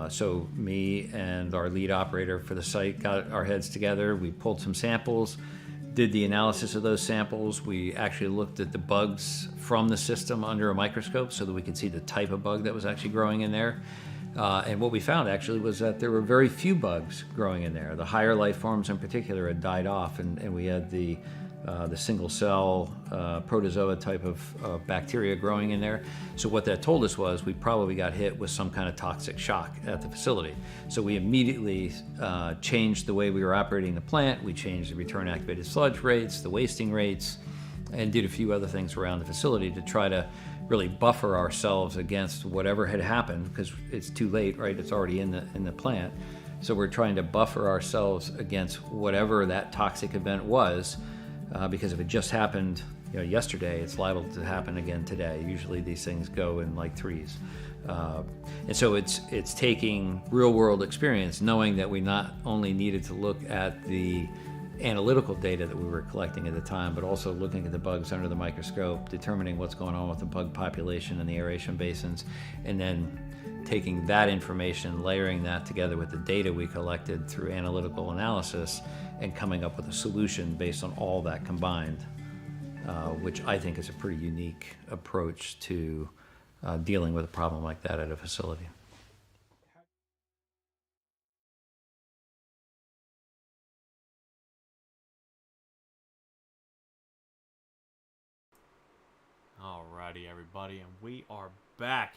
so me and our lead operator for the site got our heads together. We pulled some samples, did the analysis of those samples. We actually looked at the bugs from the system under a microscope so that we could see the type of bug that was actually growing in there. And what we found actually was that there were very few bugs growing in there. The higher life forms in particular had died off, and we had the single cell protozoa type of bacteria growing in there. So what that told us was we probably got hit with some kind of toxic shock at the facility. So we immediately changed the way we were operating the plant. We changed the return activated sludge rates, the wasting rates, and did a few other things around the facility to try to really buffer ourselves against whatever had happened, because it's too late, right? It's already in the plant. So we're trying to buffer ourselves against whatever that toxic event was, because if it just happened, yesterday, it's liable to happen again today. Usually these things go in like threes. And so it's taking real world experience, knowing that we not only needed to look at the analytical data that we were collecting at the time, but also looking at the bugs under the microscope, determining what's going on with the bug population in the aeration basins, and then taking that information, layering that together with the data we collected through analytical analysis, and coming up with a solution based on all that combined, which I think is a pretty unique approach to dealing with a problem like that at a facility. Alrighty, everybody, and we are back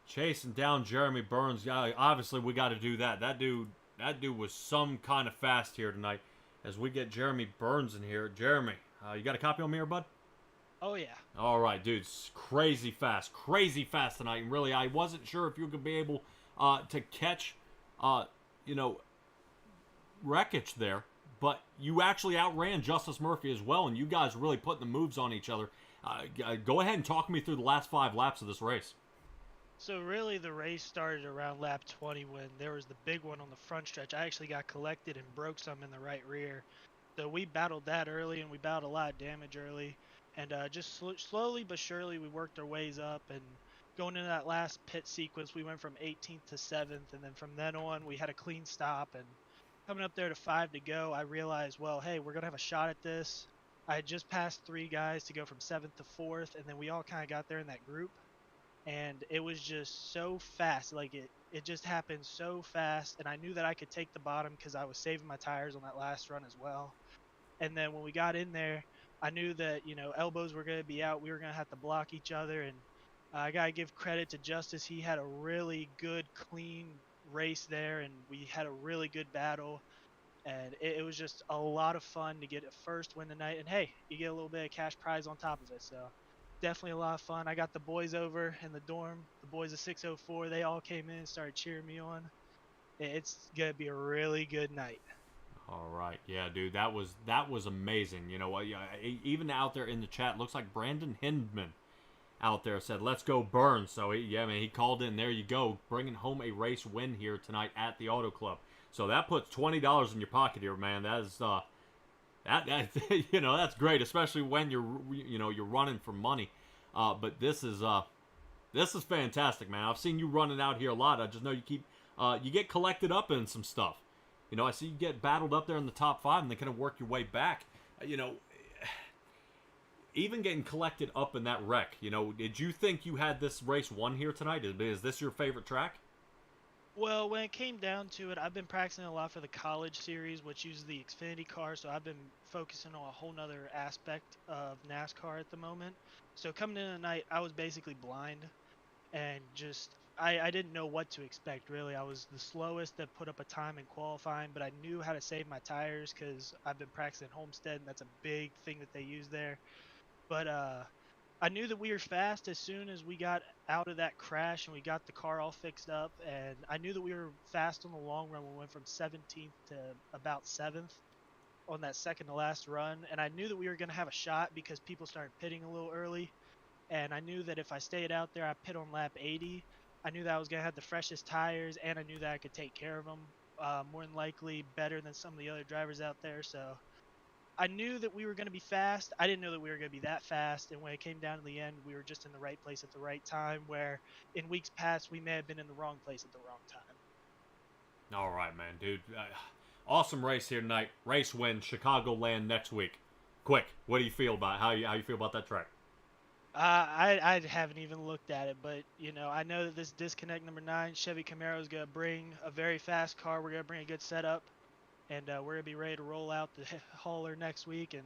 chasing down Jeremy Burns. Yeah, obviously we got to do that. That dude was some kind of fast here tonight. As we get Jeremy Burns in here, Jeremy, you got a copy on me, here, bud? Oh yeah. All right, dude, it's crazy fast tonight. And really, I wasn't sure if you could be able to catch, wreckage there, but you actually outran Justice Murphy as well, and you guys really putting the moves on each other. Go ahead and talk me through the last 5 laps of this race. So really the race started around lap 20 when there was the big one on the front stretch. I actually got collected and broke some in the right rear. So we battled that early, and we battled a lot of damage early. And just slowly but surely we worked our ways up, and going into that last pit sequence we went from 18th to 7th, and then from then on we had a clean stop, and coming up there to 5 to go I realized, well, hey, we're going to have a shot at this. I had just passed 3 guys to go from 7th to 4th, and then we all kind of got there in that group, and it was just so fast. Like it just happened so fast, and I knew that I could take the bottom because I was saving my tires on that last run as well. And then when we got in there, I knew that, elbows were going to be out. We were going to have to block each other, and I got to give credit to Justice. He had a really good, clean race there, and we had a really good battle. and it was just a lot of fun to get a first win tonight. And hey, you get a little bit of cash prize on top of it, so definitely a lot of fun. I got the boys over in the dorm, the boys of 604. They all came in and started cheering me on. It's gonna be a really good night. All right, yeah, dude, that was amazing. You know, even out there in the chat, looks like Brandon Hindman out there said, "Let's go Burns." So he called in. There you go, bringing home a race win here tonight at the Auto Club. So that puts $20 in your pocket here, man. That is that that's great, especially when you're running for money. But this is fantastic, man. I've seen you running out here a lot. I just know you get collected up in some stuff. I see you get battled up there in the top 5 and then kind of work your way back. Even getting collected up in that wreck, did you think you had this race won here tonight? Is this your favorite track? Well, when it came down to it, I've been practicing a lot for the college series, which uses the Xfinity car, so I've been focusing on a whole nother aspect of NASCAR at the moment. So coming in tonight, I was basically blind, and just I didn't know what to expect, really. I was the slowest that put up a time in qualifying, but I knew how to save my tires because I've been practicing Homestead, and that's a big thing that they use there. But I knew that we were fast as soon as we got out of that crash and we got the car all fixed up, and I knew that we were fast on the long run. We went from 17th to about 7th on that second to last run, and I knew that we were going to have a shot because people started pitting a little early, and I knew that if I stayed out there, I pit on lap 80. I knew that I was going to have the freshest tires, and I knew that I could take care of them more than likely better than some of the other drivers out there. So I knew that we were going to be fast. I didn't know that we were going to be that fast. And when it came down to the end, we were just in the right place at the right time, where in weeks past, we may have been in the wrong place at the wrong time. All right, man, dude. Awesome race here tonight. Race win, Chicagoland next week. Quick, what do you feel about how you feel about that track? I haven't even looked at it, but I know that this disconnect number 9 Chevy Camaro is going to bring a very fast car. We're going to bring a good setup, and we're going to be ready to roll out the hauler next week and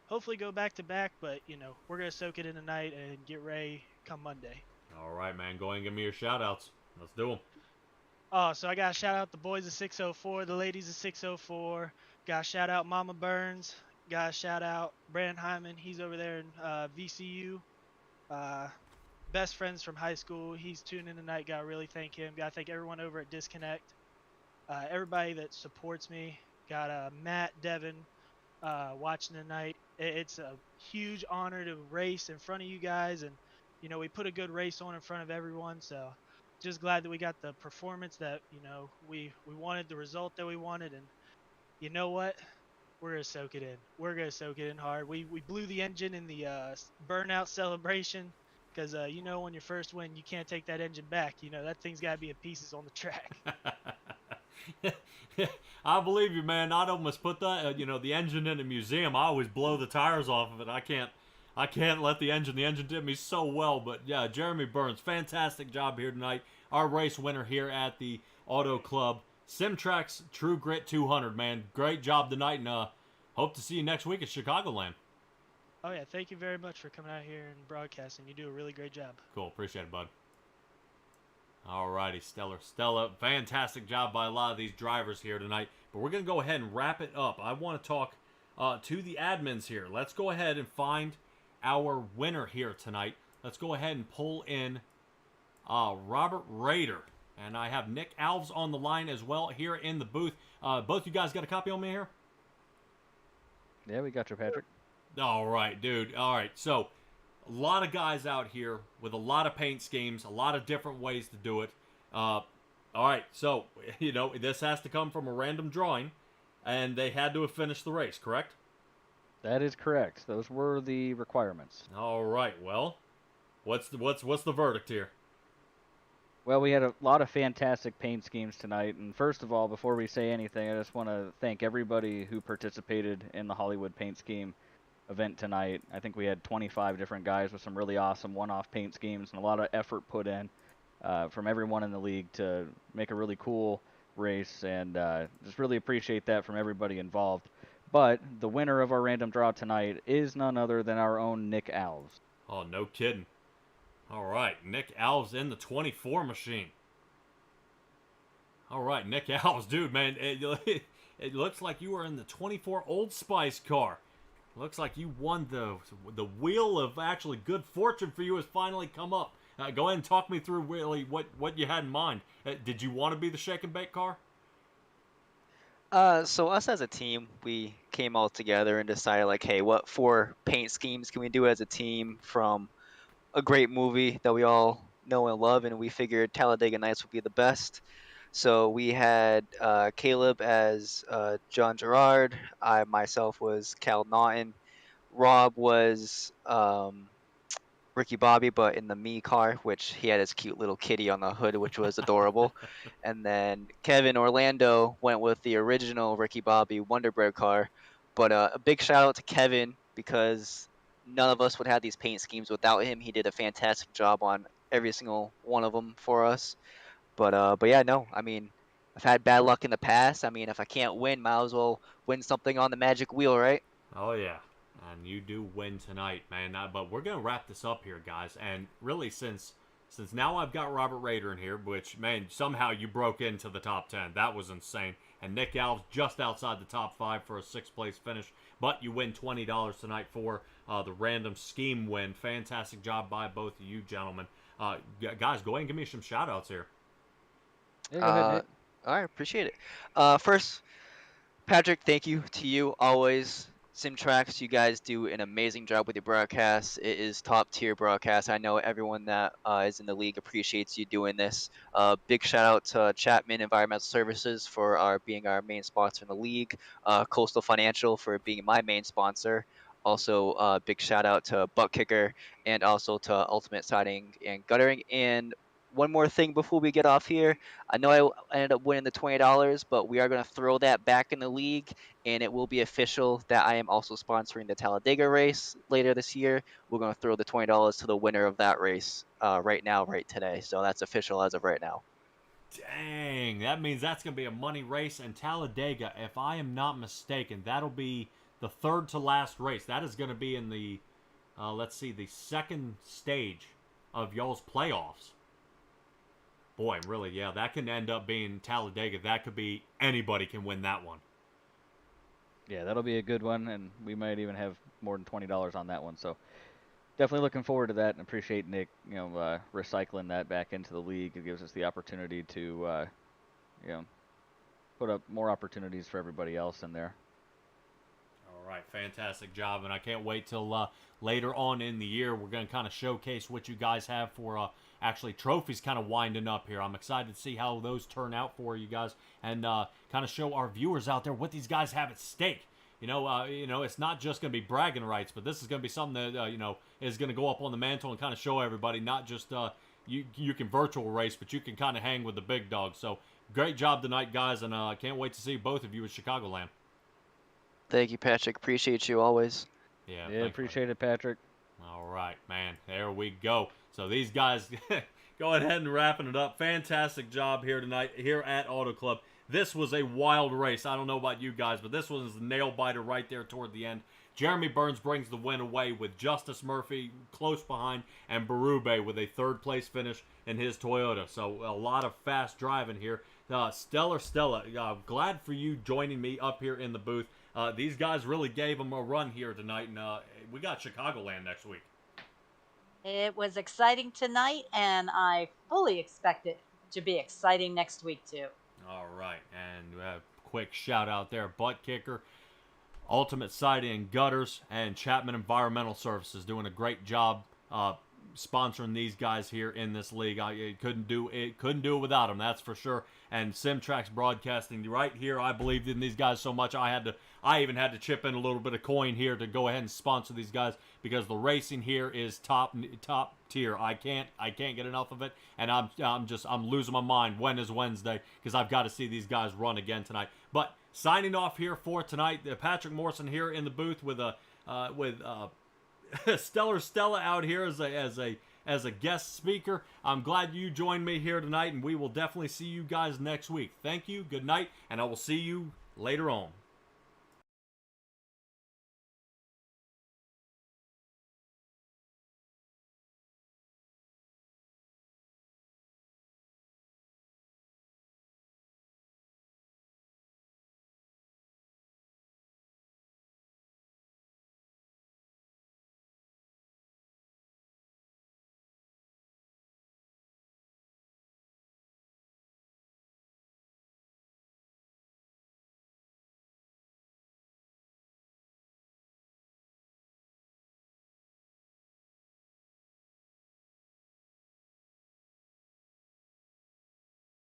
hopefully go back to back. But we're going to soak it in tonight and get ready come Monday. All right, man. Go ahead and give me your shout outs. Let's do them. Oh, so I got to shout out the boys of 604, the ladies of 604. Got to shout out Mama Burns. Got to shout out Brandon Hyman. He's over there in VCU. Best friends from high school. He's tuning in tonight. Got to really thank him. Got to thank everyone over at Disconnect. Everybody that supports me. Got Matt, Devin watching tonight. It's a huge honor to race in front of you guys. And, we put a good race on in front of everyone. So just glad that we got the performance that, we wanted, the result that we wanted. And you know what? We're going to soak it in. We're going to soak it in hard. We blew the engine in the burnout celebration because, when you first win, you can't take that engine back. That thing's got to be in pieces on the track. I believe you, man. I'd almost put that, the engine in a museum. I always blow the tires off of it. I can't let the engine did me so well. But, yeah, Jeremy Burns, fantastic job here tonight. Our race winner here at the Auto Club. Simtrax True Grit 200, man. Great job tonight, and hope to see you next week at Chicagoland. Oh, yeah. Thank you very much for coming out here and broadcasting. You do a really great job. Cool. Appreciate it, bud. All righty, Stella. Fantastic job by a lot of these drivers here tonight. But we're going to go ahead and wrap it up. I want to talk to the admins here. Let's go ahead and find our winner here tonight. Let's go ahead and pull in Robert Rader. And I have Nick Alves on the line as well here in the booth. Both you guys got a copy on me here? Yeah, we got you, Patrick. All right, dude. All right, so a lot of guys out here with a lot of paint schemes, a lot of different ways to do it. All right, so, this has to come from a random drawing, and they had to have finished the race, correct? That is correct. Those were the requirements. All right, well, what's the verdict here? Well, we had a lot of fantastic paint schemes tonight, and first of all, before we say anything, I just want to thank everybody who participated in the Hollywood paint scheme event tonight. I think we had 25 different guys with some really awesome one-off paint schemes and a lot of effort put in from everyone in the league to make a really cool race, and just really appreciate that from everybody involved. But the winner of our random draw tonight is none other than our own Nick Alves. Oh, no kidding. All right, Nick Alves in the 24 machine. All right, Nick Alves, dude, man, it looks like you are in the 24 Old Spice car. Looks like you won the wheel of actually good fortune for you has finally come up. Go ahead and talk me through really what you had in mind. Did you want to be the shake and bake car? So us as a team, we came all together and decided like, hey, what 4 paint schemes can we do as a team from a great movie that we all know and love, and we figured Talladega Nights would be the best. So we had Caleb as John Gerard. I myself was Cal Naughton. Rob was Ricky Bobby, but in the me car, which he had his cute little kitty on the hood, which was adorable. And then Kevin Orlando went with the original Ricky Bobby Wonder Bread car. But a big shout out to Kevin because none of us would have these paint schemes without him. He did a fantastic job on every single one of them for us. But yeah, no, I mean, I've had bad luck in the past. I mean, if I can't win, might as well win something on the magic wheel, right? Oh yeah, and you do win tonight, man. But we're gonna wrap this up here, guys. And really, since now I've got Robert Rader in here, which, man, somehow you broke into the top 10. That was insane. And Nick Alves just outside the top 5 for a 6th place finish. But you win $20 tonight for the random scheme win. Fantastic job by both of you gentlemen. Guys, go ahead and give me some shout outs here. Yeah, go ahead, Nick. All right, appreciate it. First, Patrick, thank you to you always. Simtrax, you guys do an amazing job with your broadcast. It is top tier broadcast. I know everyone that is in the league appreciates you doing this. Big shout out to Chapman Environmental Services for being our main sponsor in the league. Coastal Financial for being my main sponsor. Also, big shout out to Butt Kicker and also to Ultimate Siding and Guttering. And one more thing before we get off here. I know I ended up winning the $20, but we are going to throw that back in the league, and it will be official that I am also sponsoring the Talladega race later this year. We're going to throw the $20 to the winner of that race right now, right today. So that's official as of right now. Dang, that means that's going to be a money race. And Talladega, if I am not mistaken, that'll be the 3rd to last race. That is going to be in the, let's see, the 2nd stage of y'all's playoffs. Boy, really, yeah, that can end up being Talladega. That could be anybody can win that one. Yeah, that'll be a good one, and we might even have more than $20 on that one. So definitely looking forward to that, and appreciate Nick, recycling that back into the league. It gives us the opportunity to, put up more opportunities for everybody else in there. All right, fantastic job, and I can't wait till later on in the year. We're going to kind of showcase what you guys have for actually trophies kind of winding up here. I'm excited to see how those turn out for you guys and kind of show our viewers out there what these guys have at stake. It's not just going to be bragging rights, but this is going to be something that, is going to go up on the mantle and kind of show everybody not just you can virtual race, but you can kind of hang with the big dogs. So great job tonight, guys, and I can't wait to see both of you at Chicagoland. Thank you, Patrick. Appreciate you always. Yeah, appreciate it, Patrick. All right, man. There we go. So these guys go ahead and wrapping it up. Fantastic job here tonight here at Auto Club. This was a wild race. I don't know about you guys, but this was a nail biter right there toward the end. Jeremy Burns brings the win away with Justice Murphy close behind and Berube with a 3rd place finish in his Toyota. So a lot of fast driving here. Stella, glad for you joining me up here in the booth. These guys really gave them a run here tonight, and we got Chicagoland next week. It was exciting tonight, and I fully expect it to be exciting next week, too. All right, and quick shout out there, Butt Kicker, Ultimate Siding and Gutters, and Chapman Environmental Services doing a great job sponsoring these guys here in this league. I couldn't do it without them, that's for sure. And Simtrax Broadcasting right here, I believed in these guys so much I even had to chip in a little bit of coin here to go ahead and sponsor these guys because the racing here is top tier. I can't get enough of it, and I'm losing my mind. When is Wednesday? Because I've got to see these guys run again tonight. But signing off here for tonight, Patrick Morrison here in the booth with Stellar Stella out here as a guest speaker. I'm glad you joined me here tonight, and we will definitely see you guys next week. Thank you, good night, and I will see you later on.